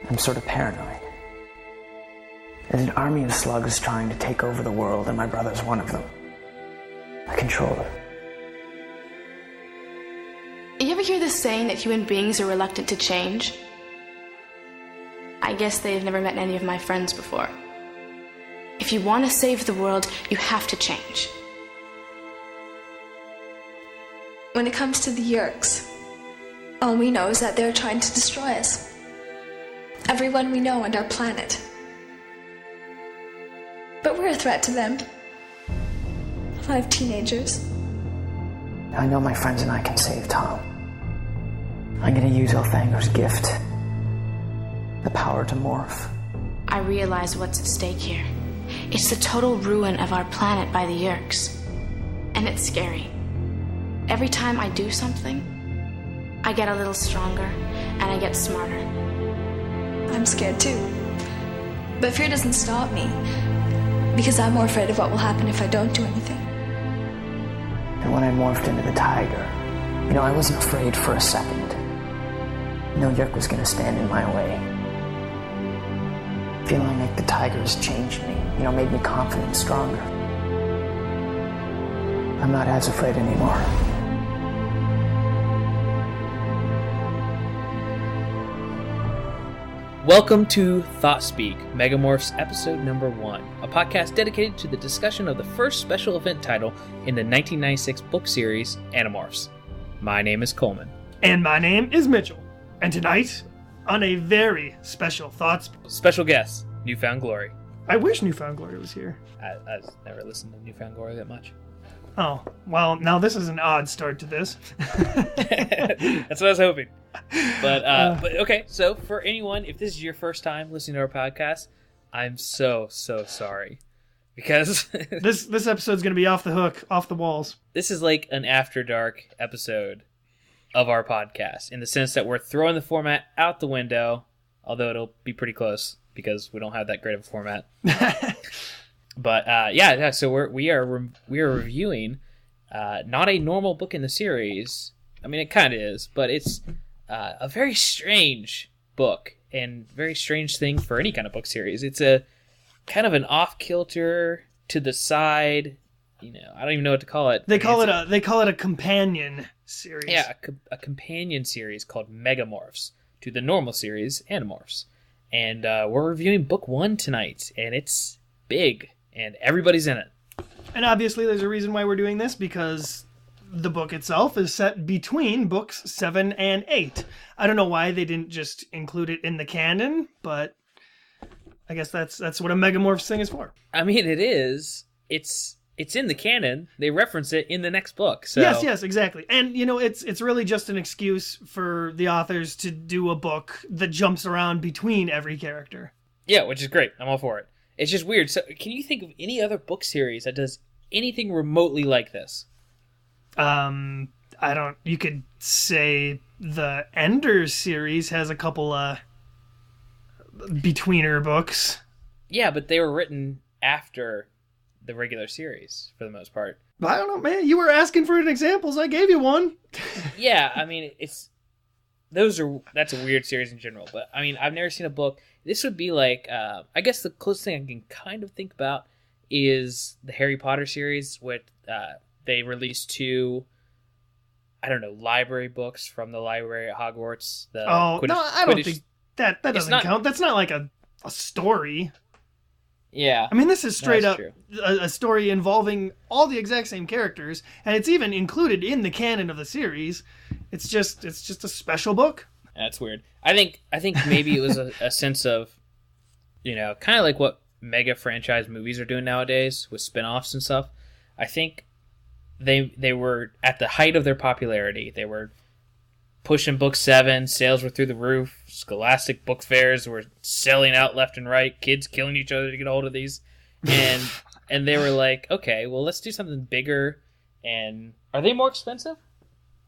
I'm sort of paranoid. There's an army of slugs trying to take over the world, and my brother's one of them. I control it. You ever hear this saying that human beings are reluctant to change? I guess they've never met any of my friends before. If you want to save the world, you have to change. When it comes to the Yeerks, all we know is that they're trying to destroy us. Everyone we know and our planet. But we're a threat to them. 5 teenagers. I know my friends and I can save Tom. I'm gonna use Elthanger's gift. The power to morph. I realize what's at stake here. It's the total ruin of our planet by the Yeerks. And it's scary. Every time I do something, I get a little stronger and I get smarter. I'm scared too. But fear doesn't stop me. Because I'm more afraid of what will happen if I don't do anything. And when I morphed into the tiger, I wasn't afraid for a second. No Yeerk was gonna stand in my way. Feeling like the tiger has changed me, made me confident and stronger. I'm not as afraid anymore. Welcome to Thoughtspeak, Megamorphs episode number 1, a podcast dedicated to the discussion of the first special event title in the 1996 book series, Animorphs. My name is Coleman. And my name is Mitchell. And tonight, on a very special Special guest, Newfound Glory. I wish Newfound Glory was here. I never listened to Newfound Glory that much. Oh, well, now this is an odd start to this. That's what I was hoping. But okay, so for anyone, if this is your first time listening to our podcast, I'm so sorry. Because this episode's going to be off the hook, off the walls. This is like an after dark episode of our podcast, in the sense that we're throwing the format out the window, although it'll be pretty close because we don't have that great of a format. But yeah, so we are reviewing not a normal book in the series. I mean, it kind of is, but it's a very strange book and very strange thing for any kind of book series. It's a kind of an off-kilter, to the side. I don't even know what to call it. They call it a companion series. Yeah, a companion series called Megamorphs to the normal series Animorphs, and we're reviewing book 1 tonight, and it's big. And everybody's in it. And obviously there's a reason why we're doing this, because the book itself is set between books 7 and 8. I don't know why they didn't just include it in the canon, but I guess that's what a Megamorphs thing is for. I mean, it is. It's in the canon. They reference it in the next book. So. Yes, exactly. And, it's really just an excuse for the authors to do a book that jumps around between every character. Yeah, which is great. I'm all for it. It's just weird. So, can you think of any other book series that does anything remotely like this? I don't. You could say the Enders series has a couple betweener books. Yeah, but they were written after the regular series for the most part. I don't know, man. You were asking for examples. I gave you one. Yeah, I mean, that's a weird series in general. But I mean, I've never seen a book. This would be like, I guess the closest thing I can kind of think about is the Harry Potter series, with they released 2, library books from the library at Hogwarts. I don't think that doesn't count. That's not like a story. Yeah. I mean, this is straight up a story involving all the exact same characters, and it's even included in the canon of the series. It's just a special book. That's weird. I think maybe it was a sense of, kind of like what mega franchise movies are doing nowadays with spin-offs and stuff. I think they were at the height of their popularity. They were pushing book 7. Sales were through the roof. Scholastic book fairs were selling out left and right. Kids killing each other to get a hold of these. And they were like, okay, well, let's do something bigger. And are they more expensive?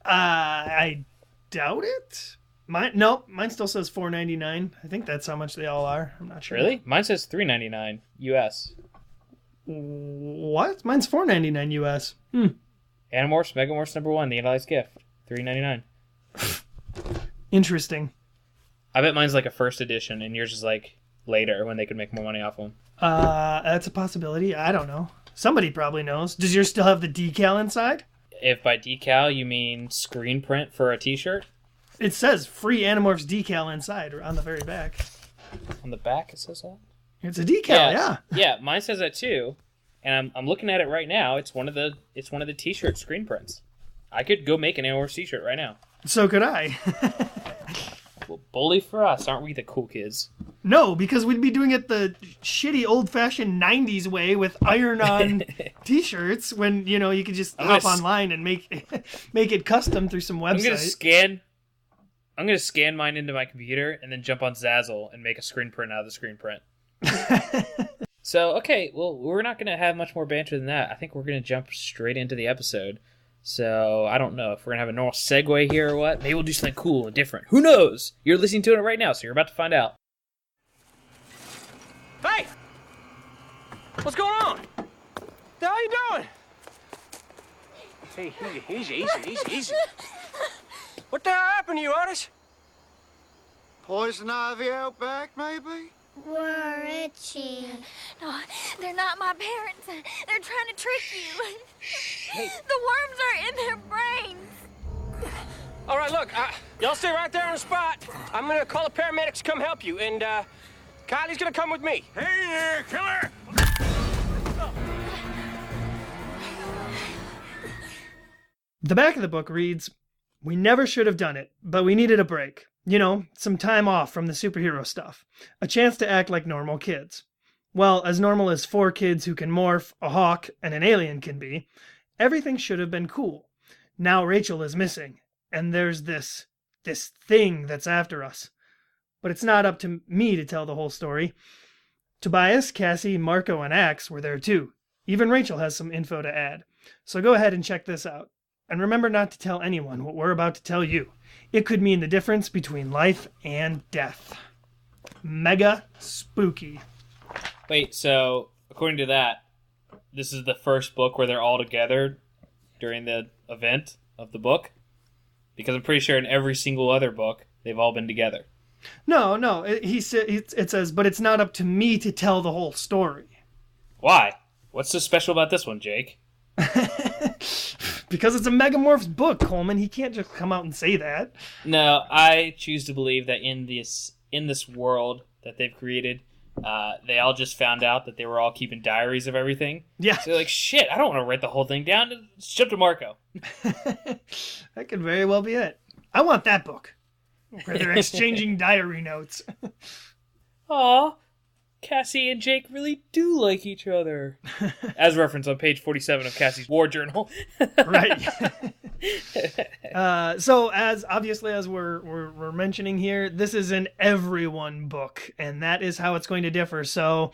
I doubt it. Mine still says $4.99. I think that's how much they all are. I'm not sure. Really? Mine says $3.99 US. What? Mine's $4.99 US. Animorphs, Megamorphs number 1, the Andalite's gift, $3.99. Interesting. I bet mine's like a first edition, and yours is like later when they could make more money off them. That's a possibility. I don't know. Somebody probably knows. Does yours still have the decal inside? If by decal you mean screen print for a t-shirt? It says free Animorphs decal inside or on the very back. On the back it says that? It's a decal, yeah. Yeah, mine says that too. And I'm looking at it right now. It's one of the t-shirt screen prints. I could go make an Animorphs t-shirt right now. So could I. Well, bully for us, aren't we the cool kids? No, because we'd be doing it the shitty old-fashioned 90s way with iron-on t-shirts when, you could just hop online and make it custom through some website. I'm going to scan mine into my computer and then jump on Zazzle and make a screen print out of the screen print. So, okay, well, we're not going to have much more banter than that. I think we're going to jump straight into the episode. So, I don't know if we're going to have a normal segue here or what. Maybe we'll do something cool and different. Who knows? You're listening to it right now, so you're about to find out. Hey! What's going on? The hell you doing? Hey, easy. What the hell happened to you, Otis? Poison ivy out back, maybe? We're itchy. No, they're not my parents. They're trying to trick you. Hey. The worms are in their brains. All right, look, y'all stay right there on the spot. I'm gonna call the paramedics to come help you, and Kylie's gonna come with me. Hey there, killer! The back of the book reads, "We never should have done it, but we needed a break. Some time off from the superhero stuff. A chance to act like normal kids. Well, as normal as 4 kids who can morph, a hawk, and an alien can be. Everything should have been cool. Now Rachel is missing, and there's this thing that's after us. But it's not up to me to tell the whole story. Tobias, Cassie, Marco, and Axe were there too. Even Rachel has some info to add. So go ahead and check this out. And remember not to tell anyone what we're about to tell you. It could mean the difference between life and death." Mega spooky. Wait, so according to that, this is the first book where they're all together during the event of the book? Because I'm pretty sure in every single other book, they've all been together. No. It says, but it's not up to me to tell the whole story. Why? What's so special about this one, Jake? Because it's a Megamorphs book, Coleman. He can't just come out and say that. No, I choose to believe that in this world that they've created, they all just found out that they were all keeping diaries of everything. Yeah. So they're like, shit, I don't want to write the whole thing down. Let's jump to Marco. That could very well be it. I want that book, where they're exchanging diary notes. Aw, Cassie and Jake really do like each other. As referenced on page 47 of Cassie's war journal. Right. So as we're mentioning here, this is an everyone book, and that is how it's going to differ. So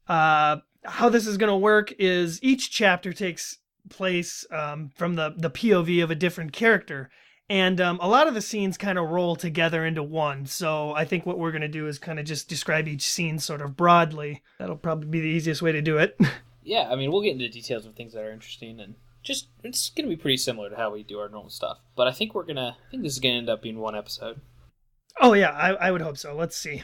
how this is going to work is each chapter takes place from the POV of a different character. And a lot of the scenes kind of roll together into one. So I think what we're going to do is kind of just describe each scene sort of broadly. That'll probably be the easiest way to do it. Yeah, I mean, we'll get into details of things that are interesting, and just it's going to be pretty similar to how we do our normal stuff. But I think this is going to end up being one episode. Oh yeah, I would hope so. Let's see.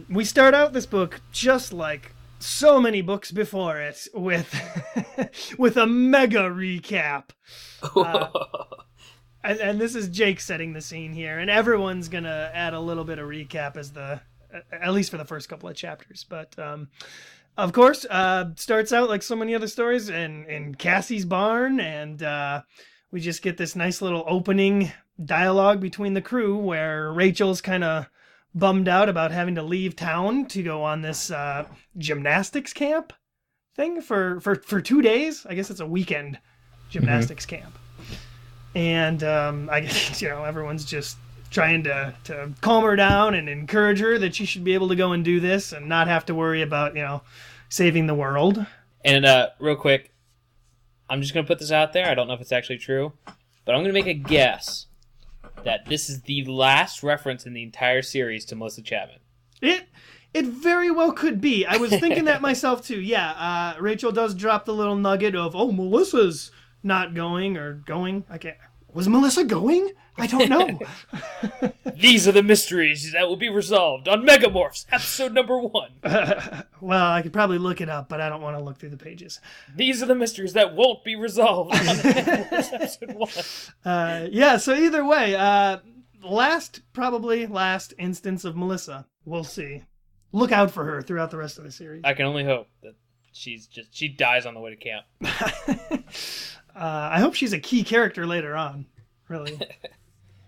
We start out this book just like so many books before it with with a mega recap. And this is Jake setting the scene here, and everyone's gonna add a little bit of recap at least for the first couple of chapters. But of course, starts out like so many other stories in Cassie's barn, and we just get this nice little opening dialogue between the crew where Rachel's kind of bummed out about having to leave town to go on this gymnastics camp thing for 2 days. I guess it's a weekend gymnastics camp. And I guess, everyone's just trying to calm her down and encourage her that she should be able to go and do this and not have to worry about, saving the world. And real quick, I'm just going to put this out there. I don't know if it's actually true, but I'm going to make a guess that this is the last reference in the entire series to Melissa Chapman. It very well could be. I was thinking that myself too. Yeah, Rachel does drop the little nugget of, Melissa's not going or going. Was Melissa going? I don't know. These are the mysteries that will be resolved on Megamorphs, episode number 1. Well, I could probably look it up, but I don't want to look through the pages. These are the mysteries that won't be resolved on Megamorphs, episode 1. Yeah, so either way, last instance of Melissa. We'll see. Look out for her throughout the rest of the series. I can only hope that she dies on the way to camp. I hope she's a key character later on. Really.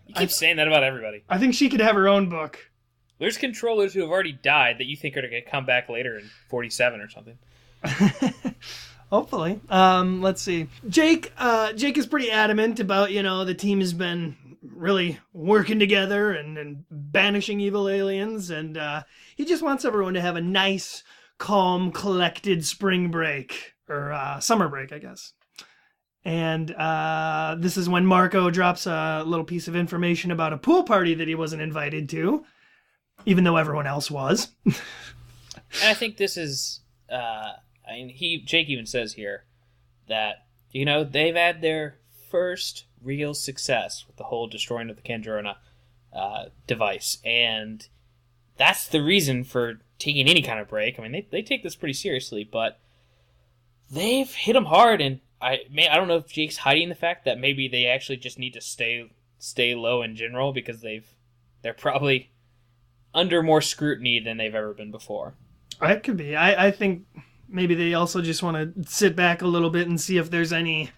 You keep saying that about everybody. I think she could have her own book. There's controllers who have already died that you think are going to come back later in 47 or something. Hopefully. Let's see. Jake is pretty adamant about, the team has been really working together and banishing evil aliens, and he just wants everyone to have a nice, calm, collected spring break, or summer break, I guess. And this is when Marco drops a little piece of information about a pool party that he wasn't invited to, even though everyone else was. And I think this is, Jake even says here that, they've had their first real success with the whole destroying of the Kandrona device. And that's the reason for taking any kind of break. I mean, they take this pretty seriously, but they've hit them hard, and I don't know if Jake's hiding the fact that maybe they actually just need to stay low in general because they're probably under more scrutiny than they've ever been before. It could be. I think maybe they also just want to sit back a little bit and see if there's any,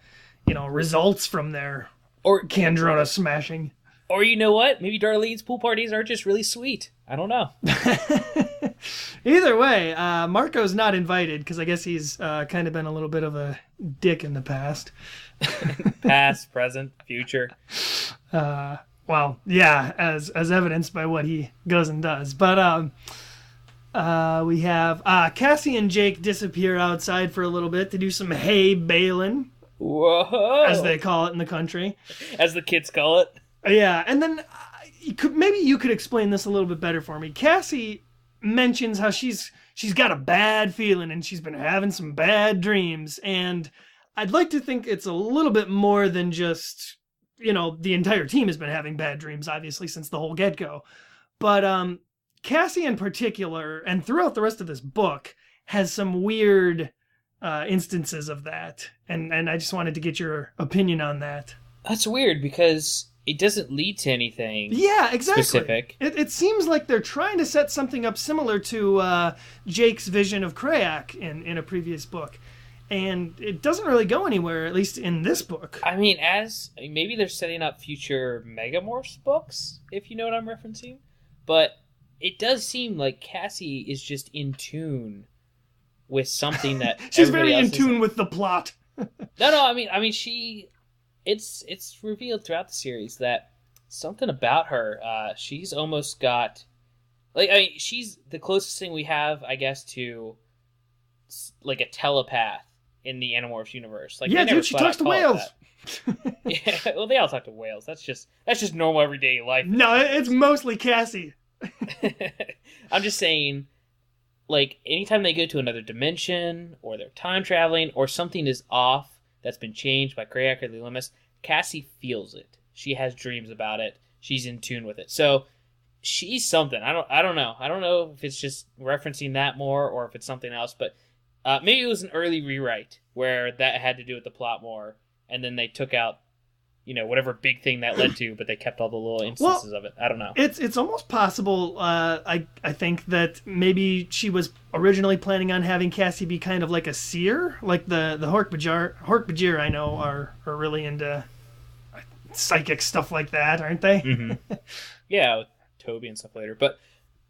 results from their Kandrona smashing. Or you know what? Maybe Darlene's pool parties are just really sweet. I don't know. Either way, Marco's not invited because I guess he's kind of been a little bit of a dick in the past. Past, present, future. Well, yeah, as evidenced by what he goes and does. But we have Cassie and Jake disappear outside for a little bit to do some hay baling. Whoa! As they call it in the country. As the kids call it. Yeah, and then maybe you could explain this a little bit better for me. Cassie mentions how she's got a bad feeling and she's been having some bad dreams, and I'd like to think it's a little bit more than just, the entire team has been having bad dreams, obviously, since the whole get-go. But Cassie in particular, and throughout the rest of this book, has some weird instances of that, and I just wanted to get your opinion on that. That's weird because it doesn't lead to anything. Yeah, exactly. Specific. It seems like they're trying to set something up similar to Jake's vision of Krayak in a previous book, and it doesn't really go anywhere, at least in this book. I mean, maybe they're setting up future Megamorphs books, if you know what I'm referencing, but it does seem like Cassie is just in tune with something that she's very in tune with the plot. No. I mean, it's revealed throughout the series that something about her. She's almost got, she's the closest thing we have, I guess, to like a telepath in the Animorphs universe. Like, yeah, dude, she talks to whales. Yeah, well, they all talk to whales. That's just normal everyday life. No, it's mostly Cassie. I'm just saying, like, anytime they go to another dimension, or they're time traveling, or something is off that's been changed by Krayak or the Limus, Cassie feels it. She has dreams about it. She's in tune with it. So she's something. I don't know. I don't know if it's just referencing that more or if it's something else. But maybe it was an early rewrite where that had to do with the plot more, and then they took out, whatever big thing that led to, but they kept all the little instances of it. I don't know. It's almost possible, I think, that maybe she was originally planning on having Cassie be kind of like a seer. Like the Hork-Bajir, I know, are really into psychic stuff like that, aren't they? Mm-hmm. Yeah, with Toby and stuff later. But,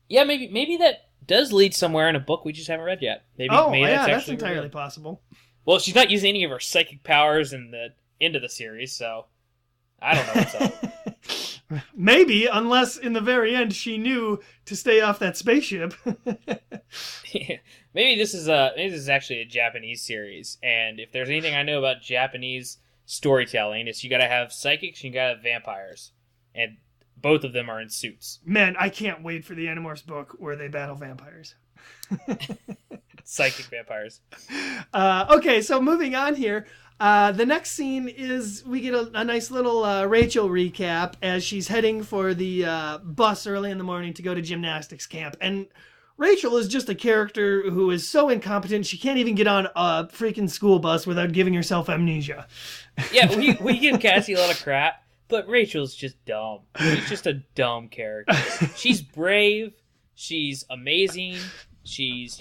yeah, maybe that does lead somewhere in a book we just haven't read yet. Maybe that's entirely possible. Well, she's not using any of her psychic powers in the end of the series, so I don't know what's up. Maybe, unless in the very end she knew to stay off that spaceship. Yeah. Maybe this is actually a Japanese series, and if there's anything I know about Japanese storytelling, it's you gotta have psychics and you gotta have vampires, and both of them are in suits. Man, I can't wait for the Animorphs book where they battle vampires. Psychic vampires. Okay, so moving on here. The next scene is we get a nice little Rachel recap as she's heading for the bus early in the morning to go to gymnastics camp. And Rachel is just a character who is so incompetent she can't even get on a freaking school bus without giving herself amnesia. Yeah, we give Cassie a lot of crap, but Rachel's just dumb. She's just a dumb character. She's brave. She's amazing. She's,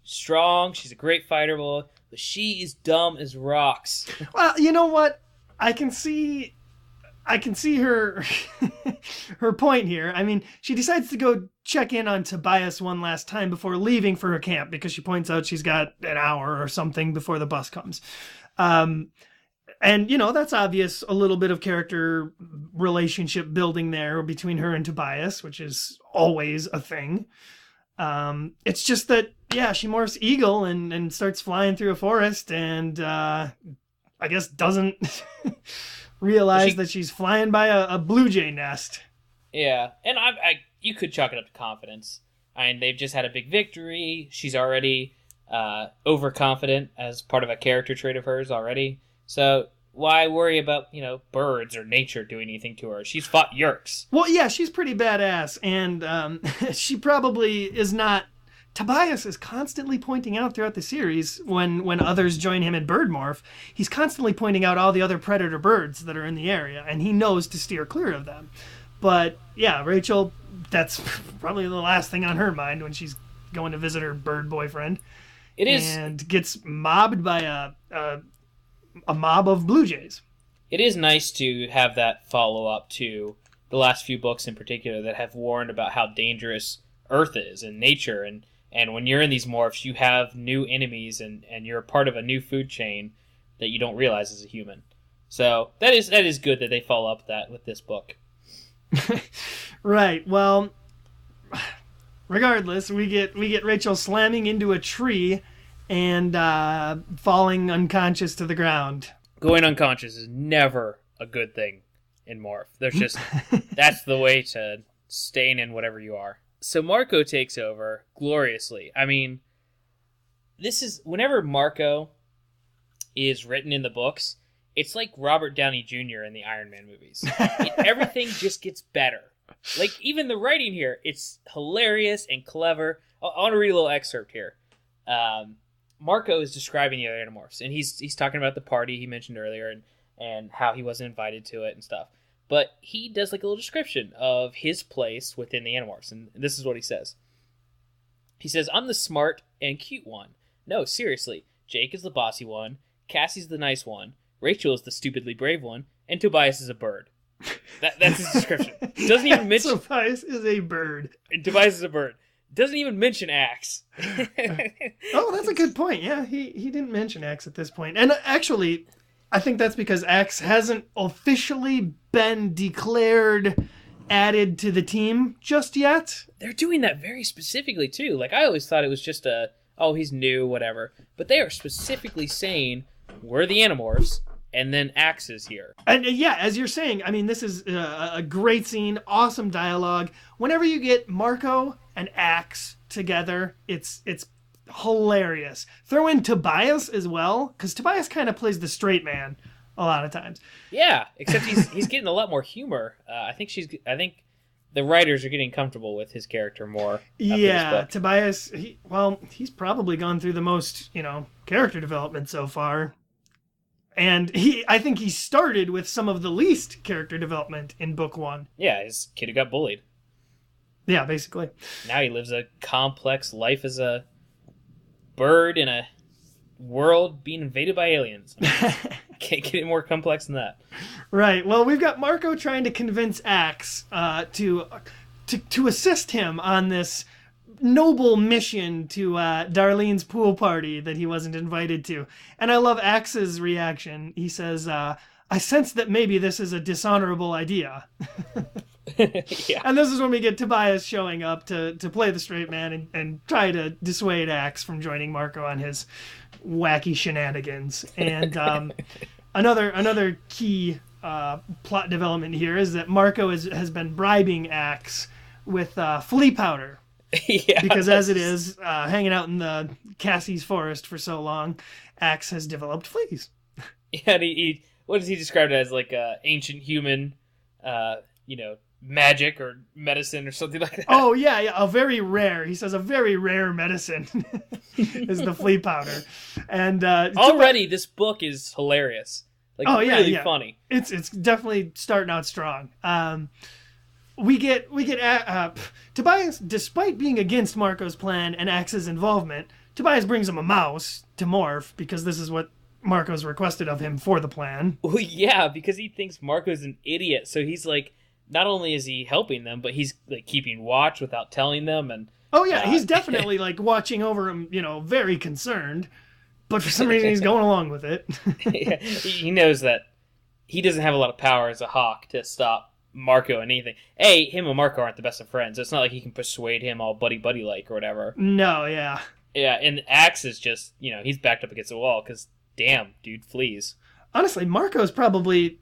strong. She's a great fighter, but she is dumb as rocks. Well, you know what? I can see her her point here. I mean, she decides to go check in on Tobias one last time before leaving for her camp because she points out she's got an hour or something before the bus comes. And, that's obvious, a little bit of character relationship building there between her and Tobias, which is always a thing. It's just that, she morphs eagle and starts flying through a forest and I guess doesn't realize that she's flying by a blue jay nest. Yeah, and you could chalk it up to confidence. I mean, they've just had a big victory. She's already overconfident as part of a character trait of hers already. So why worry about, birds or nature doing anything to her? She's fought Yeerks. Well, yeah, she's pretty badass, and she probably is not... Tobias is constantly pointing out throughout the series, when others join him in bird morph, he's constantly pointing out all the other predator birds that are in the area, and he knows to steer clear of them. But, yeah, Rachel, that's probably the last thing on her mind when she's going to visit her bird boyfriend. It is... And gets mobbed by a mob of blue jays. It is nice to have that follow-up to the last few books in particular that have warned about how dangerous Earth is and nature, and when you're in these morphs, you have new enemies, and you're a part of a new food chain that you don't realize as a human. So that is good that they follow up that with this book. Right. Well, regardless, we get Rachel slamming into a tree and falling unconscious to the ground. Going unconscious is never a good thing in morph. There's just that's the way to stain in whatever you are. So Marco takes over gloriously. I mean, this is whenever Marco is written in the books, it's like Robert Downey Jr. in the Iron Man movies. Everything just gets better. Like, even the writing here, it's hilarious and clever. I want to read a little excerpt here. Marco is describing the other Animorphs, and he's talking about the party he mentioned earlier and how he wasn't invited to it and stuff. But he does like a little description of his place within the Animorphs, and this is what he says. He says, "I'm the smart and cute one. No, seriously, Jake is the bossy one, Cassie's the nice one, Rachel is the stupidly brave one, and Tobias is a bird." That's his description. Doesn't even mention... Tobias is a bird. Tobias is a bird. Doesn't even mention Axe. Oh, that's a good point. Yeah, he didn't mention Axe at this point. And actually, I think that's because Axe hasn't officially been declared added to the team just yet. They're doing that very specifically, too. Like, I always thought it was just he's new, whatever. But they are specifically saying, we're the Animorphs, and then Axe is here. And yeah, as you're saying, I mean, this is a great scene, awesome dialogue. Whenever you get Marco and Axe together, it's hilarious. Throw in Tobias as well, because Tobias kind of plays the straight man a lot of times. Yeah, except he's getting a lot more humor. I think the writers are getting comfortable with his character more. Yeah, Tobias. He's probably gone through the most character development so far, and I think he started with some of the least character development in book one. Yeah, his kid who got bullied. Yeah, basically. Now he lives a complex life as a bird in a world being invaded by aliens. I mean, can't get any more complex than that. Right. Well, we've got Marco trying to convince Axe to assist him on this noble mission to Darlene's pool party that he wasn't invited to. And I love Axe's reaction. He says, "I sense that maybe this is a dishonorable idea." Yeah. And this is when we get Tobias showing up to play the straight man and try to dissuade Axe from joining Marco on his wacky shenanigans. And another key plot development here is that Marco has been bribing Axe with flea powder. Yeah, because as it is, hanging out in the Cassie's forest for so long, Axe has developed fleas. Yeah, and he what does he describe it as? Like ancient human, magic or medicine or something like that. Oh yeah, a very rare. He says a very rare medicine is the flea powder, and already this book is hilarious. Like really funny. It's definitely starting out strong. We get Tobias, despite being against Marco's plan and Axe's involvement, Tobias brings him a mouse to morph because this is what Marco's requested of him for the plan. Well, yeah, because he thinks Marco's an idiot, so he's like, not only is he helping them, but he's like keeping watch without telling them. And he's definitely like watching over him, very concerned. But for some reason, he's going along with it. Yeah, he knows that he doesn't have a lot of power as a hawk to stop Marco and anything. Him and Marco aren't the best of friends. It's not like he can persuade him all buddy like or whatever. No, yeah. Yeah, and Axe is just, he's backed up against the wall because, damn, dude, fleas. Honestly, Marco's probably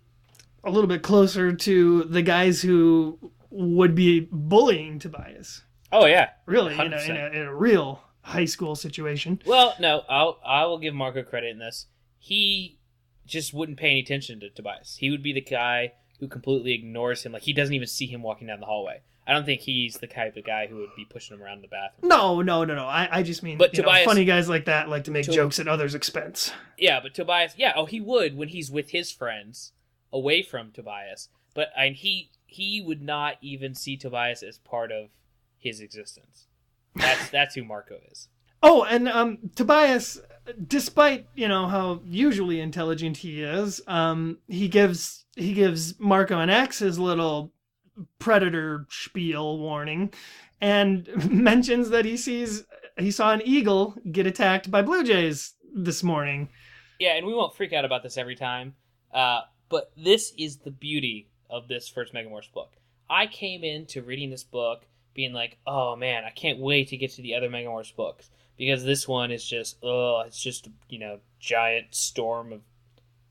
a little bit closer to the guys who would be bullying Tobias. Oh, yeah. Really, in a real high school situation. Well, no, I will give Marco credit in this. He just wouldn't pay any attention to Tobias. He would be the guy who completely ignores him. Like, he doesn't even see him walking down the hallway. I don't think he's the type of guy who would be pushing him around the bathroom. No. I just mean, but Tobias, funny guys like that like to make jokes at others' expense. Yeah, but Tobias, he would when he's with his friends, away from Tobias. But he would not even see Tobias as part of his existence. That's who Marco is. Oh, and Tobias, despite how usually intelligent he is, he gives Marco and Axe his little predator spiel warning, and mentions that he saw an eagle get attacked by blue jays this morning. Yeah, and we won't freak out about this every time, but this is the beauty of this first Megamorphs book. I came into reading this book being like, oh man, I can't wait to get to the other Megamorphs books, because this one is just, it's just giant storm of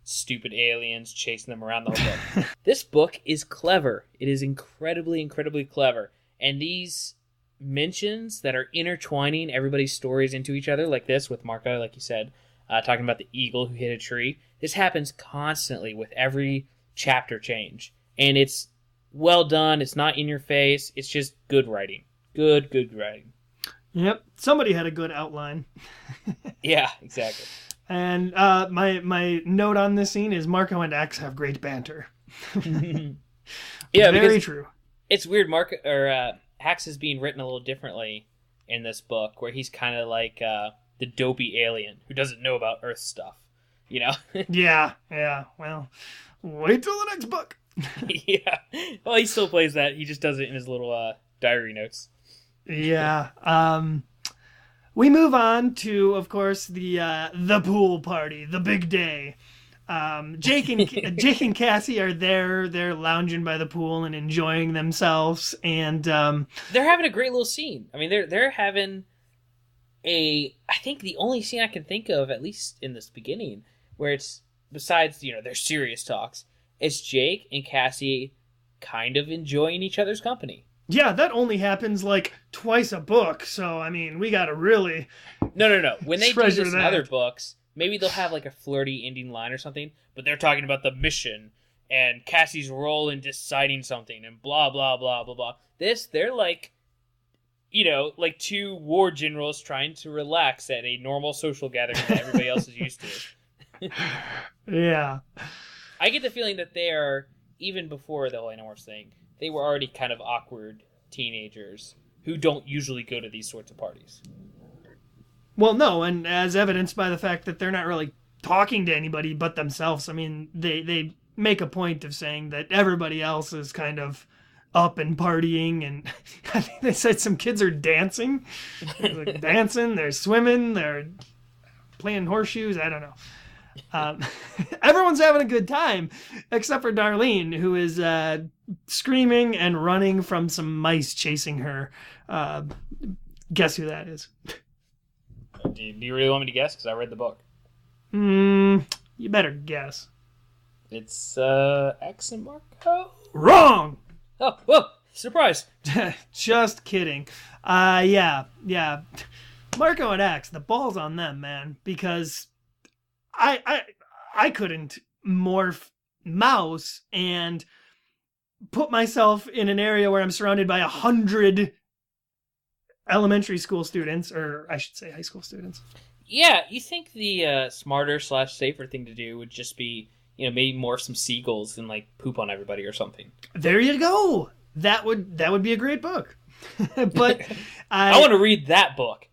stupid aliens chasing them around the whole book. This book is clever. It is incredibly, incredibly clever. And these mentions that are intertwining everybody's stories into each other, like this with Marco, like you said, talking about the eagle who hit a tree. This happens constantly with every chapter change. And it's well done. It's not in your face. It's just good writing. Good writing. Yep. Somebody had a good outline. Yeah, exactly. And my note on this scene is Marco and Axe have great banter. Yeah, very true. It's weird. Axe is being written a little differently in this book, where he's kind of like the dopey alien who doesn't know about Earth stuff. Yeah. Well, wait till the next book. Yeah. Well, he still plays that. He just does it in his little diary notes. Yeah. We move on to, of course, the pool party, the big day. Jake and Cassie are there. They're lounging by the pool and enjoying themselves, and they're having a great little scene. I mean, they're having I think the only scene I can think of, at least in this beginning, where it's besides their serious talks, it's Jake and Cassie kind of enjoying each other's company. Yeah, that only happens like twice a book, so I mean, we gotta really No. When they do this in other books, maybe they'll have like a flirty ending line or something, but they're talking about the mission and Cassie's role in deciding something and blah, blah, blah, blah, blah. They're like, like two war generals trying to relax at a normal social gathering that everybody else is used to. Yeah. I get the feeling that they are, even before the whole Animorphs thing, they were already kind of awkward teenagers who don't usually go to these sorts of parties. Well, no, and as evidenced by the fact that they're not really talking to anybody but themselves. I mean, they make a point of saying that everybody else is kind of up and partying, and I think they said some kids are dancing. They're like dancing, they're swimming, they're playing horseshoes, I don't know. Everyone's having a good time, except for Darlene, who is screaming and running from some mice chasing her. Guess who that is? Do you really want me to guess? Because I read the book. You better guess. It's X and Marco? Wrong! Oh, whoa! Surprise! Just kidding. Yeah. Marco and X, the ball's on them, man, because I couldn't morph mouse and put myself in an area where I'm surrounded by 100 elementary school students, or I should say high school students. Yeah, you think the smarter / safer thing to do would just be, maybe morph some seagulls and like poop on everybody or something. There you go. That would be a great book. But I want to read that book.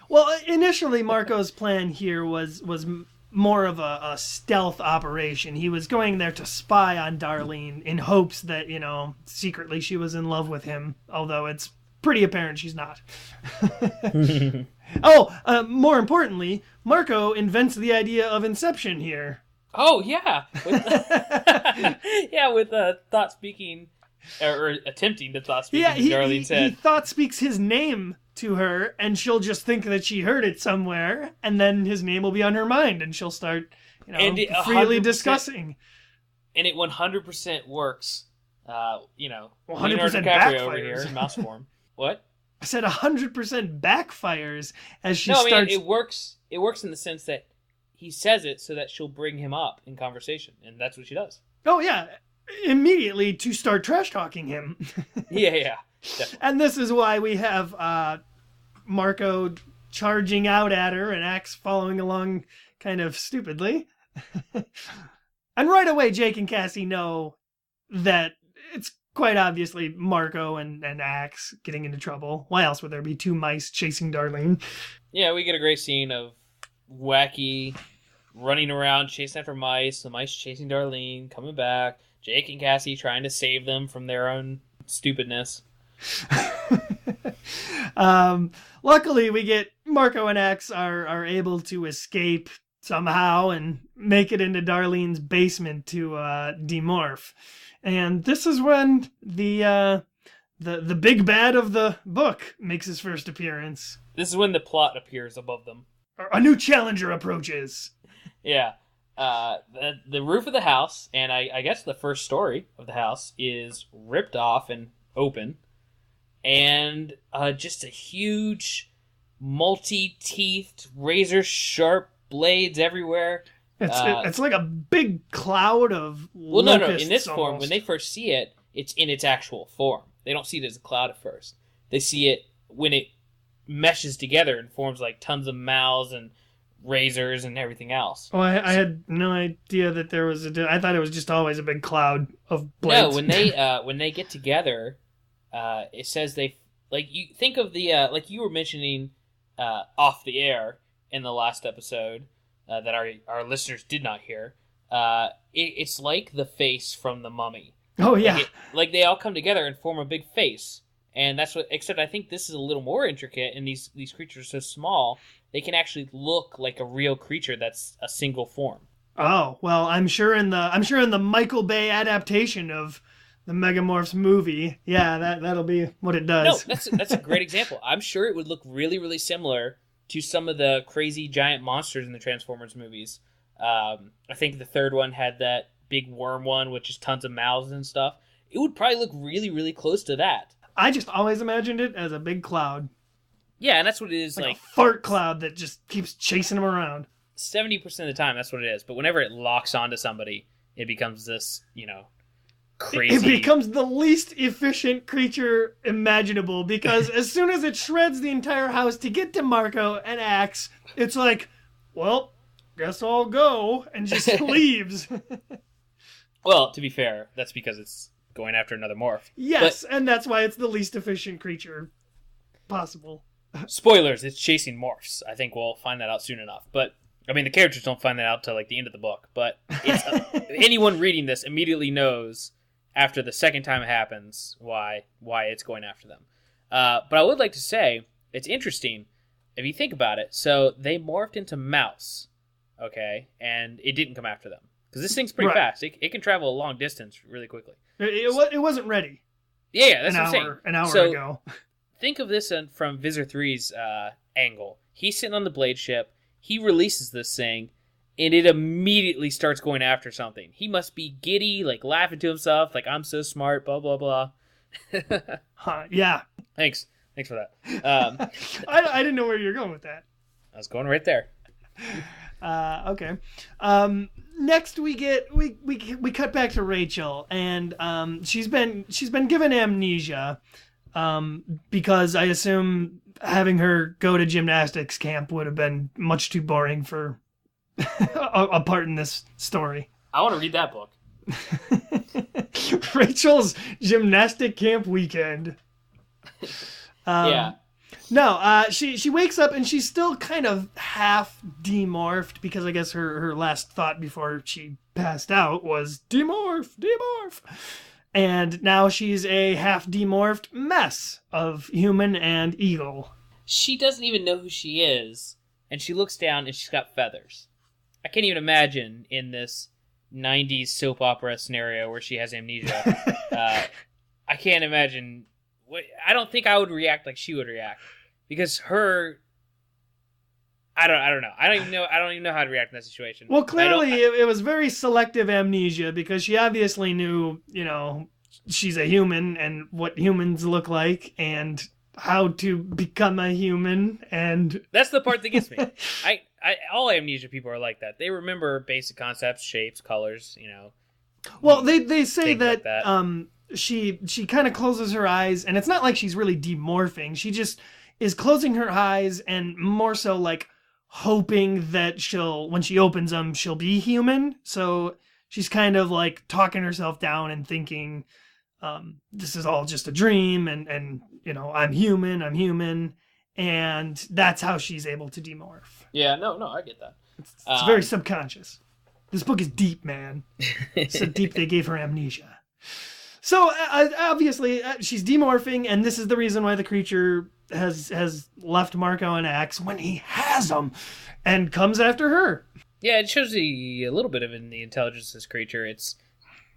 Well, initially Marco's plan here was more of a stealth operation. He was going there to spy on Darlene in hopes that, secretly she was in love with him, although it's pretty apparent she's not. More importantly, Marco invents the idea of Inception here. Oh, yeah. With thought speaking, or attempting to thought speak, as Darlene said. He thought speaks his name to her, and she'll just think that she heard it somewhere, and then his name will be on her mind, and she'll start, freely discussing. And it 100% works. 100% backfires over here in mouse form. What? I said 100% backfires as she starts. I mean, it works. It works in the sense that he says it so that she'll bring him up in conversation, and that's what she does. Oh yeah, immediately to start trash talking him. Yeah. Definitely. And this is why we have Marco charging out at her and Axe following along kind of stupidly. And right away, Jake and Cassie know that it's quite obviously Marco and Axe getting into trouble. Why else would there be two mice chasing Darlene? Yeah, we get a great scene of Wacky running around chasing after mice, the mice chasing Darlene, coming back, Jake and Cassie trying to save them from their own stupidness. Luckily, we get Marco and Axe are able to escape somehow and make it into Darlene's basement to demorph. And this is when the big bad of the book makes his first appearance. This is when the plot appears above them. A new challenger approaches. Yeah. The roof of the house, and I guess the first story of the house, is ripped off and open. And just a huge, multi-teethed, razor-sharp blades everywhere. It's like a big cloud of locusts. Well, no. In this almost. Form, when they first see it, it's in its actual form. They don't see it as a cloud at first. They see it when it meshes together and forms like tons of mouths and razors and everything else. Oh, I had no idea that there was I thought it was just always a big cloud of blades. No, when they get together, it says they you think of the like you were mentioning off the air in the last episode that our listeners did not hear. It's like the face from the Mummy. Oh yeah, like they all come together and form a big face. And that's what. Except I think this is a little more intricate, and these creatures are so small they can actually look like a real creature that's a single form. Oh well, I'm sure in the Michael Bay adaptation of the Megamorphs movie, yeah, that'll be what it does. No, that's a great example. I'm sure it would look really, really similar to some of the crazy giant monsters in the Transformers movies. I think the third one had that big worm one with just tons of mouths and stuff. It would probably look really, really close to that. I just always imagined it as a big cloud. Yeah, and that's what it is. Like a fart cloud that just keeps chasing them around. 70% of the time, that's what it is. But whenever it locks onto somebody, it becomes this, crazy... It becomes the least efficient creature imaginable, because as soon as it shreds the entire house to get to Marco and Axe, it's like, well, guess I'll go, and just leaves. Well, to be fair, that's because it's going after another morph. Yes, and that's why it's the least efficient creature possible. Spoilers, it's chasing morphs. I think we'll find that out soon enough. But, I mean, the characters don't find that out till like the end of the book. But it's, anyone reading this immediately knows after the second time it happens why it's going after them. But I would like to say, it's interesting if you think about it. So they morphed into mouse, okay? And it didn't come after them. Because this thing's pretty fast. It can travel a long distance really quickly. It wasn't ready. Yeah, that's what I'm saying. An hour ago. Think of this from Visser Three's angle. He's sitting on the blade ship. He releases this thing, and it immediately starts going after something. He must be giddy, like laughing to himself, like, I'm so smart, blah, blah, blah. Yeah. Thanks for that. I didn't know where you were going with that. I was going right there. Okay. next we cut back to Rachel, and she's been given amnesia, because I assume having her go to gymnastics camp would have been much too boring for a part in this story. I want to read that book. Rachel's gymnastic camp weekend. Yeah. No, she wakes up and she's still kind of half demorphed, because I guess her last thought before she passed out was demorph. And now she's a half demorphed mess of human and eagle. She doesn't even know who she is, and she looks down and she's got feathers. I can't even imagine in this 90s soap opera scenario where she has amnesia. I can't imagine. I don't think I would react like she would react, because her. I don't know. I don't even know how to react in that situation. Well, clearly it was very selective amnesia, because she obviously knew, she's a human and what humans look like and how to become a human, and that's the part that gets me. All amnesia people are like that. They remember basic concepts, shapes, colors, Well, they say that, like that. She kind of closes her eyes, and it's not like she's really demorphing. She just is closing her eyes and more so like hoping that when she opens them, she'll be human. So she's kind of like talking herself down and thinking, this is all just a dream, and I'm human, and that's how she's able to demorph. Yeah, no, I get that. It's very subconscious. This book is deep, man. So deep they gave her amnesia. So obviously she's demorphing, and this is the reason why the creature has left Marco an axe when he has them, and comes after her. Yeah, it shows a little bit of in the intelligence of this creature. It's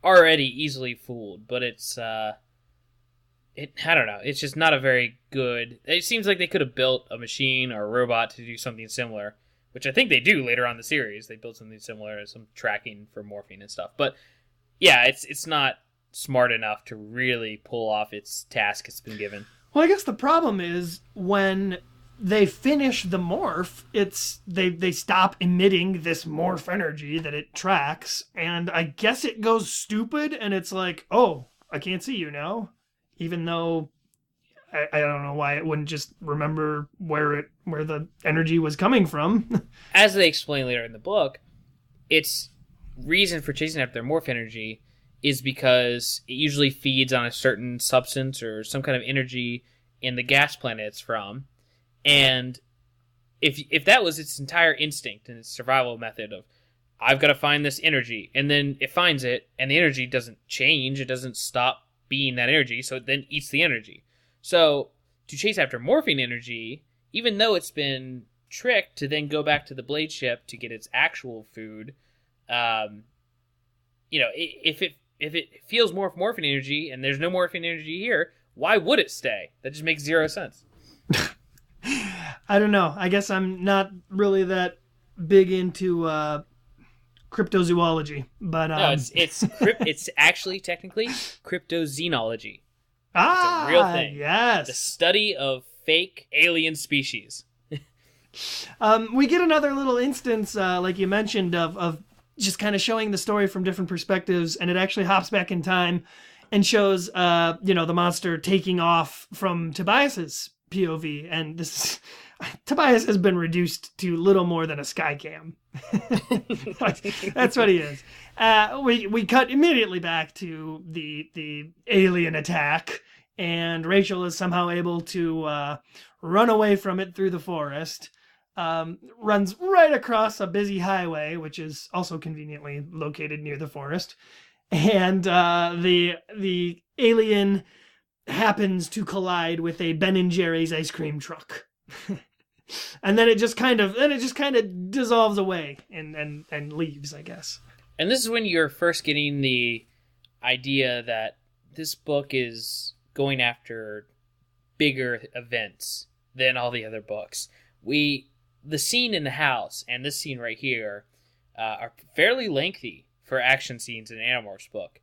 already easily fooled, but it's I don't know. It's just not a very good. It seems like they could have built a machine or a robot to do something similar, which I think they do later on in the series. They built something similar, some tracking for morphine and stuff. But yeah, it's not smart enough to really pull off its task it's been given. Well, I guess the problem is when they finish the morph, they stop emitting this morph energy that it tracks, and I guess it goes stupid, and it's like, oh, I can't see you now, even though I don't know why it wouldn't just remember where the energy was coming from. As they explain later in the book, its reason for chasing after their morph energy is because it usually feeds on a certain substance or some kind of energy in the gas planet it's from. And if that was its entire instinct and its survival method of, I've got to find this energy, and then it finds it, and the energy doesn't change, it doesn't stop being that energy, so it then eats the energy. So to chase after morphine energy, even though it's been tricked to then go back to the blade ship to get its actual food, if it feels more morphine energy and there's no morphine energy here, why would it stay? That just makes zero sense. I don't know. I guess I'm not really that big into cryptozoology, but no, it's actually technically cryptoxenology. It's a real thing. Yes, the study of fake alien species. We get another little instance, like you mentioned, of just kind of showing the story from different perspectives, and it actually hops back in time and shows, the monster taking off from Tobias's POV, and Tobias has been reduced to little more than a skycam. That's what he is. We cut immediately back to the alien attack, and Rachel is somehow able to run away from it through the forest. Runs right across a busy highway, which is also conveniently located near the forest, and the alien happens to collide with a Ben and Jerry's ice cream truck. And then it just kind of dissolves away and leaves, I guess. And this is when you're first getting the idea that this book is going after bigger events than all the other books. The scene in the house and this scene right here are fairly lengthy for action scenes in an Animorphs book.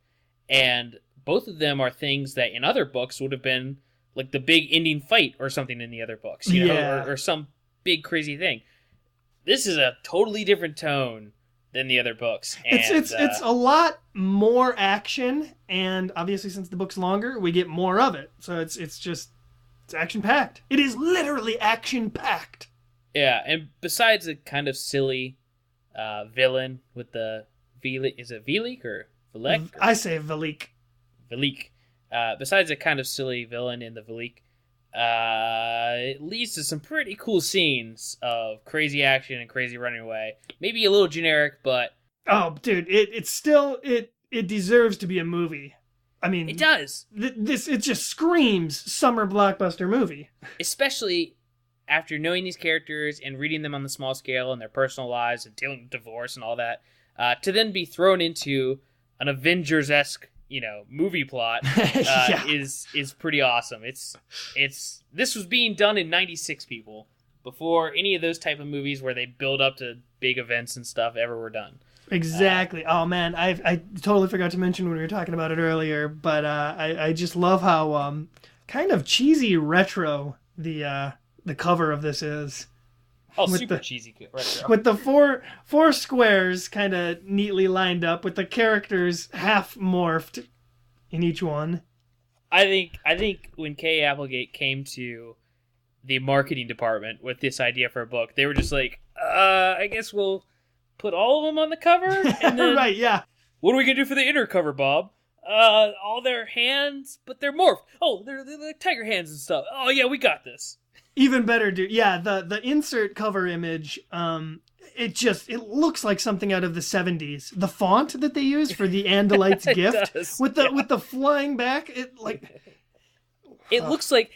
And both of them are things that in other books would have been like the big ending fight or something in the other books, you know, or some big crazy thing. This is a totally different tone than the other books. And, it's a lot more action, and obviously since the book's longer, we get more of it. So it's action packed. It is literally action packed. Yeah, and besides a kind of silly villain with the V-leek, is it V-leek or V-leek? I say V-leek. V-leek. Besides a kind of silly villain in the V-leek, it leads to some pretty cool scenes of crazy action and crazy running away. Maybe a little generic, but oh, dude, it deserves to be a movie. I mean, it does. It just screams summer blockbuster movie. Especially after knowing these characters and reading them on the small scale and their personal lives and dealing with divorce and all that, to then be thrown into an Avengers-esque, movie plot is pretty awesome. This was being done in '96, people, before any of those type of movies where they build up to big events and stuff ever were done. Exactly. Oh man, I totally forgot to mention when we were talking about it earlier, but I just love how kind of cheesy retro the cover of this is. Oh, super cheesy retro. With the four squares kind of neatly lined up, with the characters half morphed in each one. I think when Kay Applegate came to the marketing department with this idea for a book, they were just like, I guess we'll put all of them on the cover, and then right, yeah. What are we gonna do for the inner cover, Bob? All their hands, but they're morphed. Oh, they're like tiger hands and stuff. Oh yeah, we got this. Even better, dude. Yeah, the insert cover image, it looks like something out of the 70s. The font that they use for the Andalite's gift with the flying back, it looks like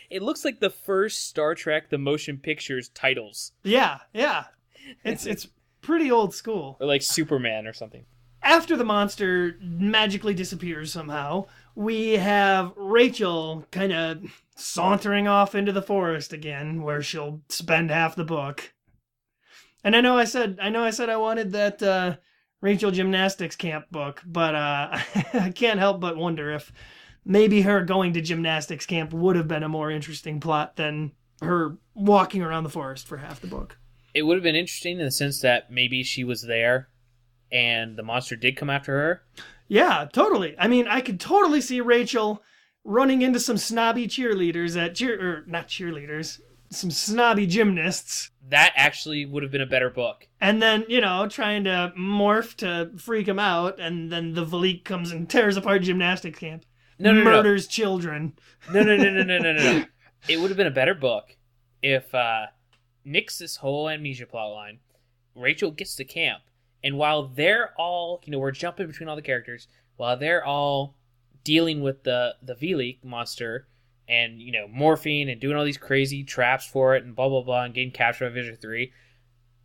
the first Star Trek the motion pictures titles. Yeah. It's pretty old school. Or like Superman or something. After the monster magically disappears somehow, we have Rachel kind of sauntering off into the forest again, where she'll spend half the book. And I know I said I wanted that Rachel gymnastics camp book, but I can't help but wonder if maybe her going to gymnastics camp would have been a more interesting plot than her walking around the forest for half the book. It would have been interesting in the sense that maybe she was there and the monster did come after her. Yeah, totally. I mean, I could totally see Rachel running into some snobby cheerleaders not cheerleaders, some snobby gymnasts. That actually would have been a better book. And then, trying to morph to freak them out, and then the V-leek comes and tears apart gymnastics camp. Murders children. No. It would have been a better book if nix this whole amnesia plotline. Rachel gets to camp, and while they're all, we're jumping between all the characters, while they're all dealing with the V-leek monster and, morphing and doing all these crazy traps for it and blah, blah, blah, and getting captured by Visser Three,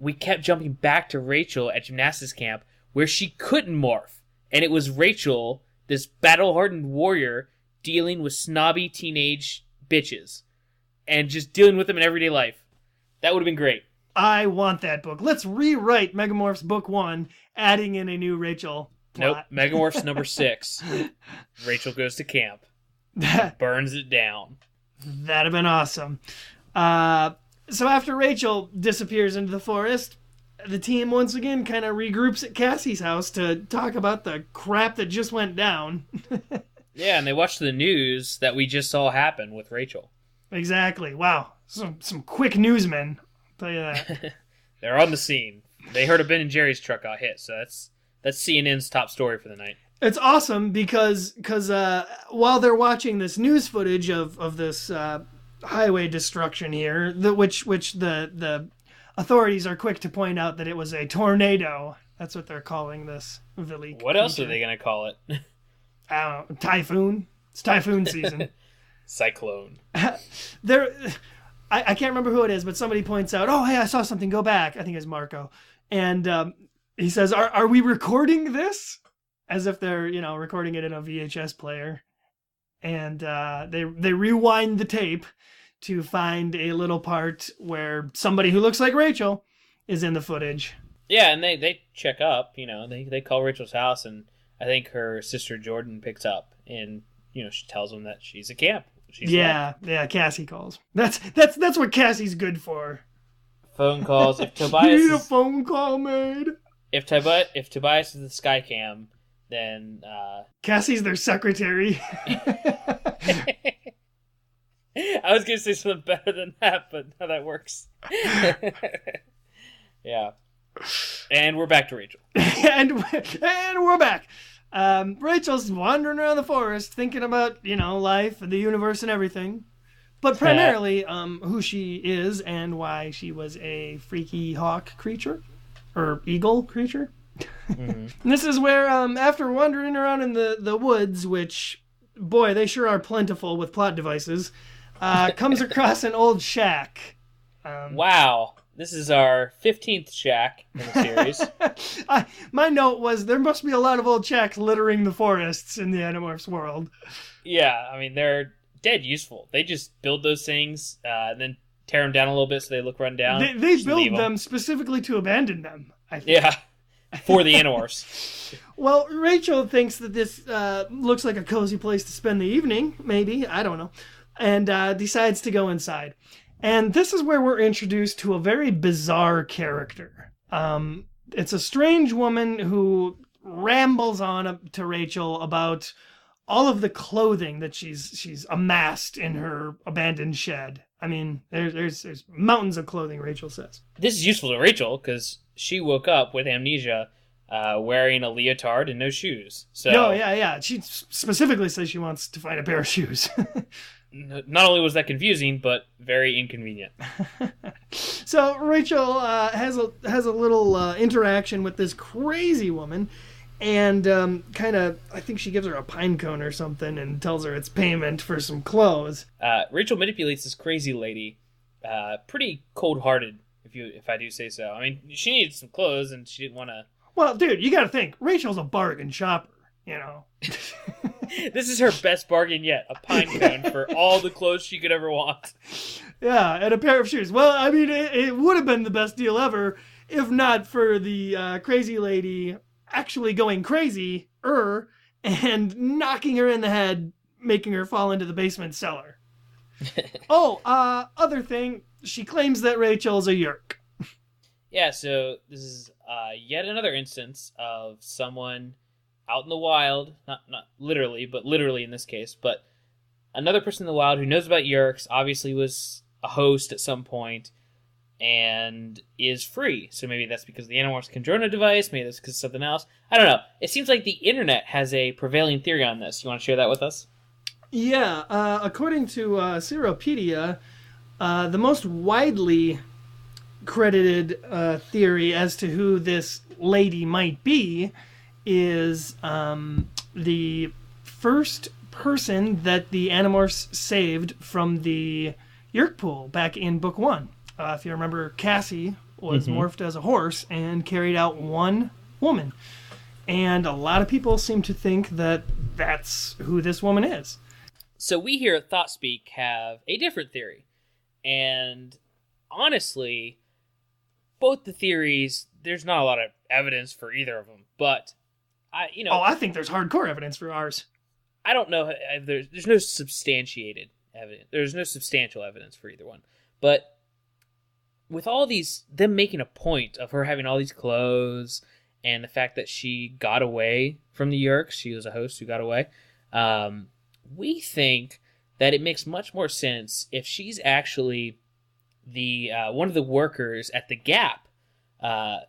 we kept jumping back to Rachel at gymnastics camp where she couldn't morph. And it was Rachel, this battle-hardened warrior, dealing with snobby teenage bitches and just dealing with them in everyday life. That would have been great. I want that book. Let's rewrite Megamorphs Book 1, adding in a new Rachel plot. Nope. Megamorphs number 6. Rachel goes to camp. Burns it down. That'd have been awesome. So after Rachel disappears into the forest, the team once again kind of regroups at Cassie's house to talk about the crap that just went down. Yeah, and they watch the news that we just saw happen with Rachel. Exactly. Wow. Some quick newsmen. I'll tell you that. They're on the scene. They heard a Ben and Jerry's truck got hit, so that's CNN's top story for the night. It's awesome because while they're watching this news footage of this highway destruction here, which the authorities are quick to point out that it was a tornado. That's what they're calling this V-leek. What else are they going to call it? I don't know. Typhoon. It's typhoon season. Cyclone. I can't remember who it is, but somebody points out, oh, hey, I saw something. Go back. I think it's Marco. And he says, are we recording this? As if they're, recording it in a VHS player. And they rewind the tape to find a little part where somebody who looks like Rachel is in the footage. Yeah, and they check up, they call Rachel's house, and I think her sister Jordan picks up, and, she tells them that she's at camp. Yeah, Cassie calls. That's what Cassie's good for. Phone calls. If Tobias need a phone call made. if Tobias is the Skycam, then Cassie's their secretary. I was gonna say something better than that, but how that works. Yeah. And we're back to Rachel. and we're back. Rachel's wandering around the forest thinking about, life and the universe and everything. But primarily who she is and why she was a freaky hawk creature. Or eagle creature. Mm-hmm. This is where, after wandering around in the woods, which, boy, they sure are plentiful with plot devices, comes across an old shack. Wow. This is our 15th shack in the series. My note was there must be a lot of old shacks littering the forests in the Animorphs world. Yeah, I mean, they're dead useful. They just build those things, and then tear them down a little bit so they look run down. They build them specifically to abandon them, I think. Yeah, for the Animorphs. Well, Rachel thinks that this looks like a cozy place to spend the evening, maybe, I don't know, and decides to go inside. And this is where we're introduced to a very bizarre character. It's a strange woman who rambles on to Rachel about all of the clothing that she's amassed in her abandoned shed. I mean, there's mountains of clothing, Rachel says. This is useful to Rachel because she woke up with amnesia, wearing a leotard and no shoes. So, oh, yeah. She specifically says she wants to find a pair of shoes. Not only was that confusing, but very inconvenient. So Rachel has a little interaction with this crazy woman, and I think she gives her a pine cone or something and tells her it's payment for some clothes. Rachel manipulates this crazy lady, pretty cold-hearted, if I do say so. I mean, she needed some clothes, and she didn't want to... Well, dude, you got to think, Rachel's a bargain shopper, This is her best bargain yet, a pine cone for all the clothes she could ever want. Yeah, and a pair of shoes. Well, I mean, it would have been the best deal ever if not for the crazy lady actually going crazy and knocking her in the head, making her fall into the basement cellar. Other thing, she claims that Rachel's a yerk. Yeah, so this is yet another instance of someone out in the wild, not literally, but literally in this case, but another person in the wild who knows about yerks, obviously was a host at some point, and is free. So maybe that's because the Animorphs can drone a device, maybe that's because of something else. I don't know. It seems like the internet has a prevailing theory on this. You want to share that with us? Yeah, according to Seropedia, the most widely credited theory as to who this lady might be is the first person that the Animorphs saved from the Yerk pool back in book 1. If you remember, Cassie was morphed as a horse and carried out one woman. And a lot of people seem to think that that's who this woman is. So we here at Thoughtspeak have a different theory. And honestly, both the theories, there's not a lot of evidence for either of them. But I think there's hardcore evidence for ours. I don't know if there's no substantiated evidence. There's no substantial evidence for either one. But with all these, them making a point of her having all these clothes and the fact that she got away from the Yerks, she was a host who got away, we think that it makes much more sense if she's actually the one of the workers at the Gap that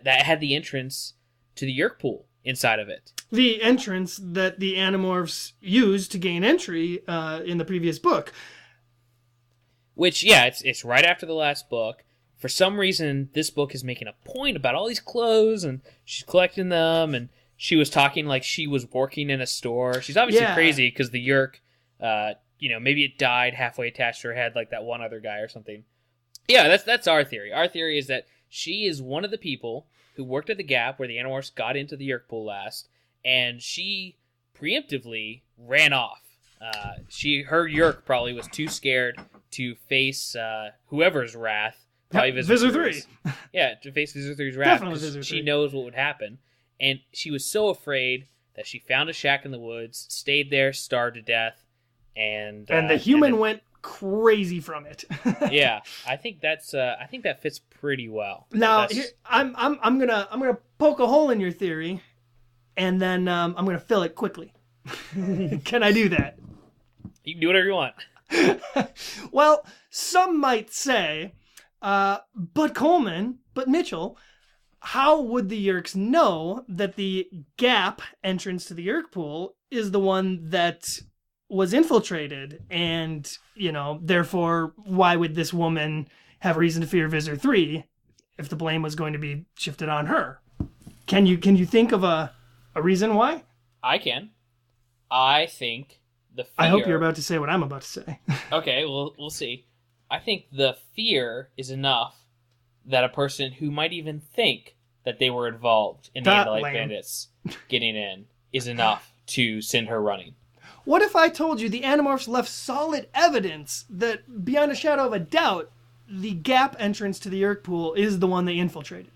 had the entrance to the Yerk pool inside of it. The entrance that the Animorphs used to gain entry in the previous book. Which, yeah, it's right after the last book. For some reason, this book is making a point about all these clothes, and she's collecting them, and she was talking like she was working in a store. She's obviously crazy because the Yerk, maybe it died halfway attached to her head like that one other guy or something. Yeah, that's our theory. Our theory is that she is one of the people who worked at the Gap where the Animorphs got into the Yerk pool last, and she preemptively ran off. Her Yerk probably was too scared to face whoever's wrath. Probably Visser Three. Yeah, to face Visser Three's wrath. Definitely Visser She Three. knows what would happen. And she was so afraid that she found a shack in the woods, stayed there, starved to death, and the human went crazy from it. Yeah, I think that fits pretty well. Now, I'm gonna poke a hole in your theory, and then I'm gonna fill it quickly. Can I do that? You can do whatever you want. Well, some might say, but Mitchell, how would the Yeerks know that the gap entrance to the Yeerk pool is the one that was infiltrated? And, therefore, why would this woman have reason to fear Visser Three if the blame was going to be shifted on her? Can you think of a reason why? I can. I think the fear... I hope you're about to say what I'm about to say. Okay, well, we'll see. I think the fear is enough that a person who might even think that they were involved in the Andalite bandits getting in is enough to send her running. What if I told you the Animorphs left solid evidence that, beyond a shadow of a doubt, the gap entrance to the Yeerk pool is the one they infiltrated?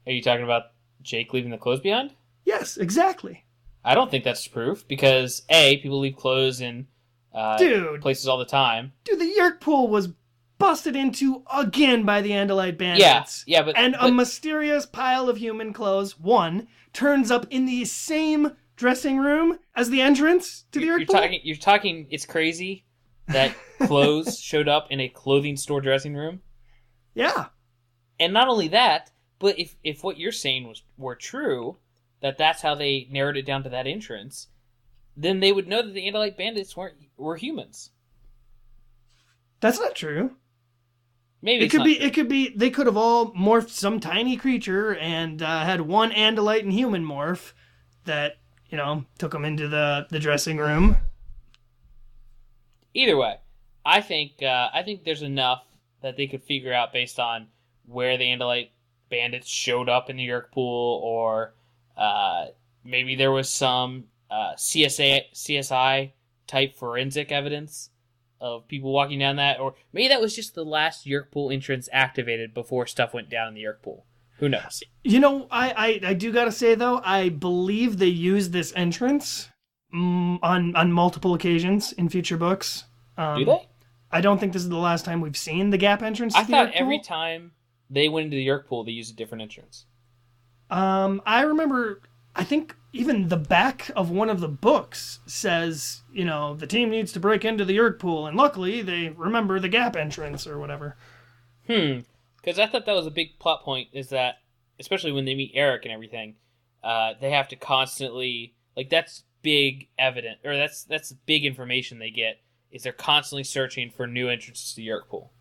Are you talking about Jake leaving the clothes behind? Yes, exactly. I don't think that's proof, because A, people leave clothes in places all the time. Dude, the Yeerk pool was busted into again by the Andalite bandits. Yeah, but... a mysterious pile of human clothes, turns up in the same dressing room as the entrance to the Yeerk pool? You're talking, it's crazy that clothes showed up in a clothing store dressing room? Yeah. And not only that, but if what you're saying were true, that's how they narrowed it down to that entrance, then they would know that the Andalite bandits were humans. That's not true. Maybe it could be they could have all morphed some tiny creature and had one Andalite and human morph that, took them into the dressing room. Either way, I think there's enough that they could figure out based on where the Andalite bandits showed up in the Yeerk pool, or maybe there was some CSI type forensic evidence of people walking down that, or maybe that was just the last Yeerk pool entrance activated before stuff went down in the Yeerk pool. Who knows? I do gotta say though, I believe they used this entrance on multiple occasions in future books. Do they? I don't think this is the last time we've seen the gap entrance to the Yeerk pool. I thought every time they went into the Yeerk pool, they used a different entrance. I remember, I think even the back of one of the books says, the team needs to break into the Yeerk pool, and luckily they remember the gap entrance or whatever. Because I thought that was a big plot point, is that, especially when they meet Eric and everything, they have to constantly, that's big evidence, or that's big information they get, is they're constantly searching for new entrances to the Yeerk pool.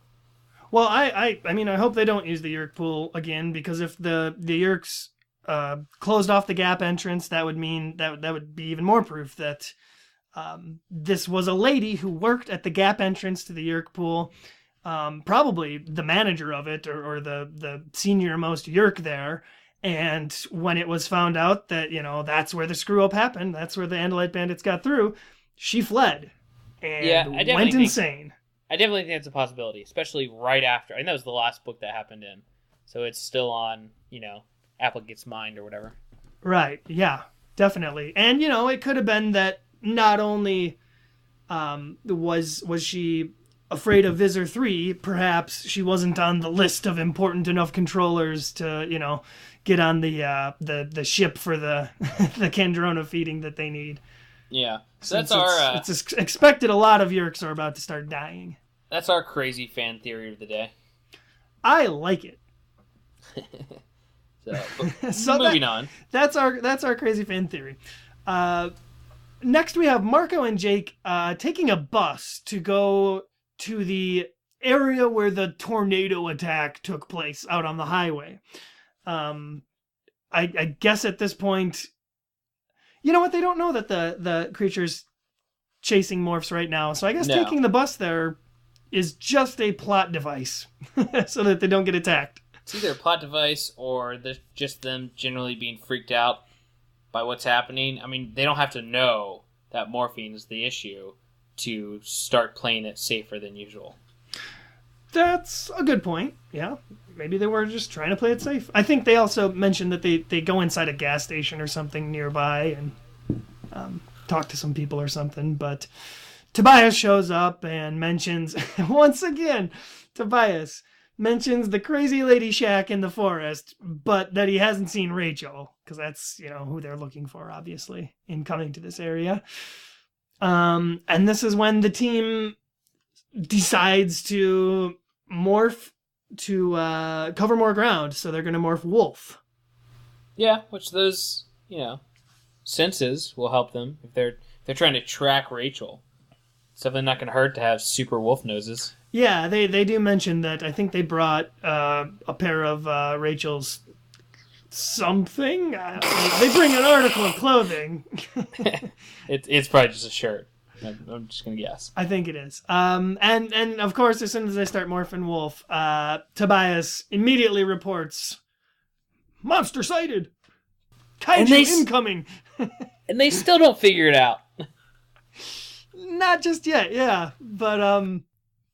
Well, I hope they don't use the Yeerk pool again, because if the Yeerks closed off the gap entrance, that would mean that would be even more proof that this was a lady who worked at the gap entrance to the Yeerk pool, probably the manager of it, or the senior most Yeerk there. And when it was found out that, that's where the screw up happened, that's where the Andalite bandits got through, she fled and went insane. I definitely think that's a possibility, especially right after. I think that was the last book that happened in. So it's still on, Applegate's mind or whatever. Right, yeah, definitely. And, it could have been that not only was she afraid of Visser Three, perhaps she wasn't on the list of important enough controllers to, get on the ship for the the Kandrona feeding that they need. Yeah, so that's it's expected a lot of Yeerks are about to start dying. That's our crazy fan theory of the day. I like it. So moving on. That's our crazy fan theory. Next we have Marco and Jake taking a bus to go to the area where the tornado attack took place out on the highway. I guess at this point, you know what? They don't know that the creature's chasing morphs right now. So I guess taking the bus there is just a plot device so that they don't get attacked. It's either a plot device or just them generally being freaked out by what's happening. I mean, they don't have to know that morphine is the issue to start playing it safer than usual. That's a good point. Yeah. Maybe they were just trying to play it safe. I think they also mentioned that they go inside a gas station or something nearby and talk to some people or something. But Tobias shows up and mentions, once again, Tobias mentions the crazy lady shack in the forest, but that he hasn't seen Rachel, because that's, who they're looking for, obviously, in coming to this area. And this is when the team decides to morph to cover more ground, so they're going to morph wolf. Yeah, which those, senses will help them if they're trying to track Rachel. It's definitely not going to hurt to have super wolf noses. Yeah, they do mention that. I think they brought a pair of Rachel's something. They bring an article of clothing. It's probably just a shirt. I'm just going to guess. I think it is. And of course, as soon as they start morphing wolf, Tobias immediately reports, monster sighted! Kaiju incoming! And they still don't figure it out. Not just yet, yeah. But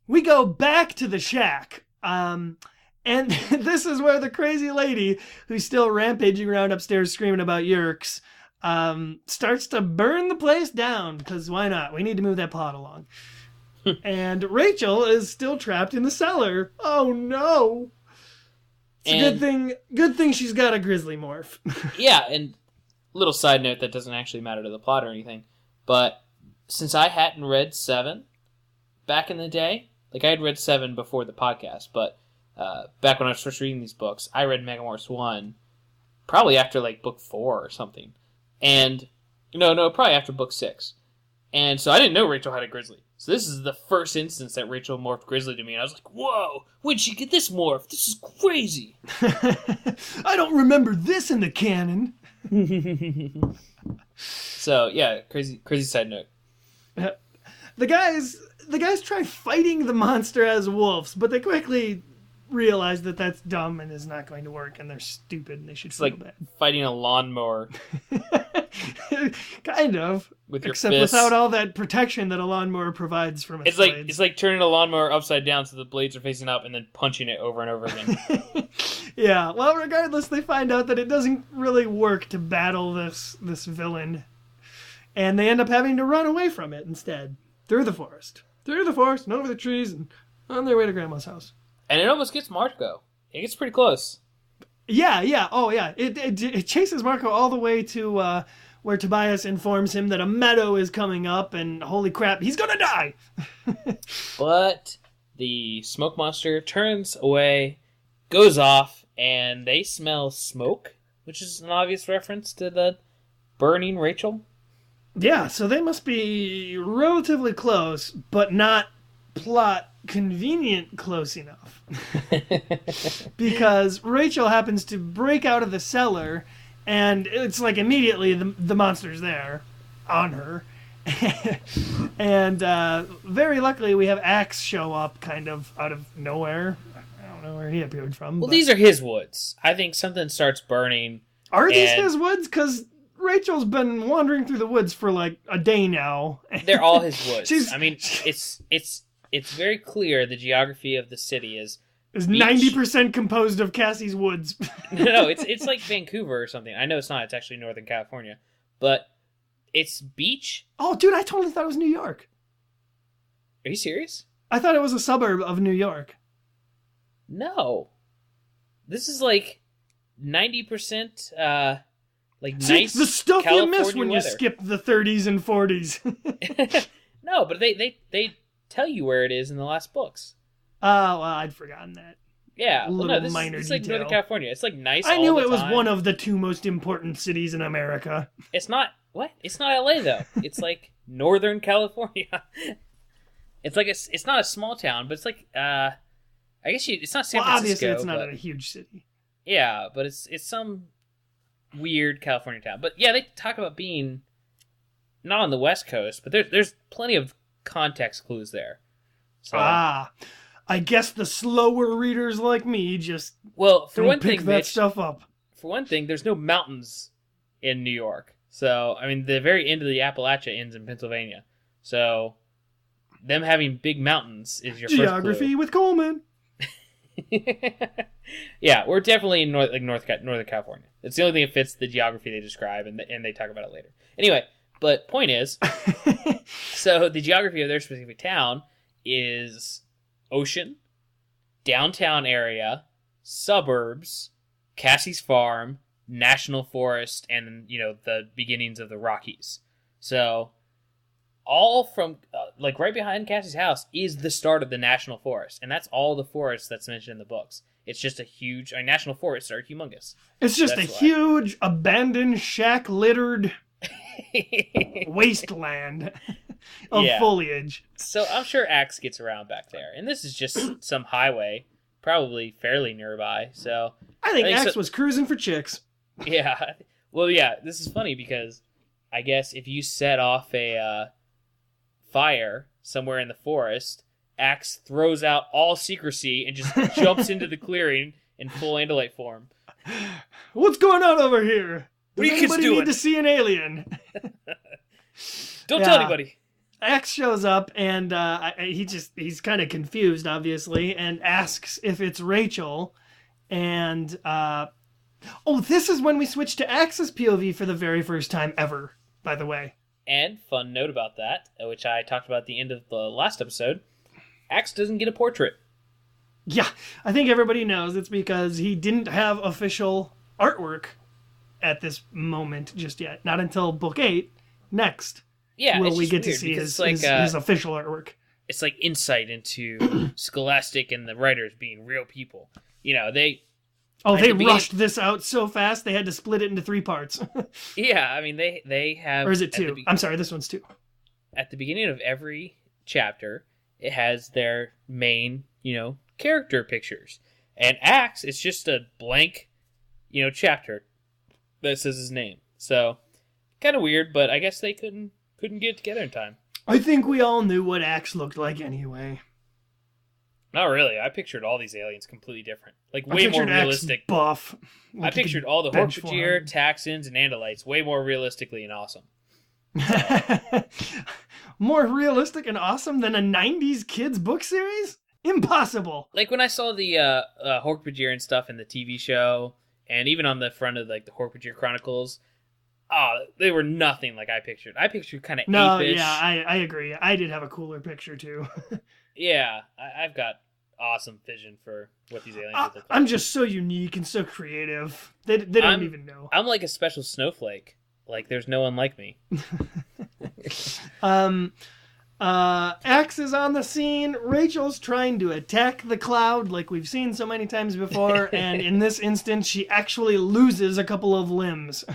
we go back to the shack. And this is where the crazy lady, who's still rampaging around upstairs screaming about Yerks, starts to burn the place down, because why not? We need to move that plot along. And Rachel is still trapped in the cellar. Oh no! It's a good thing she's got a grizzly morph. Yeah, and little side note that doesn't actually matter to the plot or anything, but since I hadn't read 7 back in the day, like I had read 7 before the podcast, but back when I was first reading these books, I read Megamorphs 1 probably after like book 4 or something. And no, probably after book 6. And so I didn't know Rachel had a grizzly. So this is the first instance that Rachel morphed grizzly to me. And I was like, whoa, when'd she get this morph? This is crazy. I don't remember this in the canon. So yeah, crazy side note. The guys try fighting the monster as wolves, but they quickly realize that that's dumb and is not going to work, and they're stupid and they should feel bad. Fighting a lawnmower. Kind of. With your Except fists. without all that protection that a lawnmower provides from its blades. It's like turning a lawnmower upside down so the blades are facing up and then punching it over and over again. Yeah, well, regardless, they find out that it doesn't really work to battle this villain. And they end up having to run away from it instead. Through the forest and over the trees and on their way to Grandma's house. And it almost gets Marco. It gets pretty close. Yeah. Oh, yeah. It chases Marco all the way to where Tobias informs him that a meadow is coming up, and holy crap, he's gonna die! But the smoke monster turns away, goes off, and they smell smoke, which is an obvious reference to the burning Rachel. Yeah, so they must be relatively close, but not plot convenient close enough. Because Rachel happens to break out of the cellar, and it's like immediately the monster's there on her. And very luckily we have Axe show up kind of out of nowhere. I don't know where he appeared from. Well, these are his woods. I think something starts burning. Are these his woods? Because Rachel's been wandering through the woods for like a day now. They're all his woods. I mean, it's very clear the geography of the city is 90% composed of Cassie's woods. No, it's like Vancouver or something. I know it's not. It's actually Northern California, but it's beach. Oh, dude, I totally thought it was New York. Are you serious? I thought it was a suburb of New York. No, this is like 90%. Like see, nice the stuff California you miss when weather. You skip the 30s and 40s. No, but they tell you where it is in the last books. Oh, well, I'd forgotten that. Yeah, Minor it's detail. like Northern California. It's like nice. I knew all it the was time. one of the 2 most important cities in America. It's not what? It's not LA though. It's like Northern California. It's like it's not a small town, but it's like I guess it's not San Francisco. Obviously, it's not a huge city. Yeah, but it's some weird California town. But yeah, they talk about being not on the West Coast, but there's plenty of context clues there. So, I guess the slower readers like me just for one pick thing, that Mitch, stuff up. For one thing, there's no mountains in New York. So, I mean, the very end of the Appalachia ends in Pennsylvania. So, them having big mountains is your Geography first clue. with Coleman. Yeah, we're definitely in Northern California. It's the only thing that fits the geography they describe, and they talk about it later. Anyway, but point is, so the geography of their specific town is ocean, downtown area, suburbs, Cassie's farm, national forest, and, the beginnings of the Rockies. So all from, right behind Cassie's house is the start of the national forest. And that's all the forest that's mentioned in the books. It's just a huge, national forests are humongous. It's just huge, abandoned, shack-littered wasteland of foliage. So I'm sure Axe gets around back there. And this is just some highway, probably fairly nearby. So I think Axe was cruising for chicks. Yeah. Well, yeah, this is funny because I guess if you set off a fire somewhere in the forest, Axe throws out all secrecy and just jumps into the clearing in full Andalite form. What's going on over here? What are you kids doing? Need to see an alien? Don't tell anybody. Axe shows up and he's kind of confused, obviously, and asks if it's Rachel. And this is when we switch to Axe's POV for the very first time ever, by the way. And fun note about that, which I talked about at the end of the last episode, Axe doesn't get a portrait. Yeah, I think everybody knows it's because he didn't have official artwork at this moment just yet. Not until book 8 next will we get to see his official artwork. It's like insight into Scholastic and the writers being real people. They rushed this out so fast they had to split it into 3 parts. Yeah, I mean they have. Or is it 2? I'm sorry, this one's 2. At the beginning of every chapter, it has their main, character pictures. And Axe is just a blank, chapter that says his name. So, kind of weird, but I guess they couldn't get it together in time. I think we all knew what Axe looked like anyway. Not really. I pictured all these aliens completely different. Way more realistic. Axe buff. I pictured all the Hork-Bajir, Taxons, and Andalites way more realistically and awesome. More realistic and awesome than a 90s kids book series? Impossible. When I saw the Hork-Bajir and stuff in the TV show, and even on the front of the Hork-Bajir Chronicles, they were nothing like I pictured. I pictured kind of ape-ish. Yeah, I agree. I did have a cooler picture too. Yeah, I've got awesome vision for what these aliens look like. I'm just so unique and so creative. They don't even know. I'm like a special snowflake. There's no one like me. Axe is on the scene. Rachel's trying to attack the cloud like we've seen so many times before, and in this instance, she actually loses a couple of limbs.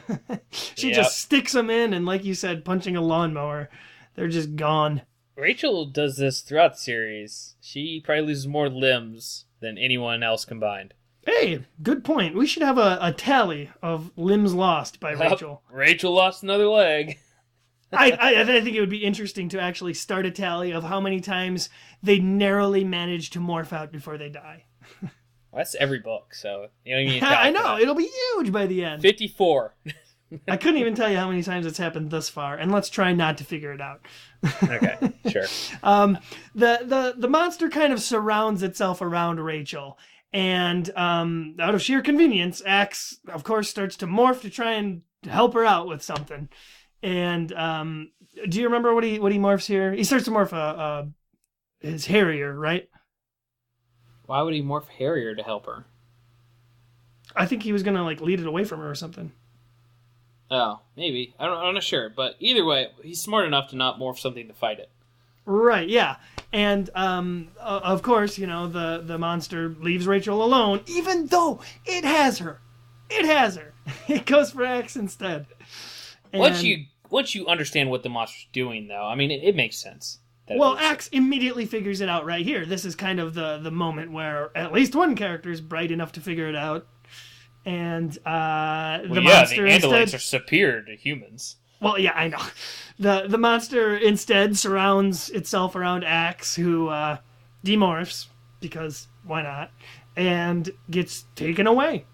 She just sticks them in, and like you said, punching a lawnmower, they're just gone. Rachel does this throughout the series. She probably loses more limbs than anyone else combined. Hey, good point. We should have a tally of limbs lost by Rachel. Rachel lost another leg. I think it would be interesting to actually start a tally of how many times they narrowly manage to morph out before they die. Well, that's every book, so you don't even I know, it'll be huge by the end. 54. I couldn't even tell you how many times it's happened thus far, and let's try not to figure it out. Okay, sure. The monster kind of surrounds itself around Rachel, and out of sheer convenience, Axe, of course, starts to morph to try and help her out with something. And do you remember what he morphs here? He starts to morph his Harrier, right? Why would he morph Harrier to help her? I think he was gonna lead it away from her or something. Oh, maybe. I'm not sure, but either way, he's smart enough to not morph something to fight it. Right, yeah. And of course, the monster leaves Rachel alone, even though it has her. It has her. It goes for Axe instead. And once you understand what the monster's doing, though, I mean, it makes sense. Well, Axe immediately figures it out right here. This is kind of the moment where at least one character is bright enough to figure it out. And the monster the Andalites are superior to humans. Well, yeah, I know. The monster instead surrounds itself around Axe, who demorphs, because why not, and gets taken away.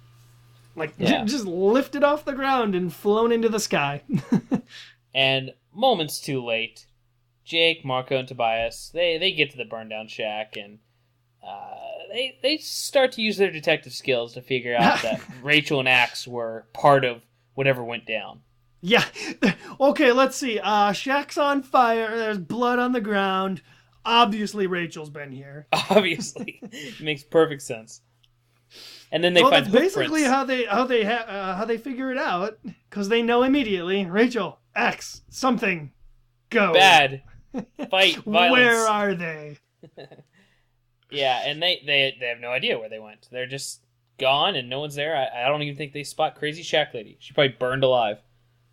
Just lifted off the ground and flown into the sky. And moments too late, Jake, Marco, and Tobias, they get to the burned-down shack, and they start to use their detective skills to figure out that Rachel and Axe were part of whatever went down. Yeah. Okay, let's see. Shack's on fire. There's blood on the ground. Obviously, Rachel's been here. Obviously. It makes perfect sense. And then they find that's basically how they figure it out, because they know immediately. Rachel, X, something, go. Bad. Fight, violence. Where are they? Yeah, and they have no idea where they went. They're just gone, and no one's there. I don't even think they spot Crazy Shack Lady. She probably burned alive.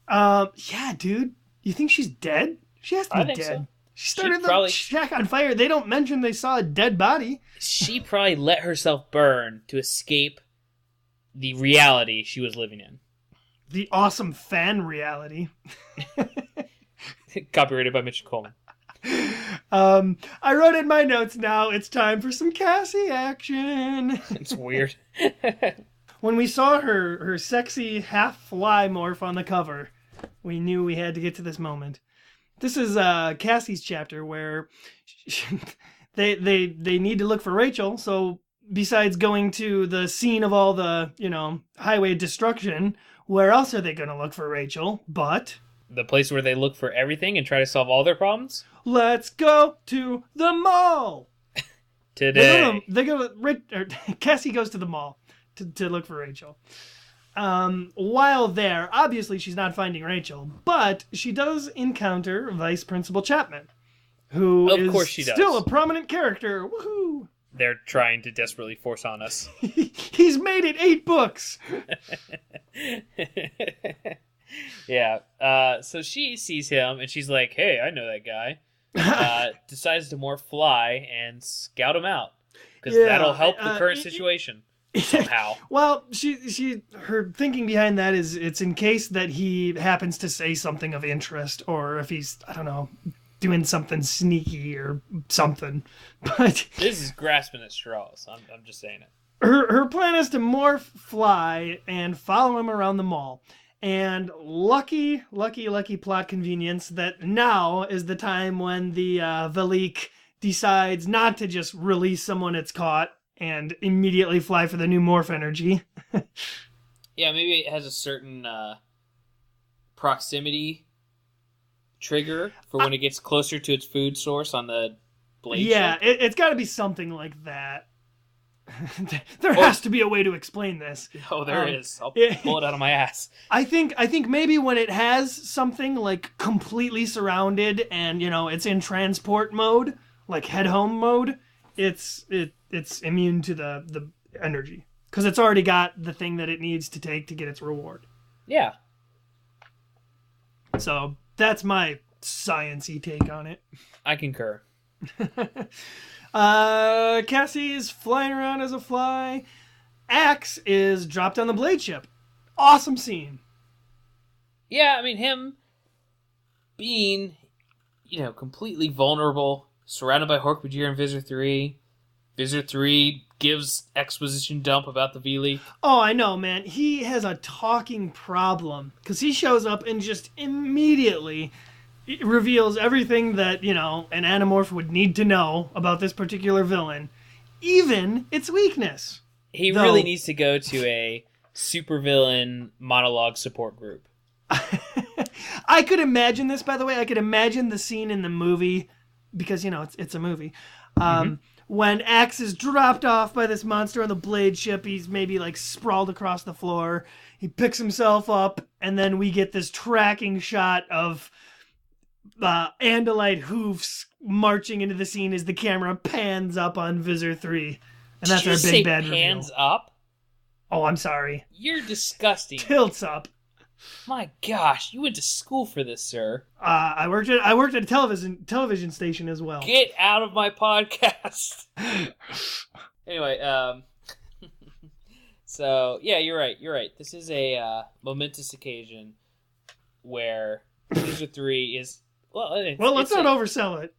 Yeah, dude. You think she's dead? She has to be dead. So. She started the shack on fire. They don't mention they saw a dead body. She probably let herself burn to escape the reality she was living in. The awesome fan reality. Copyrighted by Michelle Coleman. I wrote in my notes now, it's time for some Cassie action. It's weird. When we saw her sexy half-fly morph on the cover, we knew we had to get to this moment. This is Cassie's chapter where they need to look for Rachel, so besides going to the scene of all the, highway destruction, where else are they going to look for Rachel but... The place where they look for everything and try to solve all their problems? Let's go to the mall! Today. Cassie goes to the mall to look for Rachel. While there, obviously she's not finding Rachel, but she does encounter Vice Principal Chapman, who is still a prominent character. Woohoo! They're trying to desperately force on us. He's made it 8 books! Yeah. So she sees him, and she's like, hey, I know that guy. Decides to more fly and scout him out, because that'll help the current situation. Somehow. Well, her thinking behind that is it's in case that he happens to say something of interest, or if he's, I don't know, doing something sneaky or something. But this is grasping at straws. I'm just saying it. Her plan is to morph, fly, and follow him around the mall. And lucky plot convenience that now is the time when the V-leek decides not to just release someone it's caught and immediately fly for the new morph energy. Yeah, maybe it has a certain proximity trigger for when it gets closer to its food source on the blade. Yeah, it's got to be something like that. There has to be a way to explain this. Oh, there is. I'll pull it out of my ass. I think maybe when it has something like completely surrounded and it's in transport mode, like head home mode, it's immune to the energy because it's already got the thing that it needs to take to get its reward. Yeah. So that's my science-y take on it. I concur. Cassie is flying around as a fly. Axe is dropped on the blade ship. Awesome scene. Yeah, I mean, him being, completely vulnerable, surrounded by Hork-Bajir and Visser Three. Visser Three gives exposition dump about the V-leek. Oh, I know, man. He has a talking problem because he shows up and just immediately reveals everything that, an Animorph would need to know about this particular villain, even its weakness. He really needs to go to a supervillain monologue support group. I could imagine this, by the way. I could imagine the scene in the movie, because, it's a movie. When Axe is dropped off by this monster on the blade ship, he's maybe sprawled across the floor. He picks himself up, and then we get this tracking shot of Andalite hoofs marching into the scene as the camera pans up on Visser Three. And that's our big bad reveal. Pans up? Oh, I'm sorry. You're disgusting. Tilts up. My gosh, you went to school for this, sir. I worked at a television station as well. Get out of my podcast. Anyway, so yeah, you're right. This is a momentous occasion where Visser Three is let's not oversell it.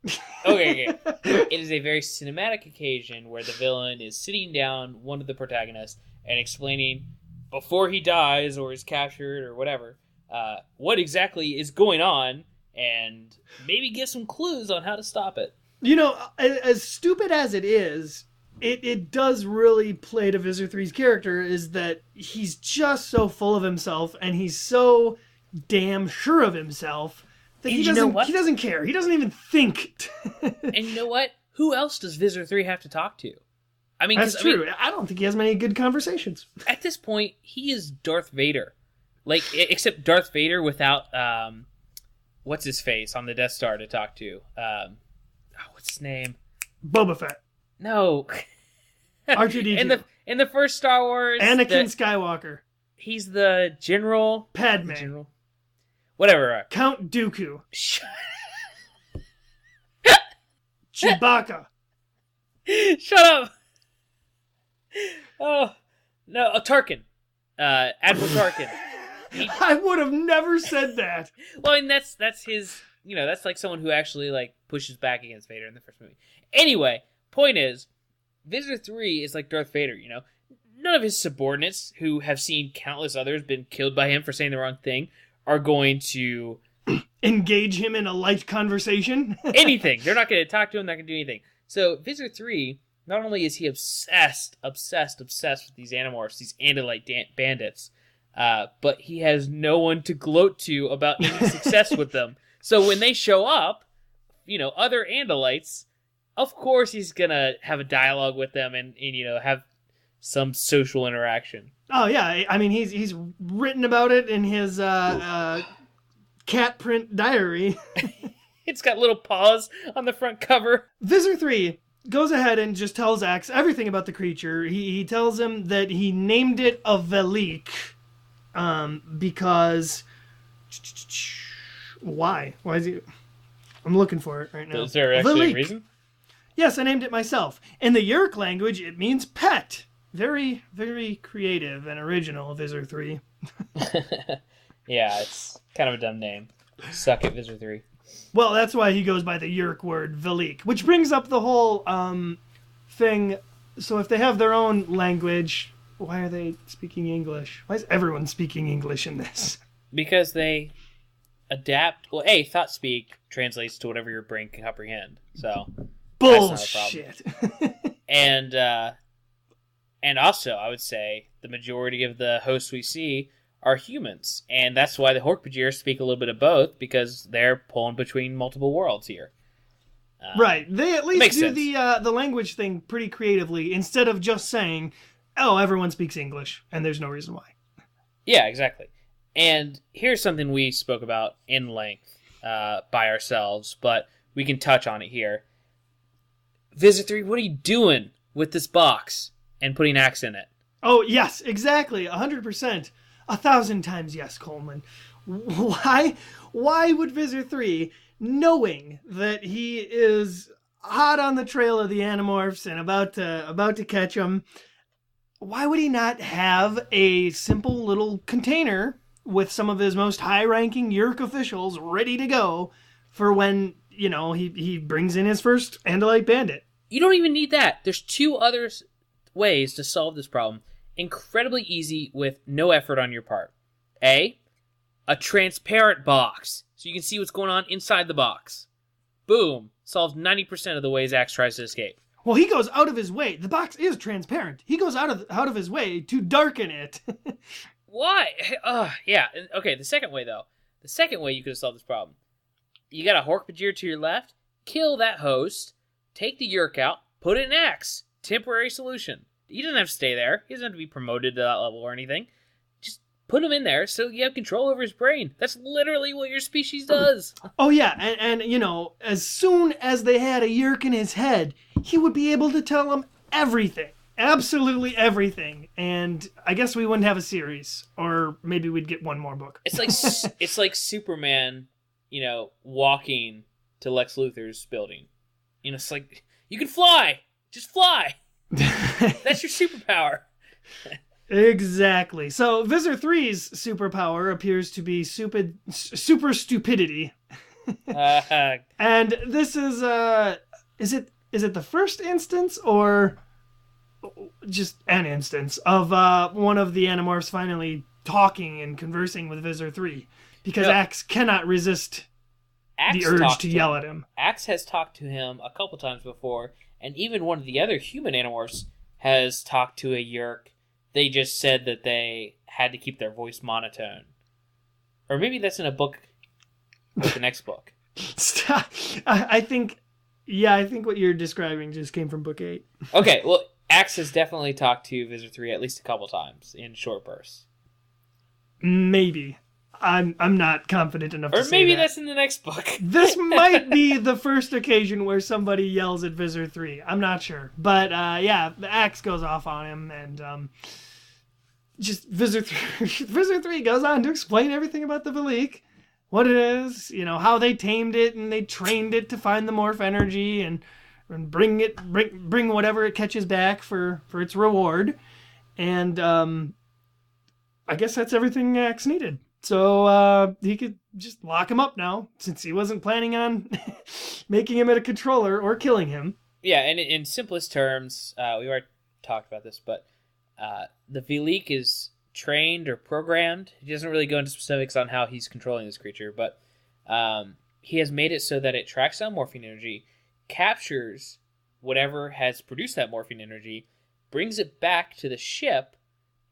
Okay. It is a very cinematic occasion where the villain is sitting down one of the protagonists and explaining, before he dies or is captured or whatever, what exactly is going on, and maybe give some clues on how to stop it. As stupid as it is, it does really play to Visser Three's character, is that he's just so full of himself, and he's so damn sure of himself that And he you know what? doesn't care. He doesn't even think. And you know what? Who else does Visser 3 have to talk to? I mean, That's true. I don't think he has many good conversations. At this point, he is Darth Vader. Like, except Darth Vader without, what's his face on the Death Star to talk to? What's his name? Boba Fett. No. R2-D2. In the first Star Wars... Anakin Skywalker. He's the general... Padme. General. Whatever. Count Dooku. Chewbacca. Shut up! Oh, no, Tarkin. Admiral Tarkin. I would have never said that. Well, I mean, that's his, that's like someone who actually, like, pushes back against Vader in the first movie. Anyway, point is, Visser 3 is like Darth Vader, None of his subordinates, who have seen countless others been killed by him for saying the wrong thing, are going to... engage him in a light conversation? Anything. They're not going to talk to him, not going to do anything. So, Visser 3, not only is he obsessed with these Animorphs, these Andalite bandits, but he has no one to gloat to about any success with them. So when they show up, other Andalites, of course he's going to have a dialogue with them and have some social interaction. Oh, yeah. I mean, he's written about it in his cat print diary. It's got little paws on the front cover. Visser 3 goes ahead and just tells Axe everything about the creature. He tells him that he named it a V-leek because... Why? Why is he... I'm looking for it right now. Is there actually a reason? Yes, I named it myself. In the Yeerk language, it means pet. Very, very creative and original, Visser 3. Yeah, it's kind of a dumb name. Suck it, Visser 3. Well, that's why he goes by the Yeerk word, V-leek, which brings up the whole thing. So if they have their own language, why are they speaking English? Why is everyone speaking English in this? Because they adapt. Well, Thoughtspeak translates to whatever your brain can comprehend. So bullshit. That's not a problem. And also, I would say the majority of the hosts we see are humans, and that's why the Hork-Bajir speak a little bit of both, because they're pulling between multiple worlds here. Right. They at least do sense. the language thing pretty creatively, instead of just saying, oh, everyone speaks English, and there's no reason why. Yeah, exactly. And here's something we spoke about in length by ourselves, but we can touch on it here. Visser 3, what are you doing with this box and putting Axe in it? Oh, yes, exactly. 100%. 1,000 times yes, Coleman. Why would Visser 3, knowing that he is hot on the trail of the Animorphs and about to catch them, why would he not have a simple little container with some of his most high-ranking Yeerk officials ready to go for when, he brings in his first Andalite bandit? You don't even need that. There's two other ways to solve this problem. Incredibly easy with no effort on your part. A transparent box, so you can see what's going on inside the box. Boom. Solves 90% of the ways Axe tries to escape. Well, he goes out of his way. The box is transparent. He goes out of his way to darken it. Why? Yeah. Okay, the second way, though. The second way you could have solved this problem. You got a Hork-Bajir to your left, kill that host, take the Yeerk out, put it in Axe. Temporary solution. He doesn't have to stay there. He doesn't have to be promoted to that level or anything. Just put him in there so you have control over his brain. That's literally what your species does. Oh, yeah. And as soon as they had a Yeerk in his head, he would be able to tell them everything. Absolutely everything. And I guess we wouldn't have a series. Or maybe we'd get one more book. It's like Superman, walking to Lex Luthor's building. It's like, you can fly! Just fly! That's your superpower. Exactly. So Visser 3's superpower appears to be super stupidity. And this is it the first instance or just an instance of one of the Animorphs finally talking and conversing with Visser 3? Because Axe cannot resist the urge to yell at him. Axe has talked to him a couple times before, and even one of the other human Animorphs has talked to a Yeerk. They just said that they had to keep their voice monotone. Or maybe that's in a book, like the next book. Stop. I think what you're describing just came from book 8. Okay, well, Axe has definitely talked to Visser Three at least a couple times in short bursts. Maybe. I'm not confident enough to say that. Or maybe that's in the next book. This might be the first occasion where somebody yells at Visser 3. I'm not sure. But, yeah, the axe goes off on him, and just Visser 3 goes on to explain everything about the V-leek, what it is, how they tamed it, and they trained it to find the morph energy, and bring whatever it catches back for its reward. And I guess that's everything Axe needed. So he could just lock him up now, since he wasn't planning on making him a controller or killing him. Yeah, and in simplest terms, we already talked about this, but the V-leek is trained or programmed. He doesn't really go into specifics on how he's controlling this creature, but he has made it so that it tracks down morphine energy, captures whatever has produced that morphine energy, brings it back to the ship,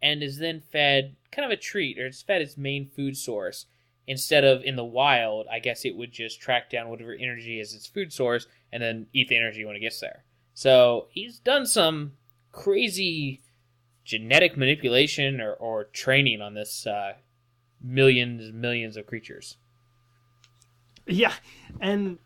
and is then fed kind of a treat, or it's fed its main food source. Instead of in the wild, I guess it would just track down whatever energy is its food source and then eat the energy when it gets there. So he's done some crazy genetic manipulation or training on this millions and millions of creatures. Yeah, and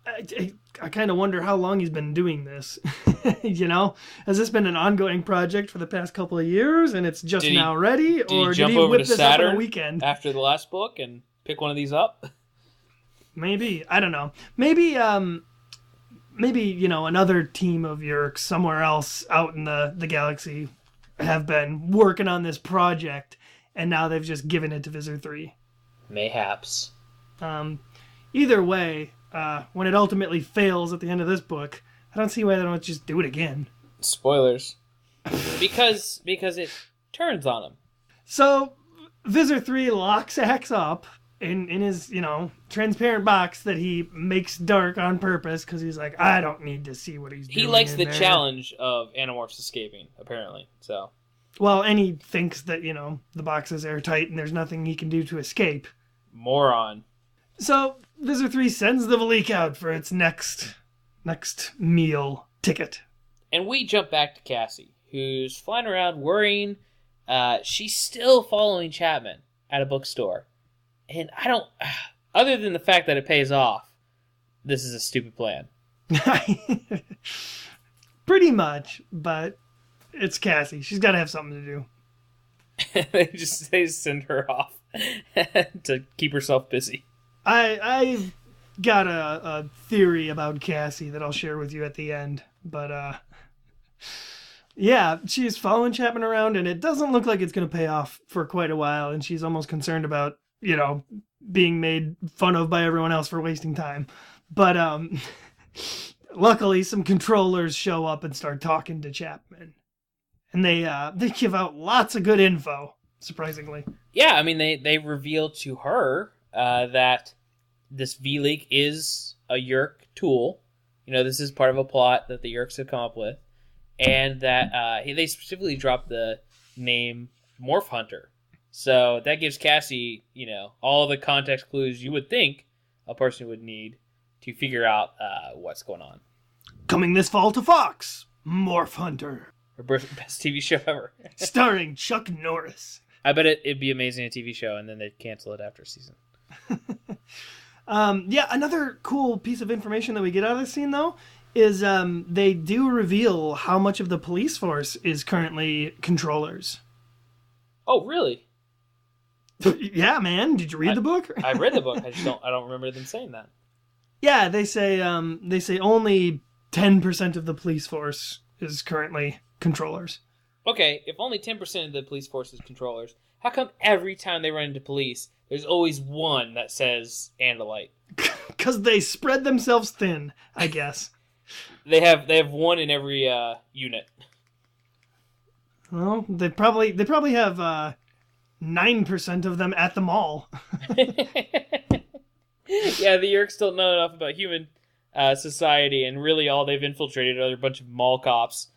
I kind of wonder how long he's been doing this. Has this been an ongoing project for the past couple of years, and it's just now ready, or did he whip this up in a weekend after the last book and pick one of these up? Maybe, I don't know. Maybe another team of Yeerks somewhere else out in the galaxy have been working on this project, and now they've just given it to Visser 3. Mayhaps. Either way. When it ultimately fails at the end of this book, I don't see why they don't just do it again. Spoilers. because it turns on him. So, Visser 3 locks Axe up in his, transparent box that he makes dark on purpose, because he's like, I don't need to see what he's doing. He likes the challenge of Animorphs escaping, apparently, so. Well, and he thinks that, the box is airtight and there's nothing he can do to escape. Moron. So, Visser 3 sends the V-leek out for its next meal ticket. And we jump back to Cassie, who's flying around worrying. She's still following Chapman at a bookstore. And I don't... Other than the fact that it pays off, this is a stupid plan. Pretty much, but it's Cassie. She's got to have something to do. They just send her off to keep herself busy. I've got a theory about Cassie that I'll share with you at the end. But, yeah, she's following Chapman around, and it doesn't look like it's going to pay off for quite a while. And she's almost concerned about, being made fun of by everyone else for wasting time. But, luckily, some controllers show up and start talking to Chapman. And they give out lots of good info, surprisingly. Yeah, I mean, they reveal to her that this V-leek is a Yeerk tool. This is part of a plot that the Yeerks have come up with. And that they specifically dropped the name Morph Hunter. So that gives Cassie, all the context clues you would think a person would need to figure out what's going on. Coming this fall to Fox, Morph Hunter. Her best TV show ever. Starring Chuck Norris. I bet it'd be amazing a TV show, and then they'd cancel it after a season. Yeah, another cool piece of information that we get out of this scene, though, is they do reveal how much of the police force is currently controllers. Oh, really? Yeah, man. Did you read the book? I read the book. I don't remember them saying that. Yeah, they say only 10% of the police force is currently controllers. Okay, if only 10% of the police force is controllers, how come every time they run into police, there's always one that says Andalite? Because they spread themselves thin, I guess. They have one in every unit. Well, they probably have 9% of them at the mall. Yeah, the Yeerks don't know enough about human society, and really all they've infiltrated are a bunch of mall cops.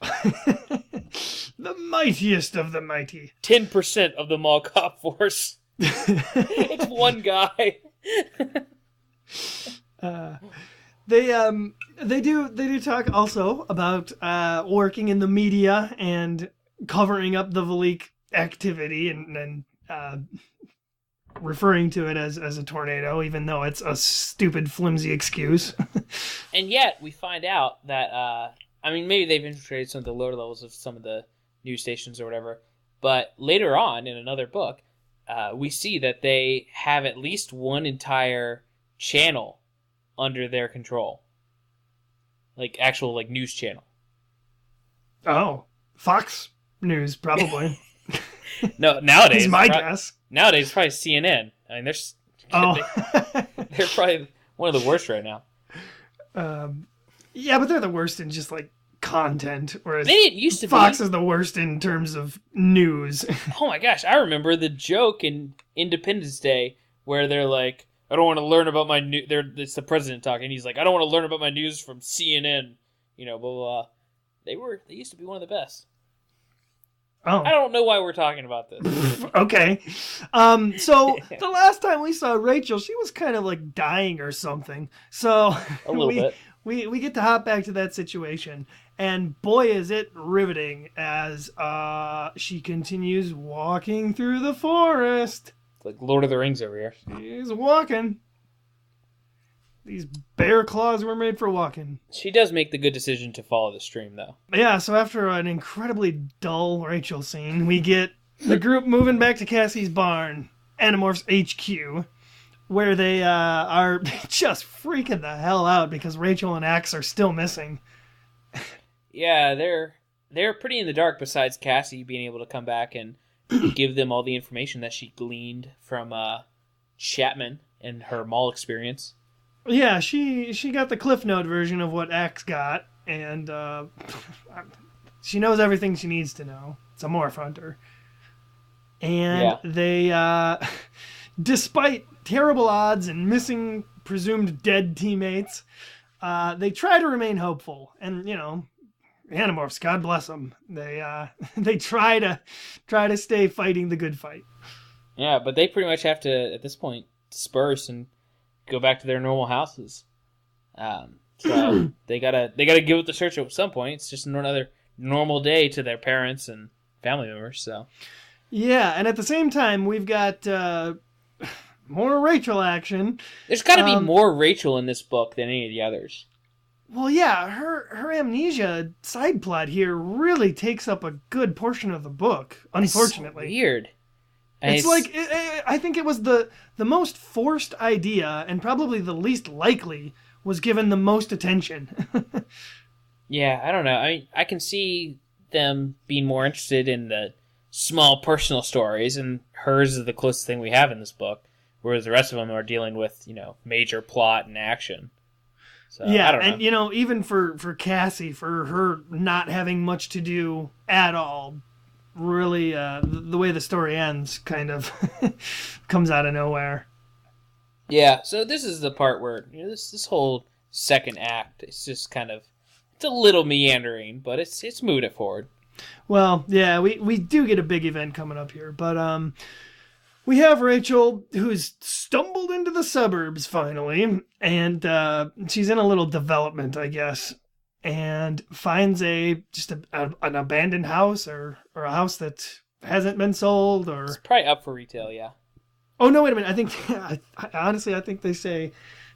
The mightiest of the mighty. 10% of the mall cop force. It's one guy. They do talk also about working in the media and covering up the V-leek activity and referring to it as a tornado, even though it's a stupid, flimsy excuse. And yet, we find out that, maybe they've infiltrated some of the lower levels of some of the news stations or whatever, but later on in another book, we see that they have at least one entire channel under their control. Like, actual, news channel. Oh, Fox News, probably. No, nowadays... is my guess. Nowadays, it's probably CNN. I mean, they're probably one of the worst right now. Yeah, but they're the worst in just, content, whereas they didn't used to Fox is the worst in terms of news. Oh my gosh, I remember the joke in Independence Day where they're like, I don't want to learn about my news. It's the president talking. He's like, I don't want to learn about my news from CNN. Blah, blah, blah. They used to be one of the best. Oh. I don't know why we're talking about this. Okay. So the last time we saw Rachel, she was kind of dying or something. So a little bit. We get to hop back to that situation. And boy, is it riveting as she continues walking through the forest. It's like Lord of the Rings over here. She's walking. These bear claws were made for walking. She does make the good decision to follow the stream, though. Yeah, so after an incredibly dull Rachel scene, we get the group moving back to Cassie's barn, Animorphs HQ, where they are just freaking the hell out because Rachel and Axe are still missing. Yeah, they're pretty in the dark besides Cassie being able to come back and give them all the information that she gleaned from Chapman and her mall experience. Yeah, she got the Cliff Note version of what Axe got, and she knows everything she needs to know. It's a morph hunter. And they, despite terrible odds and missing presumed dead teammates, they try to remain hopeful. And, Animorphs, God bless them. They try to stay fighting the good fight. Yeah, but they pretty much have to, at this point, disperse and go back to their normal houses. So they gotta give it the search at some point. It's just another normal day to their parents and family members. So yeah, and at the same time, we've got more Rachel action. There's got to be more Rachel in this book than any of the others. Well, yeah, her amnesia side plot here really takes up a good portion of the book. Unfortunately, it's so weird. It's I think it was the most forced idea and probably the least likely was given the most attention. Yeah, I don't know. I can see them being more interested in the small personal stories, and hers is the closest thing we have in this book, whereas the rest of them are dealing with, major plot and action. So, yeah, I don't know. And even for Cassie, for her not having much to do at all, really, the way the story ends kind of comes out of nowhere. Yeah, so this is the part where this whole second act is just kind of, it's a little meandering, but it's moving it forward. Well, yeah, we do get a big event coming up here, but we have Rachel who's stumbled into the suburbs finally, and she's in a little development, I guess. And finds an abandoned house or a house that hasn't been sold, or it's probably up for retail. Yeah. Oh no! Wait a minute. I think honestly, I think they say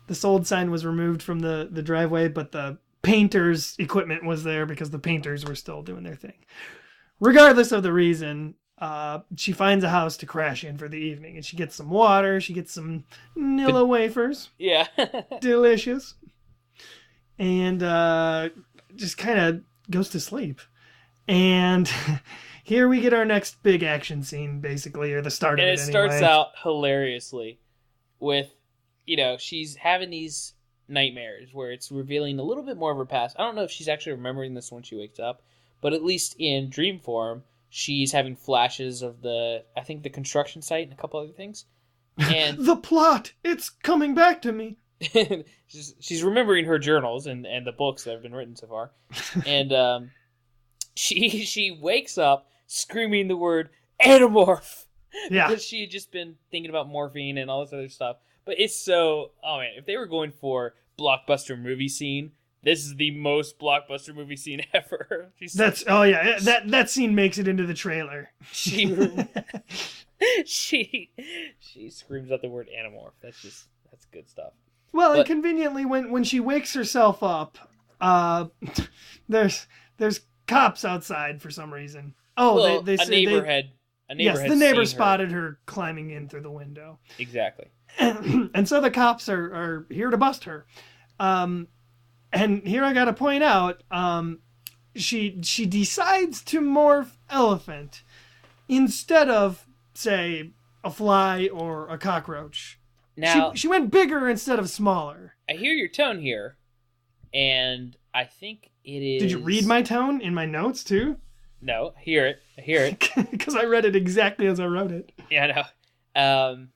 the sold sign was removed from the driveway, but the painters' equipment was there because the painters were still doing their thing. Regardless of the reason, she finds a house to crash in for the evening, and she gets some water. She gets some Nilla wafers. Yeah. Delicious. And just kind of goes to sleep. And here we get our next big action scene, basically, or the start of it anyway. And it starts out hilariously with, she's having these nightmares where it's revealing a little bit more of her past. I don't know if she's actually remembering this when she wakes up, but at least in dream form, she's having flashes of the construction site and a couple other things. And the plot! It's coming back to me! she's remembering her journals and the books that have been written so far, and she wakes up screaming the word Animorph, Yeah. Because she had just been thinking about morphine and all this other stuff. But it's so... Oh, man. If they were going for blockbuster movie scene, this is the most blockbuster movie scene ever. Oh, yeah. That scene makes it into the trailer. She screams out the word Animorph. That's good stuff. Well, and conveniently, when she wakes herself up, there's cops outside for some reason. Oh, they a neighbor had the neighbor spotted her climbing in through the window. Exactly. And so the cops are here to bust her. And here I gotta point out, she decides to morph elephant instead of, say, a fly or a cockroach. Now, she went bigger instead of smaller. I hear your tone here, and I think it is... Did you read my tone in my notes, too? No, I hear it. Because I read it exactly as I wrote it. Yeah, I know.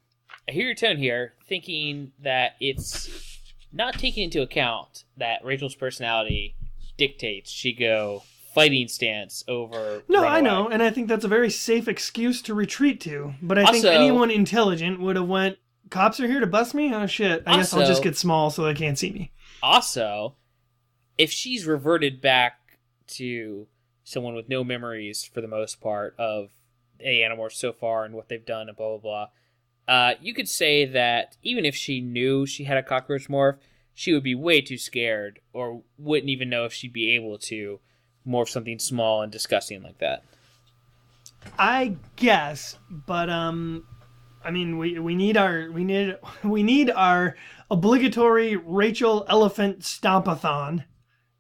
I hear your tone here, thinking that it's not taking into account that Rachel's personality dictates she go fighting stance over... No, runaway. I know, and I think that's a very safe excuse to retreat to. But I think anyone intelligent would have went, cops are here to bust me? Oh, shit. I guess I'll just get small so they can't see me. Also, if she's reverted back to someone with no memories, for the most part, of Animorphs so far and what they've done and blah, blah, blah, you could say that even if she knew she had a cockroach morph, she would be way too scared or wouldn't even know if she'd be able to morph something small and disgusting like that. I guess, but I mean, we need our obligatory Rachel Elephant Stompathon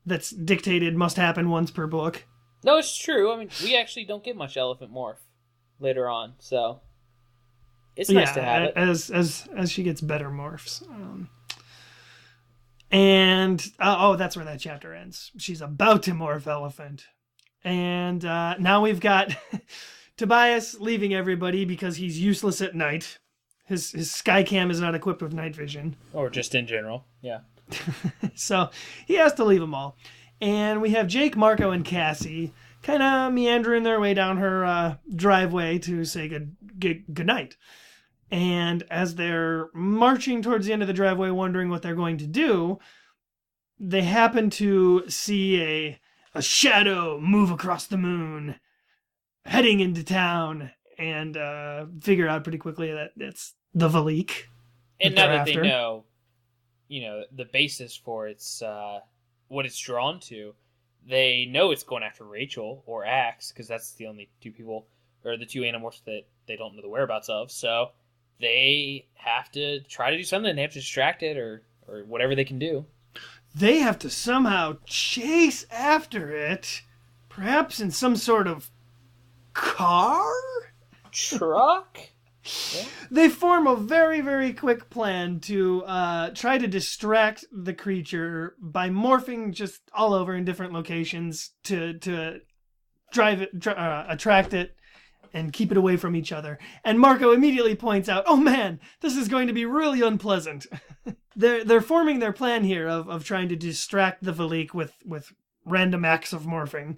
that's dictated must happen once per book. No, it's true. I mean, we actually don't get much elephant morph later on, so it's nice to have it as she gets better morphs. And that's where that chapter ends. She's about to morph elephant, and now we've got Tobias leaving everybody because he's useless at night. His Skycam is not equipped with night vision. Or just in general, yeah. So he has to leave them all. And we have Jake, Marco, and Cassie kind of meandering their way down her driveway to say good night. And as they're marching towards the end of the driveway, wondering what they're going to do, they happen to see a shadow move across the moon, heading into town, and figure out pretty quickly that it's the V-leek. And now that they know, the basis for its what it's drawn to, they know it's going after Rachel or Axe, because that's the only two people, or the two Animorphs that they don't know the whereabouts of. So they have to try to do something. They have to distract it or whatever they can do. They have to somehow chase after it, perhaps in some sort of car? Truck? Yeah. They form a very, very quick plan to try to distract the creature by morphing just all over in different locations to drive it, attract it, and keep it away from each other. And Marco immediately points out, oh man, this is going to be really unpleasant. They're forming their plan here of trying to distract the V-leek with random acts of morphing.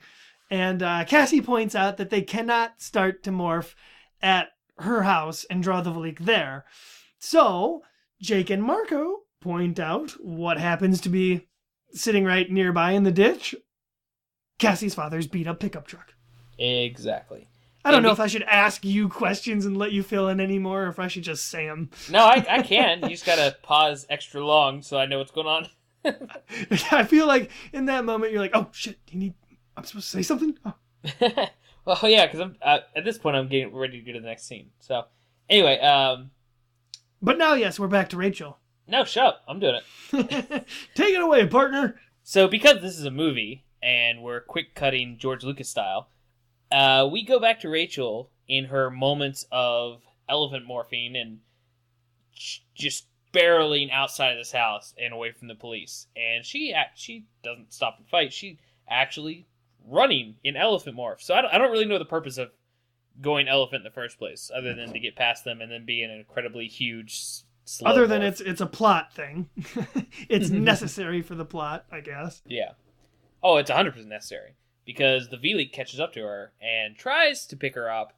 And Cassie points out that they cannot start to morph at her house and draw the V-leek there. So Jake and Marco point out what happens to be sitting right nearby in the ditch. Cassie's father's beat up pickup truck. Exactly. I don't know if I should ask you questions and let you fill in anymore, or if I should just say them. No, I can. You just gotta pause extra long so I know what's going on. I feel like in that moment you're like, oh shit, I'm supposed to say something? Oh. Well, yeah, because I'm at this point I'm getting ready to go to the next scene. So, anyway, but now, yes, we're back to Rachel. No, shut up. I'm doing it. Take it away, partner. So, because this is a movie and we're quick cutting George Lucas style, we go back to Rachel in her moments of elephant morphine and just barreling outside of this house and away from the police. And she doesn't stop and fight. She actually running in elephant morph. So I don't really know the purpose of going elephant in the first place, other than to get past them and then be an incredibly huge slow other than morph. it's a plot thing. It's necessary for the plot, I guess. Yeah. Oh, it's 100% necessary, because the V-leek catches up to her and tries to pick her up,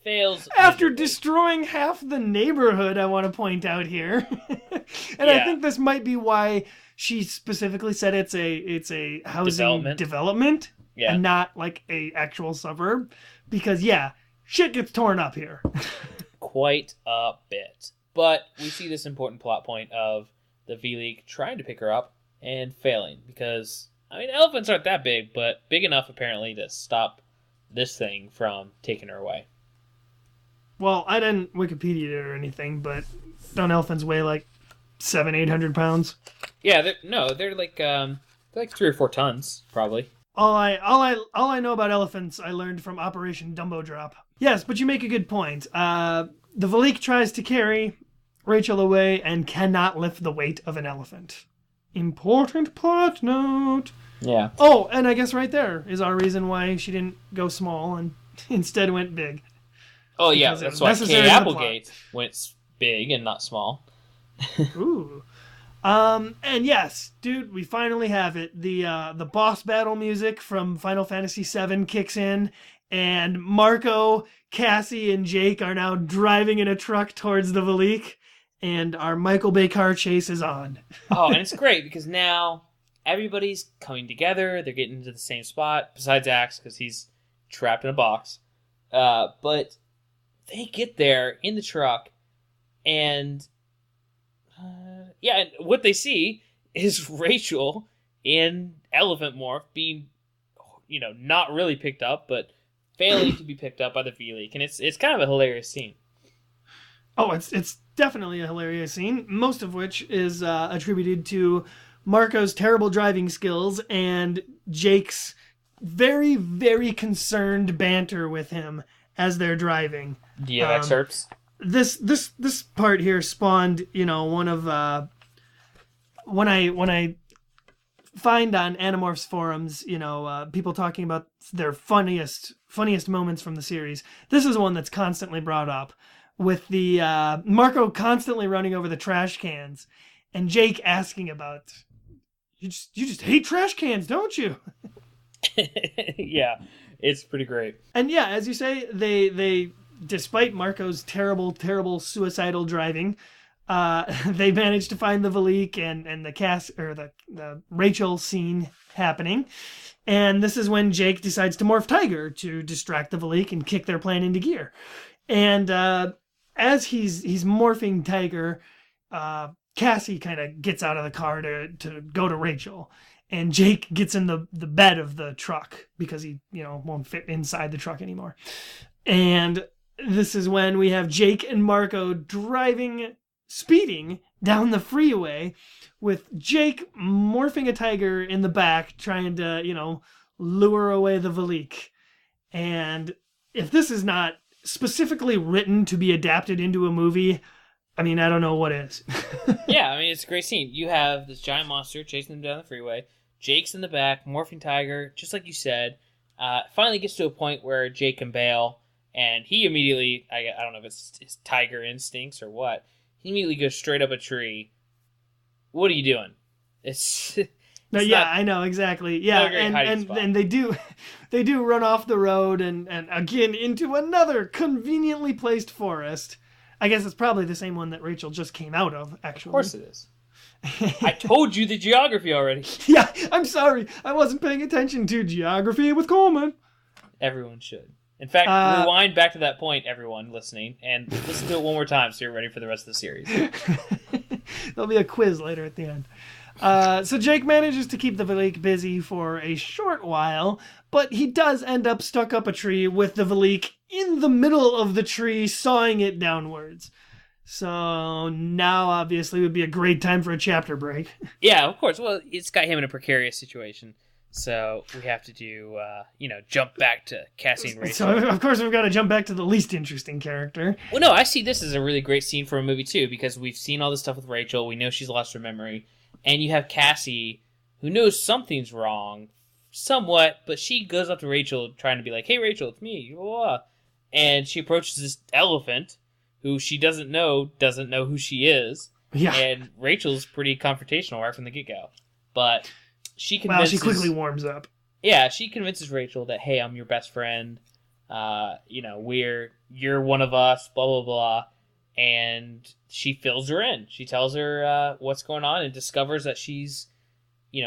fails after miserably. destroying half the neighborhood, I want to point out here. And I think this might be why she specifically said it's a housing development and not like a actual suburb, because shit gets torn up here. Quite a bit. But we see this important plot point of the V-leek trying to pick her up and failing, because elephants aren't that big, but big enough apparently to stop this thing from taking her away. Well, I didn't Wikipedia it or anything, but don't elephants weigh like 700-800 pounds? Yeah, they're like 3 or 4 tons probably. All I know about elephants I learned from Operation Dumbo Drop. Yes, but you make a good point. The V-leek tries to carry Rachel away and cannot lift the weight of an elephant. Important plot note. Yeah. Oh, and I guess right there is our reason why she didn't go small and instead went big. Oh yeah, that's why Kate Applegate went big and not small. Ooh. And yes, dude, we finally have it. The boss battle music from Final Fantasy VII kicks in, and Marco, Cassie, and Jake are now driving in a truck towards the V-leek, and our Michael Bay car chase is on. Oh, and it's great because now everybody's coming together. They're getting into the same spot, besides Axe, because he's trapped in a box. But they get there in the truck, and and what they see is Rachel in elephant morph being, not really picked up, but failing to be picked up by the V-leek, and it's kind of a hilarious scene. Oh, it's definitely a hilarious scene, most of which is attributed to Marco's terrible driving skills and Jake's very, very concerned banter with him as they're driving. Do you have excerpts? This part here spawned, one of when I find on Animorphs forums, people talking about their funniest moments from the series. This is one that's constantly brought up, with the Marco constantly running over the trash cans, and Jake asking about, you just hate trash cans, don't you? Yeah, it's pretty great. And yeah, as you say, they despite Marco's terrible suicidal driving, they managed to find the V-leek and the Rachel scene happening. And this is when Jake decides to morph Tiger to distract the V-leek and kick their plan into gear. And as he's morphing Tiger, Cassie kind of gets out of the car to go to Rachel. And Jake gets in the bed of the truck because he, won't fit inside the truck anymore. And this is when we have Jake and Marco speeding down the freeway, with Jake morphing a tiger in the back, trying to, lure away the V-leek. And if this is not specifically written to be adapted into a movie, I don't know what is. Yeah, it's a great scene. You have this giant monster chasing them down the freeway. Jake's in the back, morphing Tiger, just like you said. Finally gets to a point where Jake can bail, and he immediately, I don't know if it's his tiger instincts or what, he immediately goes straight up a tree. What are you doing? I know, exactly. Yeah, and they do run off the road and again into another conveniently placed forest. I guess it's probably the same one that Rachel just came out of, actually. Of course it is. I told you the geography already. Yeah, I'm sorry. I wasn't paying attention to Geography with Coleman. Everyone should. In fact, rewind back to that point, everyone listening, and listen to it one more time so you're ready for the rest of the series. There'll be a quiz later at the end. So Jake manages to keep the V-leek busy for a short while, but he does end up stuck up a tree with the V-leek in the middle of the tree, sawing it downwards. So now, obviously, would be a great time for a chapter break. Yeah, of course. Well, it's got him in a precarious situation. So we have to do, jump back to Cassie and Rachel. So, of course, we've got to jump back to the least interesting character. Well, no, I see this as a really great scene for a movie, too, because we've seen all this stuff with Rachel. We know she's lost her memory. And you have Cassie, who knows something's wrong, somewhat, but she goes up to Rachel trying to be like, hey, Rachel, it's me. Blah, blah, blah. And she approaches this elephant, who she doesn't know who she is. Yeah. And Rachel's pretty confrontational right from the get-go. But she convinces... Well, she quickly warms up. Yeah, she convinces Rachel that, hey, I'm your best friend. you're one of us, blah, blah, blah. And she fills her in. She tells her what's going on and discovers that she's,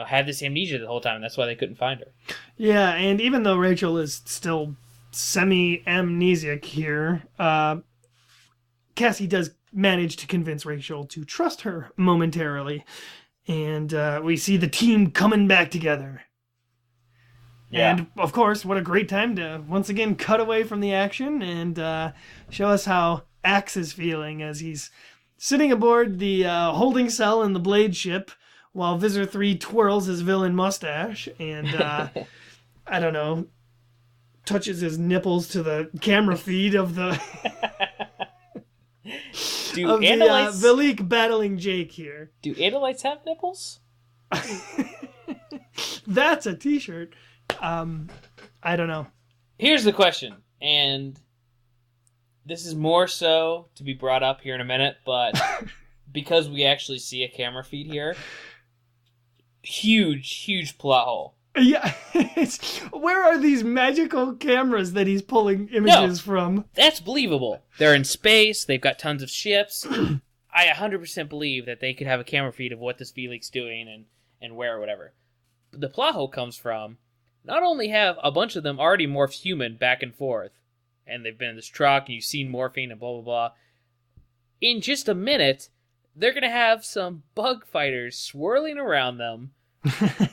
had this amnesia the whole time. And that's why they couldn't find her. Yeah, and even though Rachel is still semi-amnesiac here, Cassie does manage to convince Rachel to trust her momentarily. And we see the team coming back together. Yeah. And, of course, what a great time to once again cut away from the action and show us how Axe is feeling as he's sitting aboard the holding cell in the Blade ship while Visser Three twirls his villain mustache and, I don't know, touches his nipples to the camera feed of the... Do Andalites... V-leek battling Jake here. Do Andalites have nipples? That's a t-shirt. I don't know. Here's the question, and this is more so to be brought up here in a minute, but because we actually see a camera feed here, huge plot hole. Yeah, where are these magical cameras that he's pulling images from? That's believable. They're in space, they've got tons of ships. I 100% believe that they could have a camera feed of what this V-leek's doing and where or whatever. But the plot hole comes from, not only have a bunch of them already morphed human back and forth, and they've been in this truck, and you've seen morphine and blah, blah, blah. In just a minute, they're going to have some bug fighters swirling around them,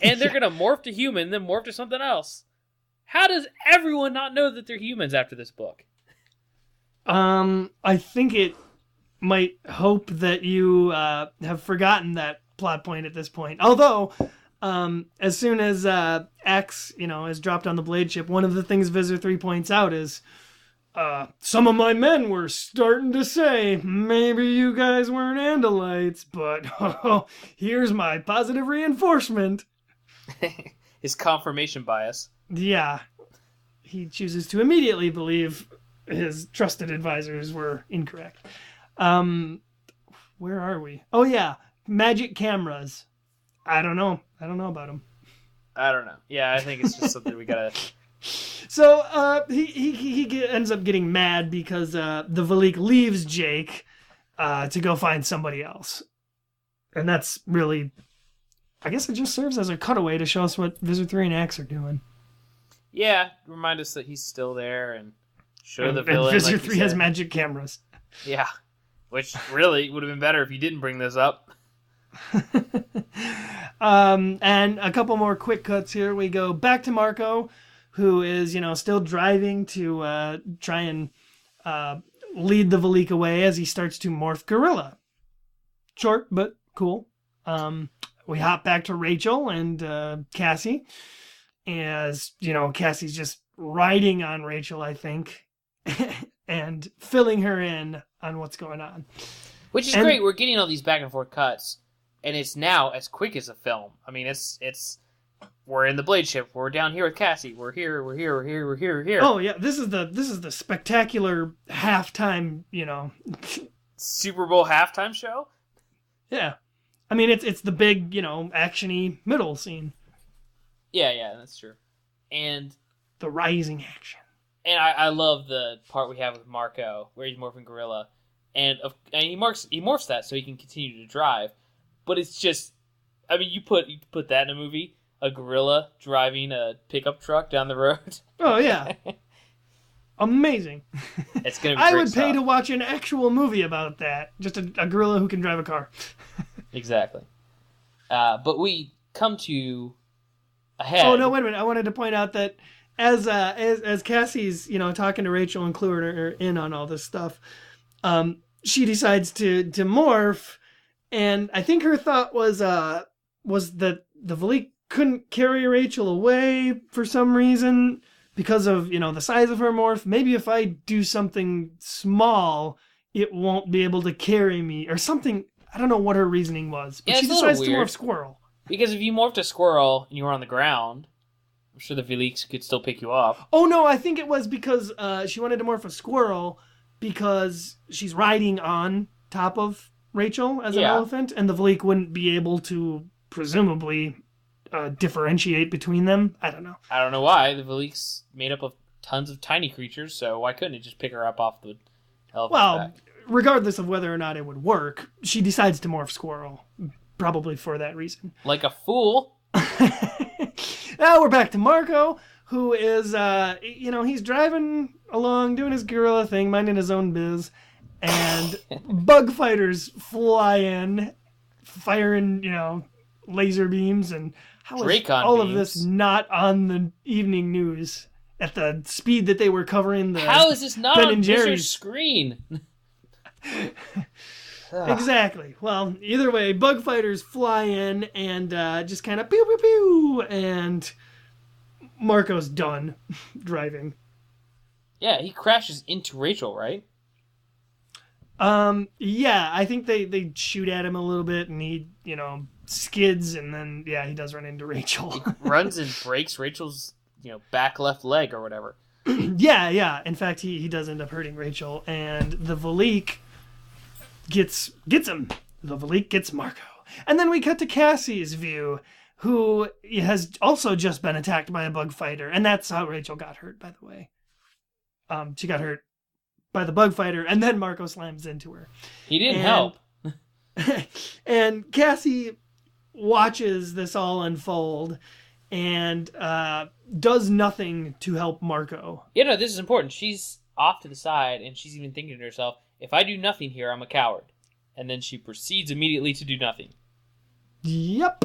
and they're going to morph to human, then morph to something else. How does everyone not know that they're humans after this book? I think it might hope that you have forgotten that plot point at this point. Although, as soon as Axe, is dropped on the Blade ship, one of the things Visser 3 points out is, some of my men were starting to say, maybe you guys weren't Andalites, but here's my positive reinforcement. His confirmation bias. Yeah. He chooses to immediately believe his trusted advisors were incorrect. Where are we? Oh, yeah. Magic cameras. I don't know about them. I don't know. Yeah, I think it's just something we gotta... So he ends up getting mad because the V-leek leaves Jake to go find somebody else. And that's really... I guess it just serves as a cutaway to show us what Visser 3 and Axe are doing. Yeah, remind us that he's still there and show the villain. And Visser 3 has magic cameras. Yeah, which really would have been better if you didn't bring this up. And a couple more quick cuts here. We go back to Marco, who is, still driving to try and lead the V-leek away as he starts to morph gorilla. Short, but cool. We hop back to Rachel and Cassie, as, Cassie's just riding on Rachel, I think, and filling her in on what's going on. Which is great. We're getting all these back and forth cuts, and it's now as quick as a film. I mean, it's we're in the Blade ship. We're down here with Cassie. We're here. Oh yeah, this is the spectacular halftime, Super Bowl halftime show. Yeah, I mean it's the big, actiony middle scene. Yeah, that's true. And the rising action. And I love the part we have with Marco where he's morphing gorilla, and he morphs that so he can continue to drive. But it's just, I mean, you put that in a movie, a gorilla driving a pickup truck down the road. Oh yeah, amazing. It's gonna be. I would pay to watch an actual movie about that. Just a gorilla who can drive a car. Exactly. But we come to a head. Oh no! Wait a minute. I wanted to point out that as Cassie's talking to Rachel and cluing her in on all this stuff, she decides to morph. And I think her thought was that the V-leek couldn't carry Rachel away for some reason because of, the size of her morph. Maybe if I do something small, it won't be able to carry me or something. I don't know what her reasoning was. But she decides to morph squirrel. Because if you morphed a squirrel and you were on the ground, I'm sure the V-leeks could still pick you up. Oh, no, I think it was because she wanted to morph a squirrel because she's riding on top of Rachel as an elephant, and the V-leek wouldn't be able to presumably differentiate between them. I don't know. I don't know why. The V-leek's made up of tons of tiny creatures, so why couldn't it just pick her up off the elephant's back? Regardless of whether or not it would work, she decides to morph squirrel, probably for that reason. Like a fool. Now we're back to Marco, who is, he's driving along, doing his gorilla thing, minding his own biz, and bug fighters fly in, firing, laser beams, and how is Dracon all beams. of this not on the evening news at the speed that they were covering the How is this not Ben on and Visser's Jerry's screen? Exactly. Well, either way, bug fighters fly in and just kind of pew pew pew, and Marco's done driving. Yeah, he crashes into Rachel, right? Yeah, I think they shoot at him a little bit, and he, skids, and then he does run into Rachel. He runs and breaks Rachel's, back left leg or whatever. Yeah. In fact, he does end up hurting Rachel, and the V-leek gets him. The V-leek gets Marco. And then we cut to Cassie's view, who has also just been attacked by a bug fighter, and that's how Rachel got hurt, by the way. She got hurt by the bug fighter, and then Marco slams into her. He didn't help. And Cassie watches this all unfold and does nothing to help Marco. This is important. She's off to the side, and she's even thinking to herself, if I do nothing here, I'm a coward. And then she proceeds immediately to do nothing. Yep.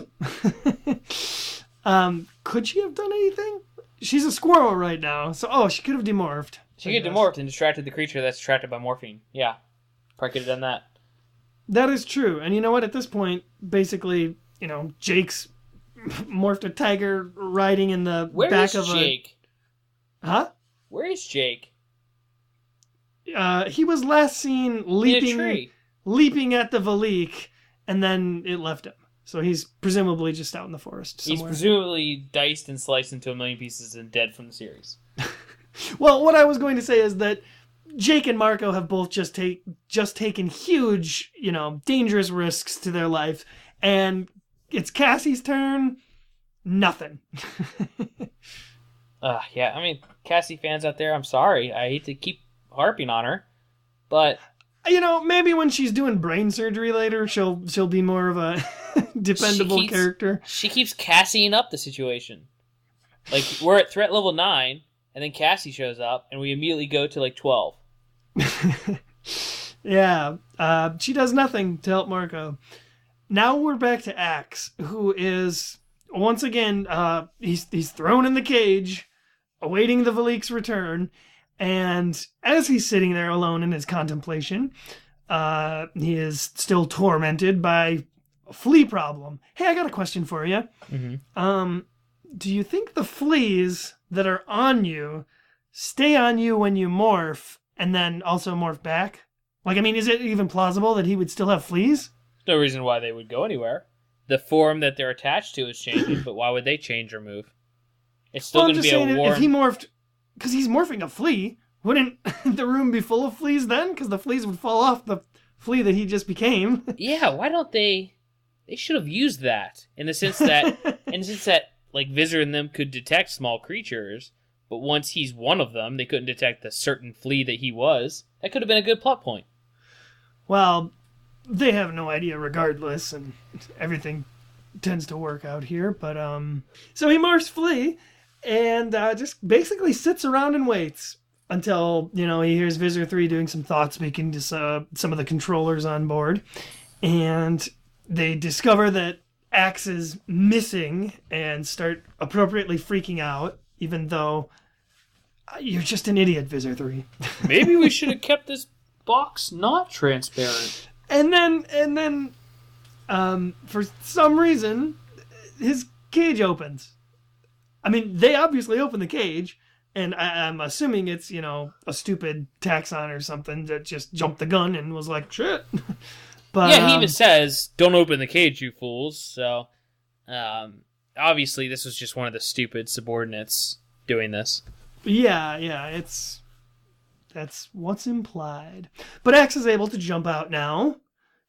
Could she have done anything? She's a squirrel right now, so she could have demorphed. She could have demorphed and distracted the creature that's attracted by morphine. Yeah. Probably could have done that. That is true. And you know what? At this point, basically, Jake's morphed a tiger riding in the back of Jake? Huh? Where is Jake? He was last seen leaping at the V-leek, and then it left him. So he's presumably just out in the forest somewhere. He's presumably diced and sliced into a million pieces and dead from the series. Well, what I was going to say is that Jake and Marco have both just taken huge, dangerous risks to their life, and it's Cassie's turn. Nothing. Yeah, I mean, Cassie fans out there, I'm sorry. I hate to keep harping on her, but maybe when she's doing brain surgery later, she'll be more of a dependable character. She keeps Cassieing up the situation. Like, we're at threat level 9, and then Cassie shows up, and we immediately go to 12. Yeah, she does nothing to help Marco. Now we're back to Axe, who is once again he's thrown in the cage, awaiting the V-leek's return. And as he's sitting there alone in his contemplation, he is still tormented by a flea problem. Hey, I got a question for you. Mm-hmm. Do you think the fleas that are on you stay on you when you morph and then also morph back? Is it even plausible that he would still have fleas? No reason why they would go anywhere. The form that they're attached to is changing, but why would they change or move? It's still going to be a warm... If he morphed... Because he's morphing a flea, wouldn't the room be full of fleas then? Because the fleas would fall off the flea that he just became. Yeah, why don't they... They should have used that. In the sense that, Visser and them could detect small creatures, but once he's one of them, they couldn't detect the certain flea that he was. That could have been a good plot point. Well, they have no idea regardless, and everything tends to work out here, but, So he morphs flea, and just basically sits around and waits until, he hears Visser 3 doing some thought speaking to some of the controllers on board. And they discover that Axe is missing and start appropriately freaking out, even though you're just an idiot, Visser 3. Maybe we should have kept this box not transparent. And then, for some reason, his cage opens. They obviously open the cage, and I'm assuming it's, a stupid taxon or something that just jumped the gun and was like, shit. But yeah, he even says, don't open the cage, you fools. So, obviously this was just one of the stupid subordinates doing this. Yeah, that's what's implied. But Axe is able to jump out now,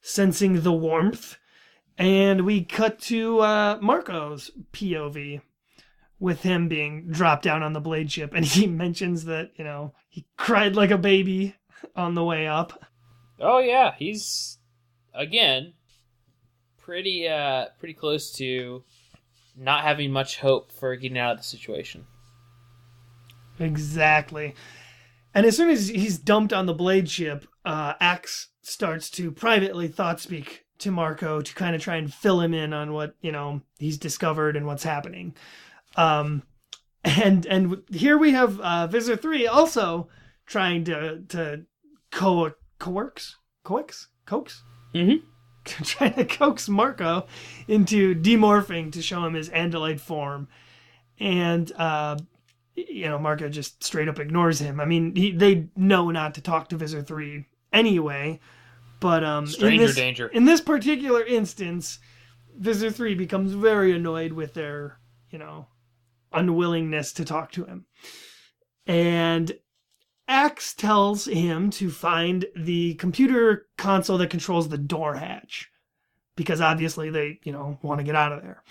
sensing the warmth, and we cut to Marco's POV, with him being dropped down on the blade ship, and he mentions that, he cried like a baby on the way up. Oh yeah, he's again pretty close to not having much hope for getting out of the situation. Exactly. And as soon as he's dumped on the blade ship, Axe starts to privately thought-speak to Marco to kind of try and fill him in on what, he's discovered and what's happening. And here we have Visser Three also trying to coax? Mm-hmm. Trying to coax Marco into demorphing to show him his Andalite form. And, Marco just straight up ignores him. I mean, they know not to talk to Visser Three anyway, but stranger danger. In this particular instance, Visser Three becomes very annoyed with their, unwillingness to talk to him. And Axe tells him to find the computer console that controls the door hatch, because obviously they, want to get out of there.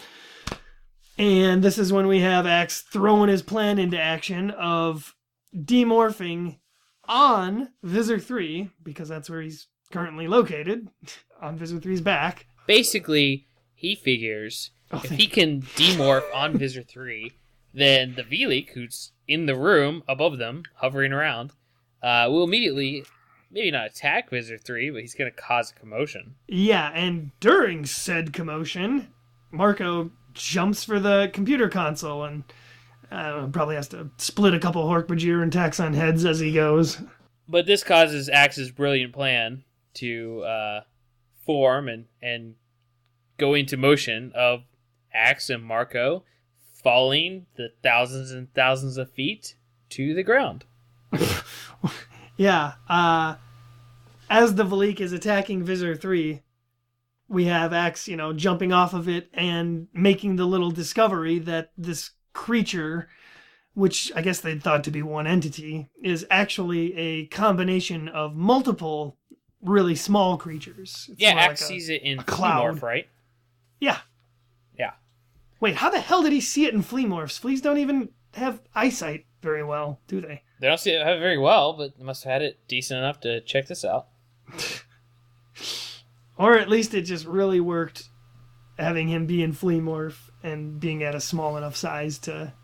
And this is when we have Axe throwing his plan into action of demorphing on Visser Three, because that's where he's currently located, on Visser Three's back. Basically, he figures if he can demorph on Visser Three, then the V-leek, who's in the room above them, hovering around, will immediately, maybe not attack Visser Three, but he's going to cause a commotion. Yeah, and during said commotion, Marco jumps for the computer console and probably has to split a couple Hork-Bajir and Taxon heads as he goes. But this causes Axe's brilliant plan to form and go into motion of Axe and Marco falling the thousands and thousands of feet to the ground. Yeah. As the V-leek is attacking Visser Three, we have Axe, jumping off of it and making the little discovery that this creature, which I guess they thought to be one entity, is actually a combination of multiple really small creatures. It's Axe sees it in Fleamorph, right? Yeah. Yeah. Wait, how the hell did he see it in Fleamorphs? Fleas don't even have eyesight very well, do they? They don't see it very well, but they must have had it decent enough to check this out. Or at least it just really worked having him be in Fleamorph and being at a small enough size to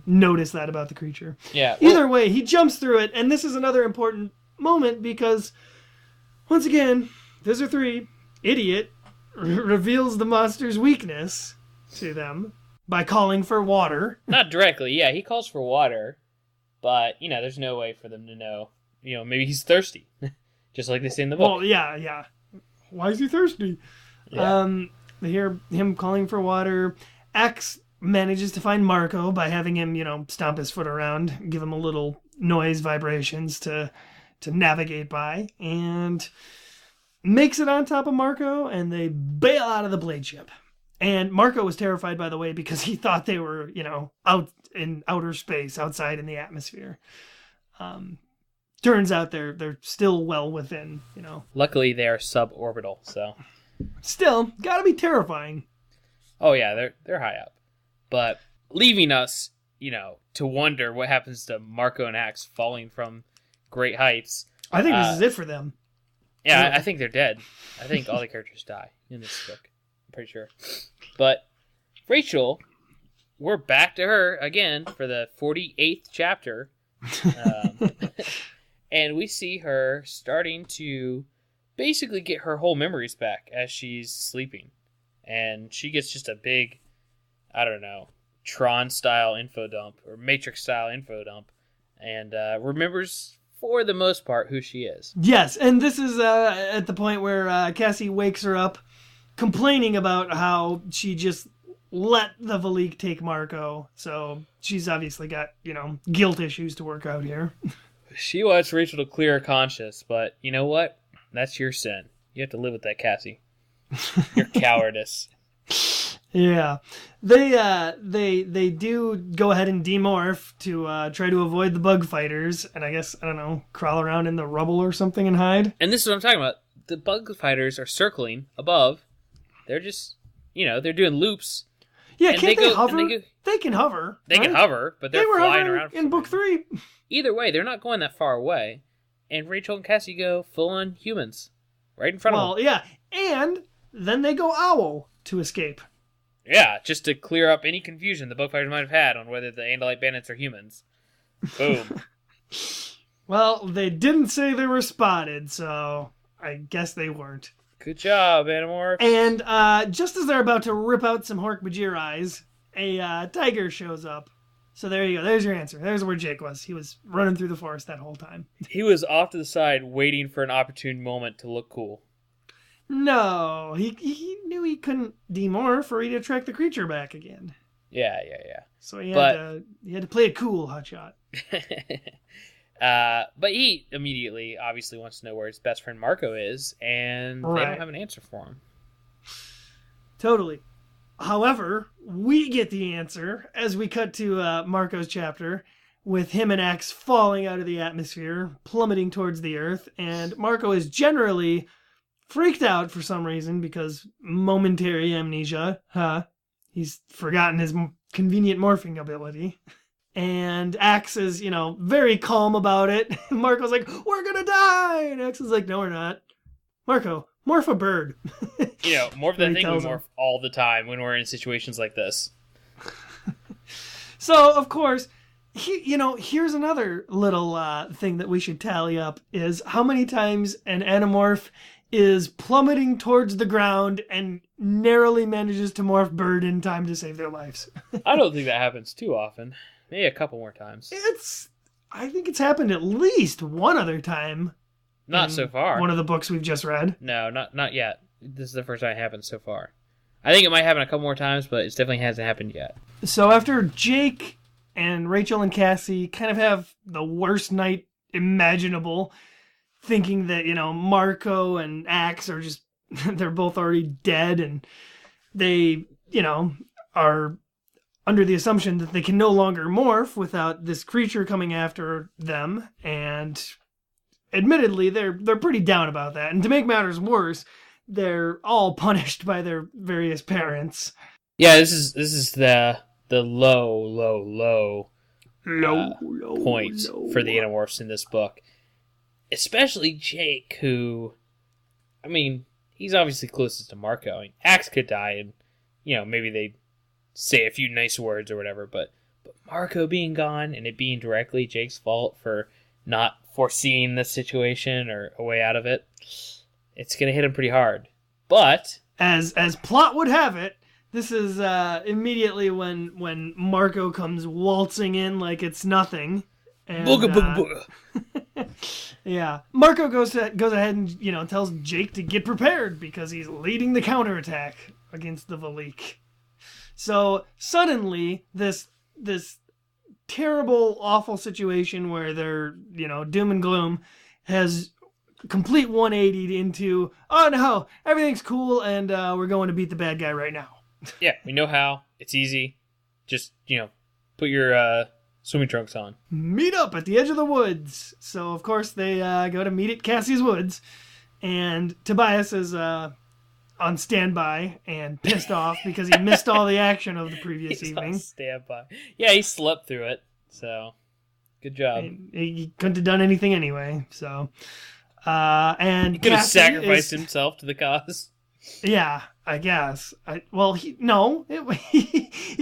notice that about the creature. Yeah. Either way, he jumps through it, and this is another important moment because, once again, Visser Three, idiot, reveals the monster's weakness to them by calling for water. Not directly, yeah, he calls for water, but, there's no way for them to know. Maybe he's thirsty, just like they say in the book. Well, yeah. Why is he thirsty? Yeah. They hear him calling for water. Axe manages to find Marco by having him, stomp his foot around, give him a little noise vibrations to navigate by, and makes it on top of Marco, and they bail out of the blade ship. And Marco was terrified, by the way, because he thought they were, out in outer space, outside in the atmosphere. Turns out they're still well within, Luckily, they are suborbital, so. Still, gotta be terrifying. Oh yeah, they're high up. But leaving us, to wonder what happens to Marco and Axe falling from great heights. I think this is it for them. Yeah, I think they're dead. I think all the characters die in this book. I'm pretty sure. But Rachel, we're back to her again for the 48th chapter. And we see her starting to basically get her whole memories back as she's sleeping. And she gets just a big, Tron-style info dump, or Matrix-style info dump, and remembers, for the most part, who she is. Yes, and this is at the point where Cassie wakes her up, complaining about how she just let the V-leek take Marco. So she's obviously got, guilt issues to work out here. She wants Rachel to clear her conscience, but you know what? That's your sin. You have to live with that, Cassie. Your cowardice. Yeah. They do go ahead and demorph to try to avoid the bug fighters, and I guess, crawl around in the rubble or something and hide. And this is what I'm talking about. The bug fighters are circling above. They're just, they're doing loops. Yeah, And can't they hover? and They can hover. They right? can hover, but They they're were flying hovering around. in book 3. Either way, they're not going that far away. And Rachel and Cassie go full-on humans. Right in front of them. Well, yeah. And then they go owl to escape. Yeah, just to clear up any confusion the bookfighters might have had on whether the Andalite bandits are humans. Boom. Well, they didn't say they were spotted, so I guess they weren't. Good job, Animorphs. And just as they're about to rip out some Hork-Bajir eyes, a tiger shows up. So there you go. There's your answer. There's where Jake was. He was running through the forest that whole time. He was off to the side waiting for an opportune moment to look cool. No, he knew he couldn't demorph or he'd attract the creature back again. Yeah. So he had to play it cool, hotshot. But he immediately, obviously, wants to know where his best friend Marco is, and they don't have an answer for him. Totally. However, we get the answer as we cut to Marco's chapter with him and Axe falling out of the atmosphere, plummeting towards the earth, and Marco is generally freaked out for some reason because momentary amnesia. He's forgotten his convenient morphing ability. And Axe is, very calm about it. Marco's like, we're gonna die! And Axe is like, no, we're not. Marco, morph a bird. Morph that thing we morph all the time when we're in situations like this. So, of course, here's another little thing that we should tally up is how many times an Animorph is plummeting towards the ground and narrowly manages to morph bird in time to save their lives. I don't think that happens too often. Maybe a couple more times. I think it's happened at least one other time. Not so far. One of the books we've just read. No, not yet. This is the first time it happened so far. I think it might happen a couple more times, but it definitely hasn't happened yet. So after Jake and Rachel and Cassie kind of have the worst night imaginable, thinking that, Marco and Axe are just, they're both already dead, and they, are under the assumption that they can no longer morph without this creature coming after them, and admittedly, they're pretty down about that. And to make matters worse, they're all punished by their various parents. Yeah, this is the low point for the Animorphs in this book. Especially Jake, who, he's obviously closest to Marco. Axe could die, and, maybe they say a few nice words or whatever, but Marco being gone and it being directly Jake's fault for not foreseeing the situation or a way out of it, it's going to hit him pretty hard. But as plot would have it, this is immediately when Marco comes waltzing in like it's nothing. And, booga. Yeah, Marco goes ahead and tells Jake to get prepared because he's leading the counterattack against the V-leek. So suddenly this terrible, awful situation where they're doom and gloom has complete 180 into, oh no, everything's cool and we're going to beat the bad guy right now. Yeah, we know how. It's easy. Just put your swimming trunks on. Meet up at the edge of the woods. So of course they go to meet at Cassie's woods, and Tobias is on standby and pissed off because he missed all the action of the previous evening. On standby. Yeah, he slept through it. So good job. He couldn't have done anything anyway. So and he could have Cassie sacrificed himself to the cause. Yeah, I guess. He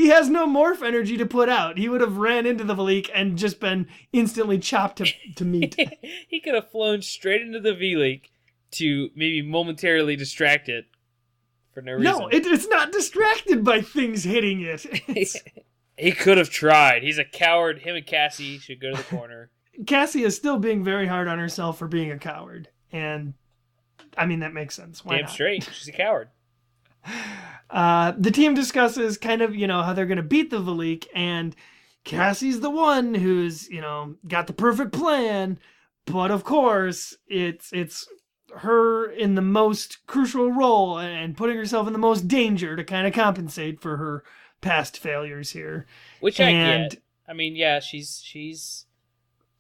has no morph energy to put out. He would have ran into the V-leek and just been instantly chopped to meat. He could have flown straight into the V-leek to maybe momentarily distract it for no reason. No, it's not distracted by things hitting it. He could have tried. He's a coward. Him and Cassie should go to the corner. Cassie is still being very hard on herself for being a coward. And, that makes sense. Why Damn not? straight. She's a coward. The team discusses kind of, how they're going to beat the V-leek, and Cassie's the one who's, got the perfect plan. But, of course, it's her in the most crucial role and putting herself in the most danger to kind of compensate for her past failures here. Which I get. Yeah, she's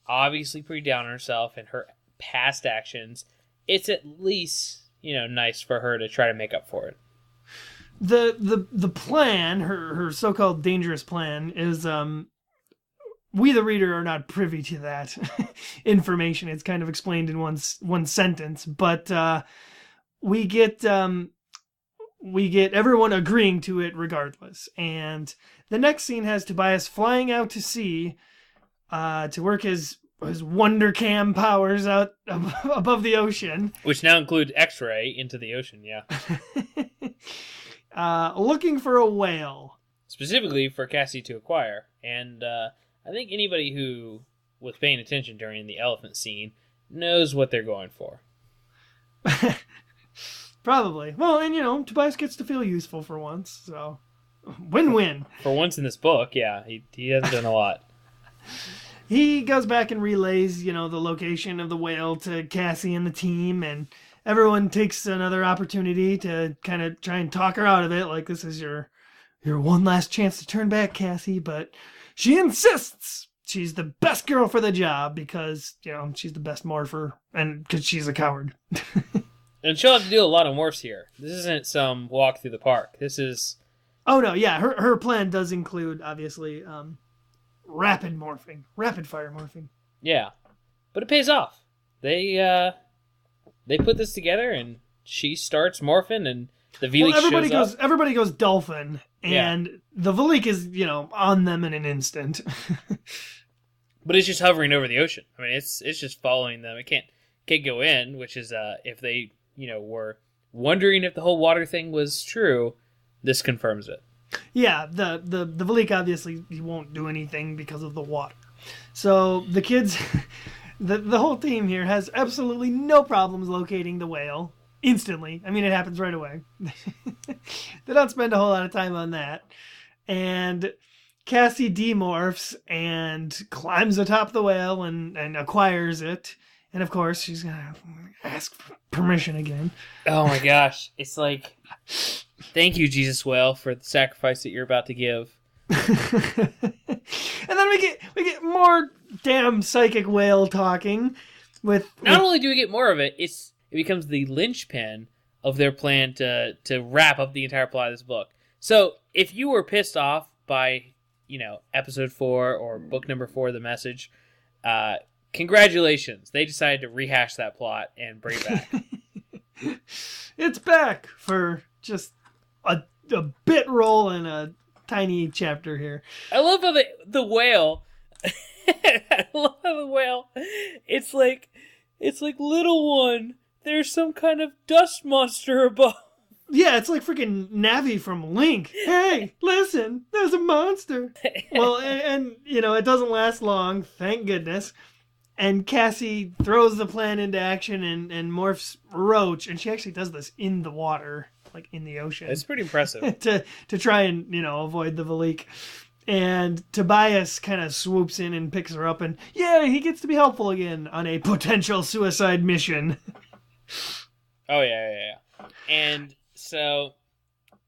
obviously pretty down on herself and her past actions. It's at least, nice for her to try to make up for it. the plan, her so-called dangerous plan, is we the reader are not privy to that information. It's kind of explained in one sentence, but we get everyone agreeing to it regardless. And the next scene has Tobias flying out to sea to work his wonder cam powers out above the ocean, which now include X-ray into the ocean. Yeah. Looking for a whale, specifically for Cassie to acquire. And I think anybody who was paying attention during the elephant scene knows what they're going for. Probably. Well, and Tobias gets to feel useful for once, so win-win. For once in this book, yeah, he hasn't done a lot. He goes back and relays, the location of the whale to Cassie and the team, and everyone takes another opportunity to kind of try and talk her out of it, like this is your one last chance to turn back, Cassie, but she insists she's the best girl for the job because, she's the best morpher, and because she's a coward. And she'll have to do a lot of morphs here. This isn't some walk through the park. This is... Oh, no, yeah, her plan does include, obviously, rapid fire morphing. Yeah, but it pays off. They put this together, and she starts morphing, and the V-leek shows up. Everybody goes dolphin, and the V-leek is, on them in an instant. But it's just hovering over the ocean. I mean, it's just following them. It can't go in, which is if they were wondering if the whole water thing was true, this confirms it. Yeah, the V-leek obviously he won't do anything because of the water. So the kids, the whole team here has absolutely no problems locating the whale instantly. I mean, it happens right away. They don't spend a whole lot of time on that. And Cassie demorphs and climbs atop the whale and acquires it. And of course, she's going to ask for permission again. Oh my gosh. It's like, thank you, Jesus Whale, for the sacrifice that you're about to give. And then we get more damn psychic whale talking. Not only do we get more of it, it becomes the linchpin of their plan to wrap up the entire plot of this book. So if you were pissed off by, episode 4 or book number 4, The Message, congratulations. They decided to rehash that plot and bring it back. It's back for just a bit roll and a tiny chapter here. I love how the whale... I love how the whale... It's like, little one, there's some kind of dust monster above. Yeah, it's like freaking Navi from Link. Hey, listen, there's a monster. Well, and it doesn't last long, thank goodness. And Cassie throws the plan into action and morphs Roach, and she actually does this in the water, like in the ocean. It's pretty impressive. to try and, avoid the V-leek. And Tobias kind of swoops in and picks her up, and he gets to be helpful again on a potential suicide mission. Oh, yeah. And so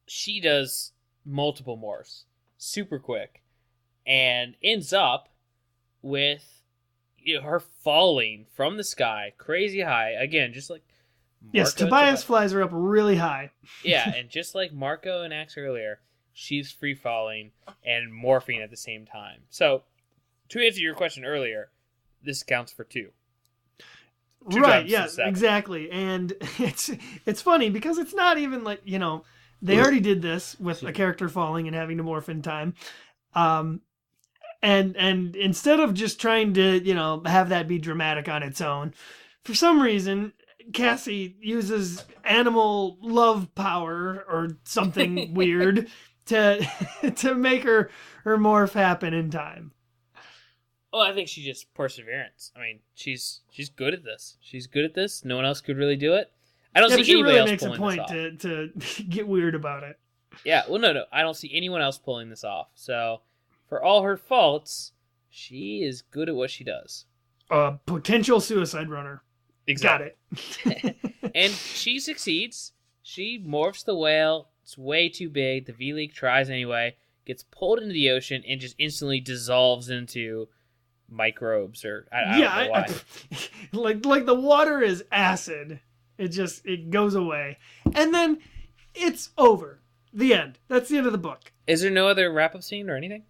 she does multiple morphs super quick and ends up with her falling from the sky crazy high again, just like Yes, Tobias flies her up really high. Yeah, and just like Marco and Axe earlier, she's free falling and morphing at the same time. So to answer your question earlier, this counts for two right, yes, exactly. And it's funny because it's not even like, they already did this with a character falling and having to morph in time. And instead of just trying to, have that be dramatic on its own, for some reason, Cassie uses animal love power or something weird to make her morph happen in time. Well, I think she's just perseverance. I mean, she's good at this. She's good at this. No one else could really do it. I don't see anybody else pulling this off. She really makes a point to get weird about it. Yeah, well, no. I don't see anyone else pulling this off. So, for all her faults, she is good at what she does. Potential suicide runner. Exactly. Got it. And she succeeds. She morphs the whale. It's way too big. The V-leek tries anyway. Gets pulled into the ocean and just instantly dissolves into microbes or I don't know why. like the water is acid. It goes away. And then it's over. The end. That's the end of the book. Is there no other wrap-up scene or anything?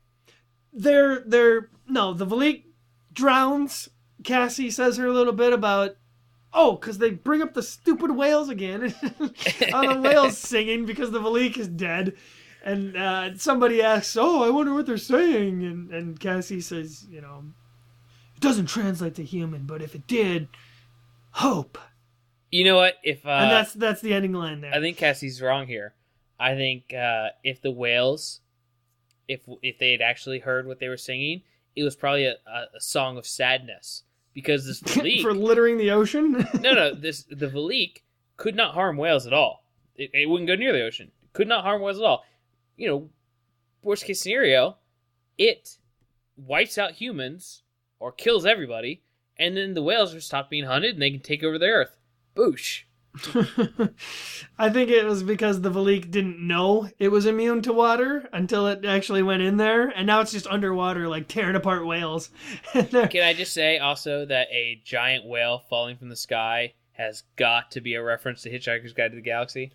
No, the V-leek drowns. Cassie says her a little bit about, because they bring up the stupid whales again. The whales singing because the V-leek is dead. And somebody asks, I wonder what they're saying. And Cassie says, it doesn't translate to human, but if it did, hope. You know what? And that's the ending line there. I think Cassie's wrong here. I think if the whales, if they had actually heard what they were singing, it was probably a song of sadness, because this V-leek for littering the ocean. the V-leek could not harm whales at all. It wouldn't go near the ocean. It could not harm whales at all. Worst case scenario, it wipes out humans or kills everybody, and then the whales are stopped being hunted and they can take over the earth. Boosh. I think it was because the V-leek didn't know it was immune to water until it actually went in there, and now it's just underwater, like tearing apart whales. Can I just say also that a giant whale falling from the sky has got to be a reference to Hitchhiker's Guide to the Galaxy?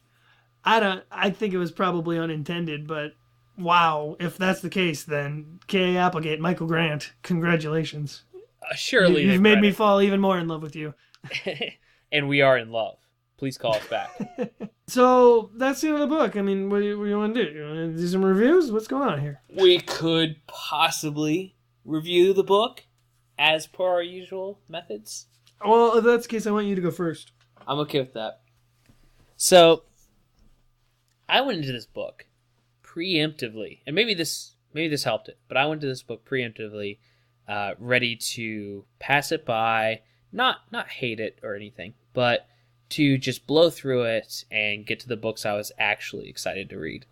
I think it was probably unintended, but wow, if that's the case, then K.A. Applegate, Michael Grant, congratulations. Surely you've made me fall even more in love with you. And we are in love. Please call us back. So that's the end of the book. I mean, what do you want to do? You want to do some reviews? What's going on here? We could possibly review the book as per our usual methods. Well, if that's the case, I want you to go first. I'm okay with that. So, I went into this book preemptively, and maybe this helped it, but I went into this book preemptively, ready to pass it by, not hate it or anything, but to just blow through it and get to the books I was actually excited to read.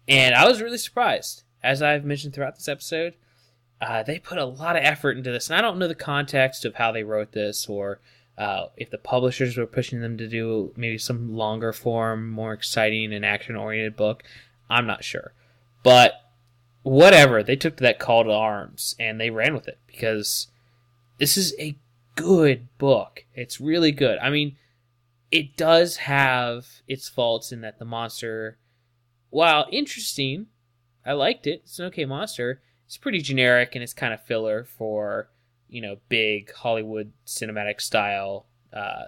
And I was really surprised. As I've mentioned throughout this episode, they put a lot of effort into this. And I don't know the context of how they wrote this, or if the publishers were pushing them to do maybe some longer form, more exciting and action-oriented book. I'm not sure. But whatever, they took that call to arms and they ran with it, because this is a good book. It's really good. I mean, it does have its faults in that the monster, while interesting, I liked it. It's an okay monster. It's pretty generic, and it's kind of filler for, big Hollywood cinematic style,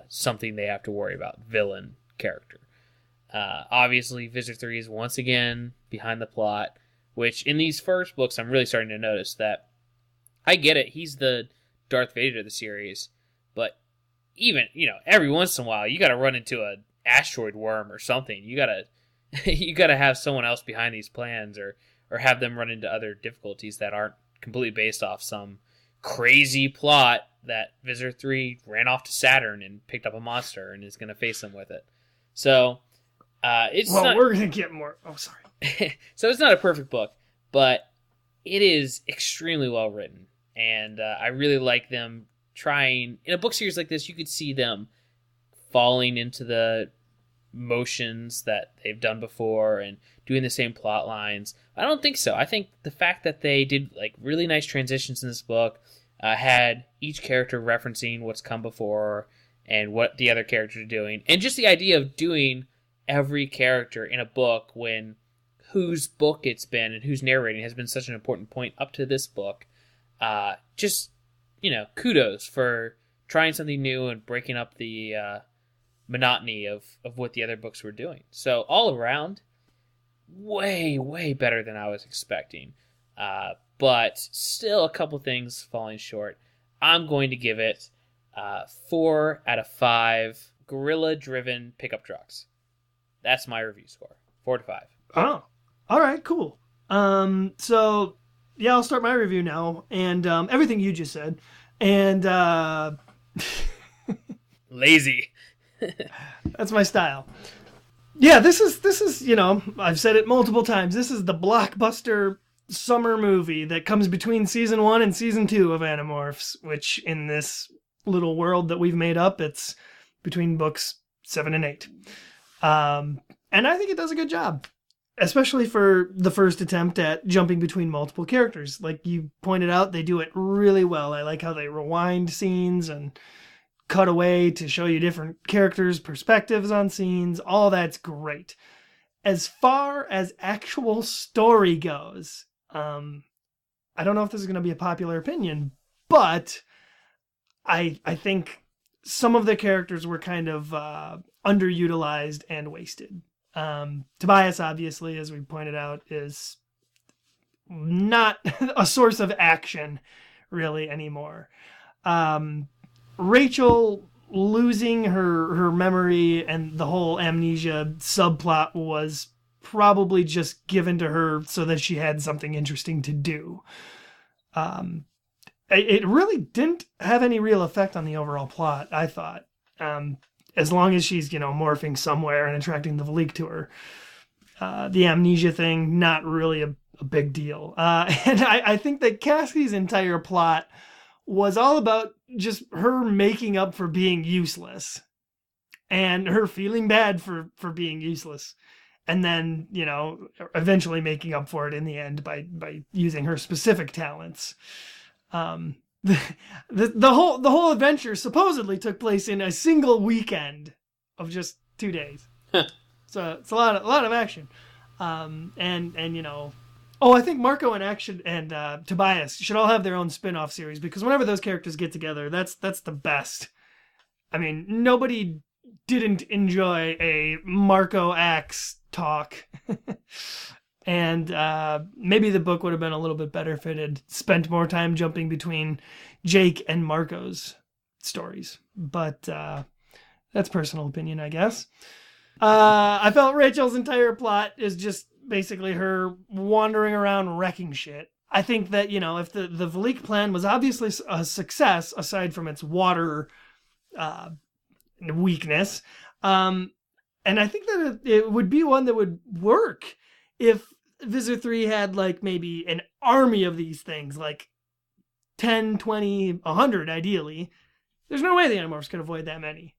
something they have to worry about, villain character. Obviously, Visser Three is once again behind the plot, which in these first books, I'm really starting to notice that I get it. He's the Darth Vader of the series, but even, every once in a while, you got to run into an asteroid worm or something. You got to have someone else behind these plans, or have them run into other difficulties that aren't completely based off some crazy plot that Visser 3 ran off to Saturn and picked up a monster and is going to face them with it. So, we're going to get more. Oh, sorry. So it's not a perfect book, but it is extremely well written. And I really like them trying, in a book series like this, you could see them falling into the motions that they've done before and doing the same plot lines. I don't think so. I think the fact that they did really nice transitions in this book, had each character referencing what's come before and what the other characters are doing, and just the idea of doing every character in a book when whose book it's been and who's narrating has been such an important point up to this book. Kudos for trying something new and breaking up the monotony of what the other books were doing. So all around, way, way better than I was expecting. But still a couple things falling short. I'm going to give it 4 out of 5 gorilla-driven pickup trucks. That's my review score. 4 to 5. Oh, all right, cool. So, yeah, I'll start my review now. And everything you just said. And lazy. That's my style. Yeah, this is, I've said it multiple times. This is the blockbuster summer movie that comes between season 1 and season 2 of Animorphs, which in this little world that we've made up, it's between books 7 and 8. And I think it does a good job, especially for the first attempt at jumping between multiple characters. Like you pointed out, they do it really well. I like how they rewind scenes and cut away to show you different characters' perspectives on scenes. All that's great. As far as actual story goes, I don't know if this is going to be a popular opinion, but I think some of the characters were kind of underutilized and wasted. Tobias, obviously, as we pointed out, is not a source of action really anymore. Rachel losing her memory and the whole amnesia subplot was probably just given to her so that she had something interesting to do. It really didn't have any real effect on the overall plot, I thought. As long as she's, morphing somewhere and attracting the V-leek to her. The amnesia thing, not really a big deal. And I think that Cassie's entire plot was all about just her making up for being useless. And her feeling bad for being useless. And then, eventually making up for it in the end by using her specific talents. The whole adventure supposedly took place in a single weekend of just 2 days. So it's a lot of action. I think Marco and Action and Tobias should all have their own spin-off series, because whenever those characters get together, that's the best. I mean, nobody didn't enjoy a Marco Axe talk. And maybe the book would have been a little bit better if it had spent more time jumping between Jake and Marco's stories. But that's personal opinion, I guess. I felt Rachel's entire plot is just basically her wandering around wrecking shit. I think that, if the V-leek plan was obviously a success, aside from its water weakness, and I think that it would be one that would work if Visser Three had maybe an army of these things, 10, 20, 100 ideally. There's no way the Animorphs could avoid that many.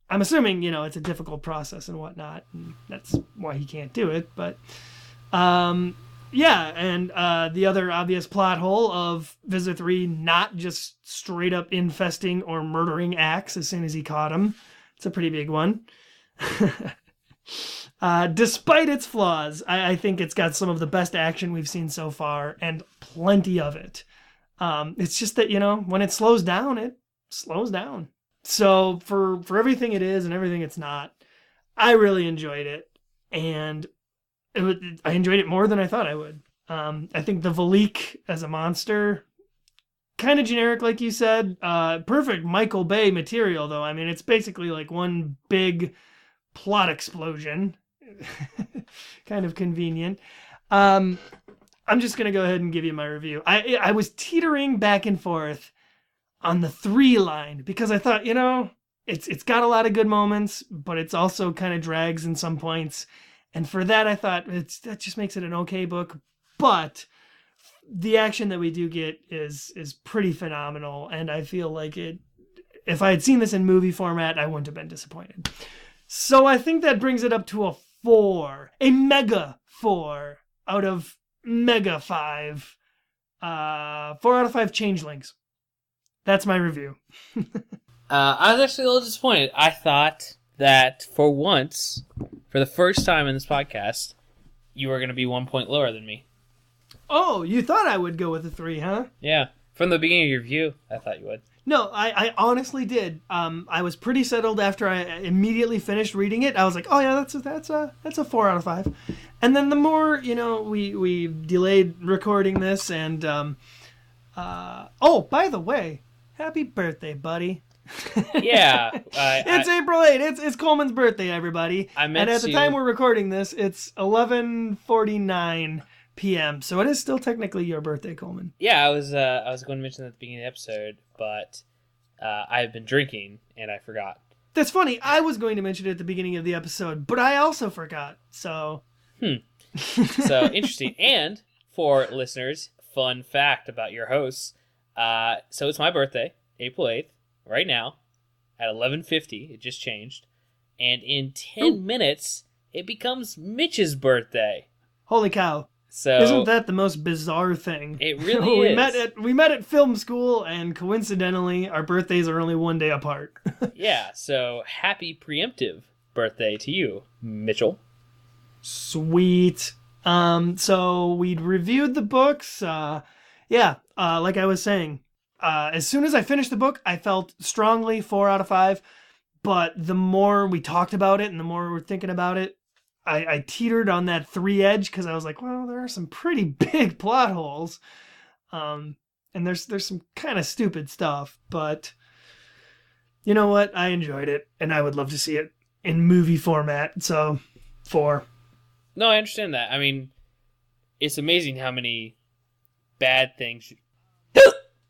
I'm assuming, it's a difficult process and whatnot, and that's why he can't do it, but the other obvious plot hole of Visser Three not just straight up infesting or murdering Axe as soon as he caught him. It's a pretty big one. Despite its flaws, I think it's got some of the best action we've seen so far, and plenty of it. It's just that, when it slows down, it slows down. So for everything it is and everything it's not, I really enjoyed it. And I enjoyed it more than I thought I would. I think the V-leek as a monster, kind of generic, like you said. Perfect Michael Bay material, though. I mean, it's basically one big plot explosion. Kind of convenient. I'm just going to go ahead and give you my review. I was teetering back and forth on the 3 line because I thought, it's got a lot of good moments, but it's also kind of drags in some points. And for that, I thought that just makes it an okay book. But the action that we do get is pretty phenomenal. And I feel like if I had seen this in movie format, I wouldn't have been disappointed. So I think that brings it up to a 4, a mega 4 out of mega 5. 4 out of 5 changelings. That's my review. I was actually a little disappointed. I thought that for once, for the first time in this podcast, you were going to be 1 point lower than me. Oh, you thought I would go with a 3, huh? Yeah. From the beginning of your review, I thought you would. No, I honestly did. I was pretty settled after I immediately finished reading it. I was like, oh yeah, that's a 4 out of 5. And then the more, we delayed recording this, and by the way, happy birthday, buddy. Yeah. It's April 8th. It's Coleman's birthday, everybody. And at the time we're recording this, it's 11:49 p.m. So it is still technically your birthday, Coleman. Yeah, I was going to mention that at the beginning of the episode, but I've been drinking and I forgot. That's funny. I was going to mention it at the beginning of the episode, but I also forgot. So. So interesting. And for listeners, fun fact about your hosts. So it's my birthday, April 8th, right now, at 11:50. It just changed. And in 10 minutes, it becomes Mitch's birthday. Holy cow. So isn't that the most bizarre thing? It really is. We met at film school, and coincidentally, our birthdays are only 1 day apart. Yeah, so happy preemptive birthday to you, Mitchell. Sweet. So we'd reviewed the books. Like I was saying, as soon as I finished the book, I felt strongly 4 out of 5. But the more we talked about it and the more we were thinking about it, I teetered on that 3 edge because I was like, well, there are some pretty big plot holes. And there's some kind of stupid stuff, but you know what? I enjoyed it, and I would love to see it in movie format. So, 4. No, I understand that. I mean, it's amazing how many bad things.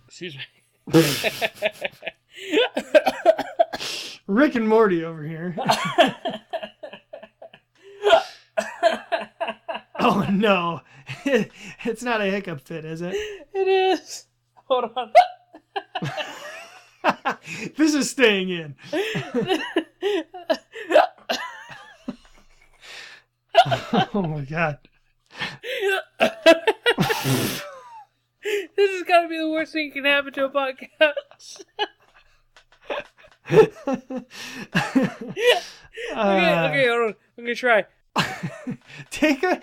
Excuse me. Rick and Morty over here. Oh no, it's not a hiccup fit, is it? It is. Hold on. This is staying in. Oh my god. This has got to be the worst thing that can happen to a podcast. Okay, hold on. I'm gonna try. Take a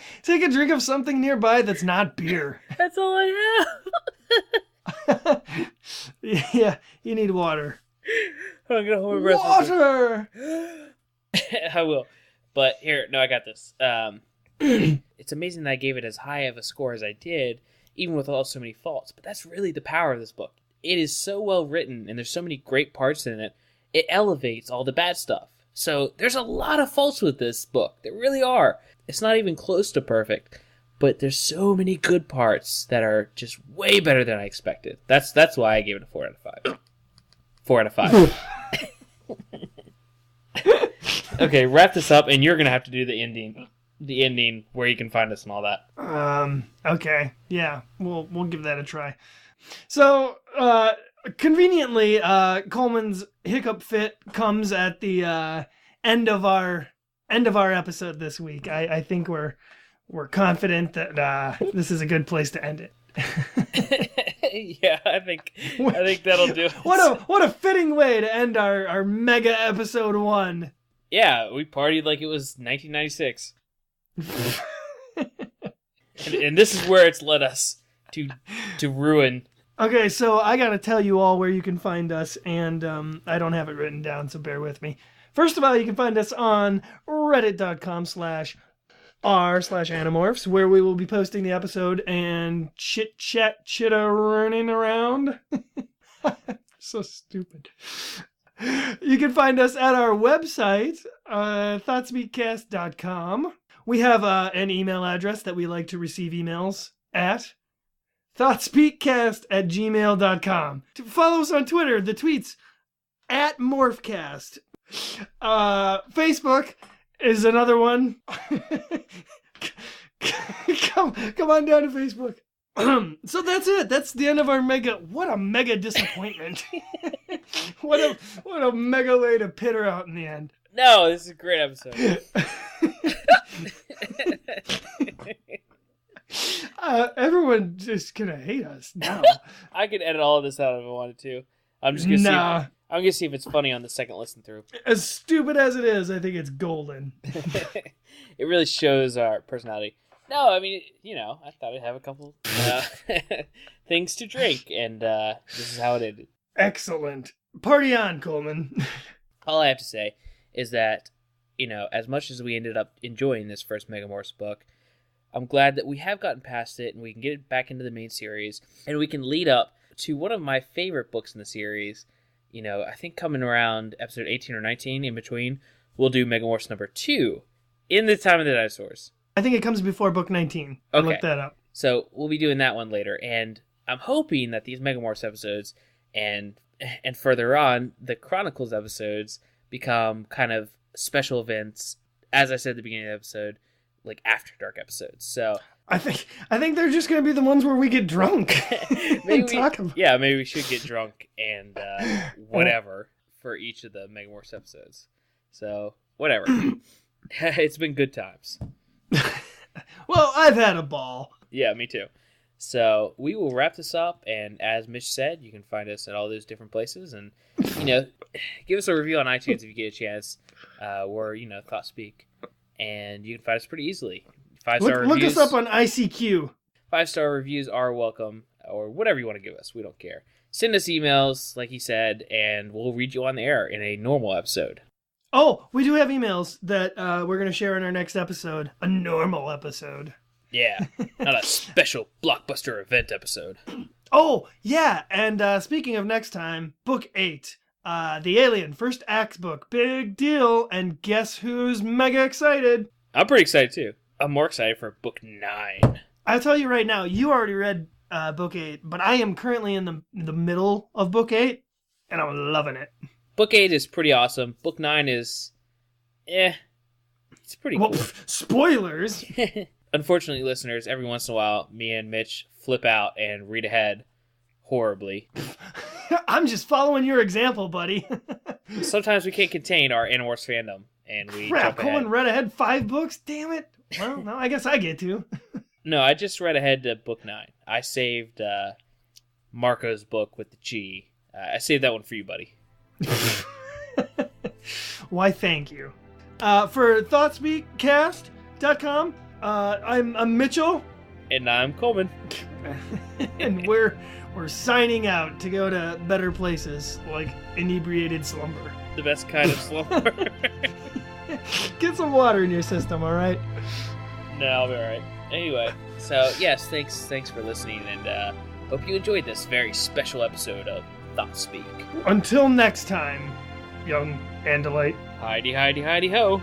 drink of something nearby that's not beer. That's all I have. Yeah, you need water. I'm gonna hold my breath. Water. I will. But here, no, I got this. It's amazing that I gave it as high of a score as I did, even with all so many faults. But that's really the power of this book. It is so well written, and there's so many great parts in it. It elevates all the bad stuff. So there's a lot of faults with this book. There really are. It's not even close to perfect. But there's so many good parts that are just way better than I expected. That's why I gave it a 4 out of 5. 4 out of 5. Okay, wrap this up, and you're going to have to do the ending. The ending, where you can find us and all that. Okay. Yeah, we'll give that a try. So, conveniently, Coleman's hiccup fit comes at the end of our episode this week. I think we're confident that this is a good place to end it. Yeah, I think that'll do it. What a fitting way to end our mega episode 1. Yeah, we partied like it was 1996. and this is where it's led us to ruin. Okay, so I gotta tell you all where you can find us, and I don't have it written down, so bear with me. First of all, you can find us on reddit.com/r/animorphs, where we will be posting the episode and chitter-running around. So stupid. You can find us at our website, Thoughtspeakcast.com. We have an email address that we like to receive emails at, Thoughtspeakcast@gmail.com. To follow us on Twitter, the tweets at Morphcast. Facebook is another one. Come on down to Facebook. So that's it. That's the end of our what a mega disappointment. What a mega way to pit her out in the end. No, this is a great episode. Everyone just gonna hate us now. I could edit all of this out if I wanted to. I'm just gonna I'm gonna see if it's funny on the second listen through. As stupid as it is, I think it's golden. It really shows our personality. No, I mean, I thought I'd have a couple things to drink, and this is how it ended. Excellent. Party on, Coleman. All I have to say is that, as much as we ended up enjoying this first Megamorphs book, I'm glad that we have gotten past it, and we can get it back into the main series, and we can lead up to one of my favorite books in the series. I think coming around episode 18 or 19, in between, we'll do Megamorphs number 2, In the Time of the Dinosaurs. I think it comes before book 19. I'll look that up. So we'll be doing that one later, and I'm hoping that these Megamorphs episodes and further on, the Chronicles episodes become kind of special events, as I said at the beginning of the episode, like After Dark episodes. So I think they're just going to be the ones where we get drunk. maybe we should get drunk and whatever for each of the Megamorphs episodes. So whatever. It's been good times. Well, I've had a ball. Yeah, me too. So we will wrap this up, and as Mitch said, you can find us at all those different places, and give us a review on iTunes if you get a chance. We're Thoughtspeak, and you can find us pretty easily. 5-star reviews. Look us up on ICQ. 5-star reviews are welcome, or whatever you want to give us. We don't care. Send us emails, like he said, and we'll read you on the air in a normal episode. Oh, we do have emails that we're going to share in our next episode. A normal episode. Yeah, not a special blockbuster event episode. Oh, yeah, and speaking of next time, Book 8, The Alien, First Act book, big deal, and guess who's mega excited? I'm pretty excited, too. I'm more excited for Book 9. I'll tell you right now, you already read Book 8, but I am currently in the middle of Book 8, and I'm loving it. Book 8 is pretty awesome. Book 9 is, it's pretty cool. Spoilers! Unfortunately, listeners, every once in a while, me and Mitch flip out and read ahead horribly. I'm just following your example, buddy. Sometimes we can't contain our Animorphs fandom, and we jump ahead. Coleman read ahead 5 books? Damn it. Well, no, I guess I get to. No, I just read ahead to Book 9. I saved Marco's book with the Chi. I saved that one for you, buddy. Why, thank you. For Thoughtspeakcast.com, I'm Mitchell. And I'm Coleman. And we're signing out to go to better places, like inebriated slumber. The best kind of slumber. Get some water in your system, all right? No, I'll be all right. Anyway, so yes, thanks for listening, and hope you enjoyed this very special episode of Thoughtspeak. Until next time, young Andalite. Heidi, Heidi, Heidi, ho.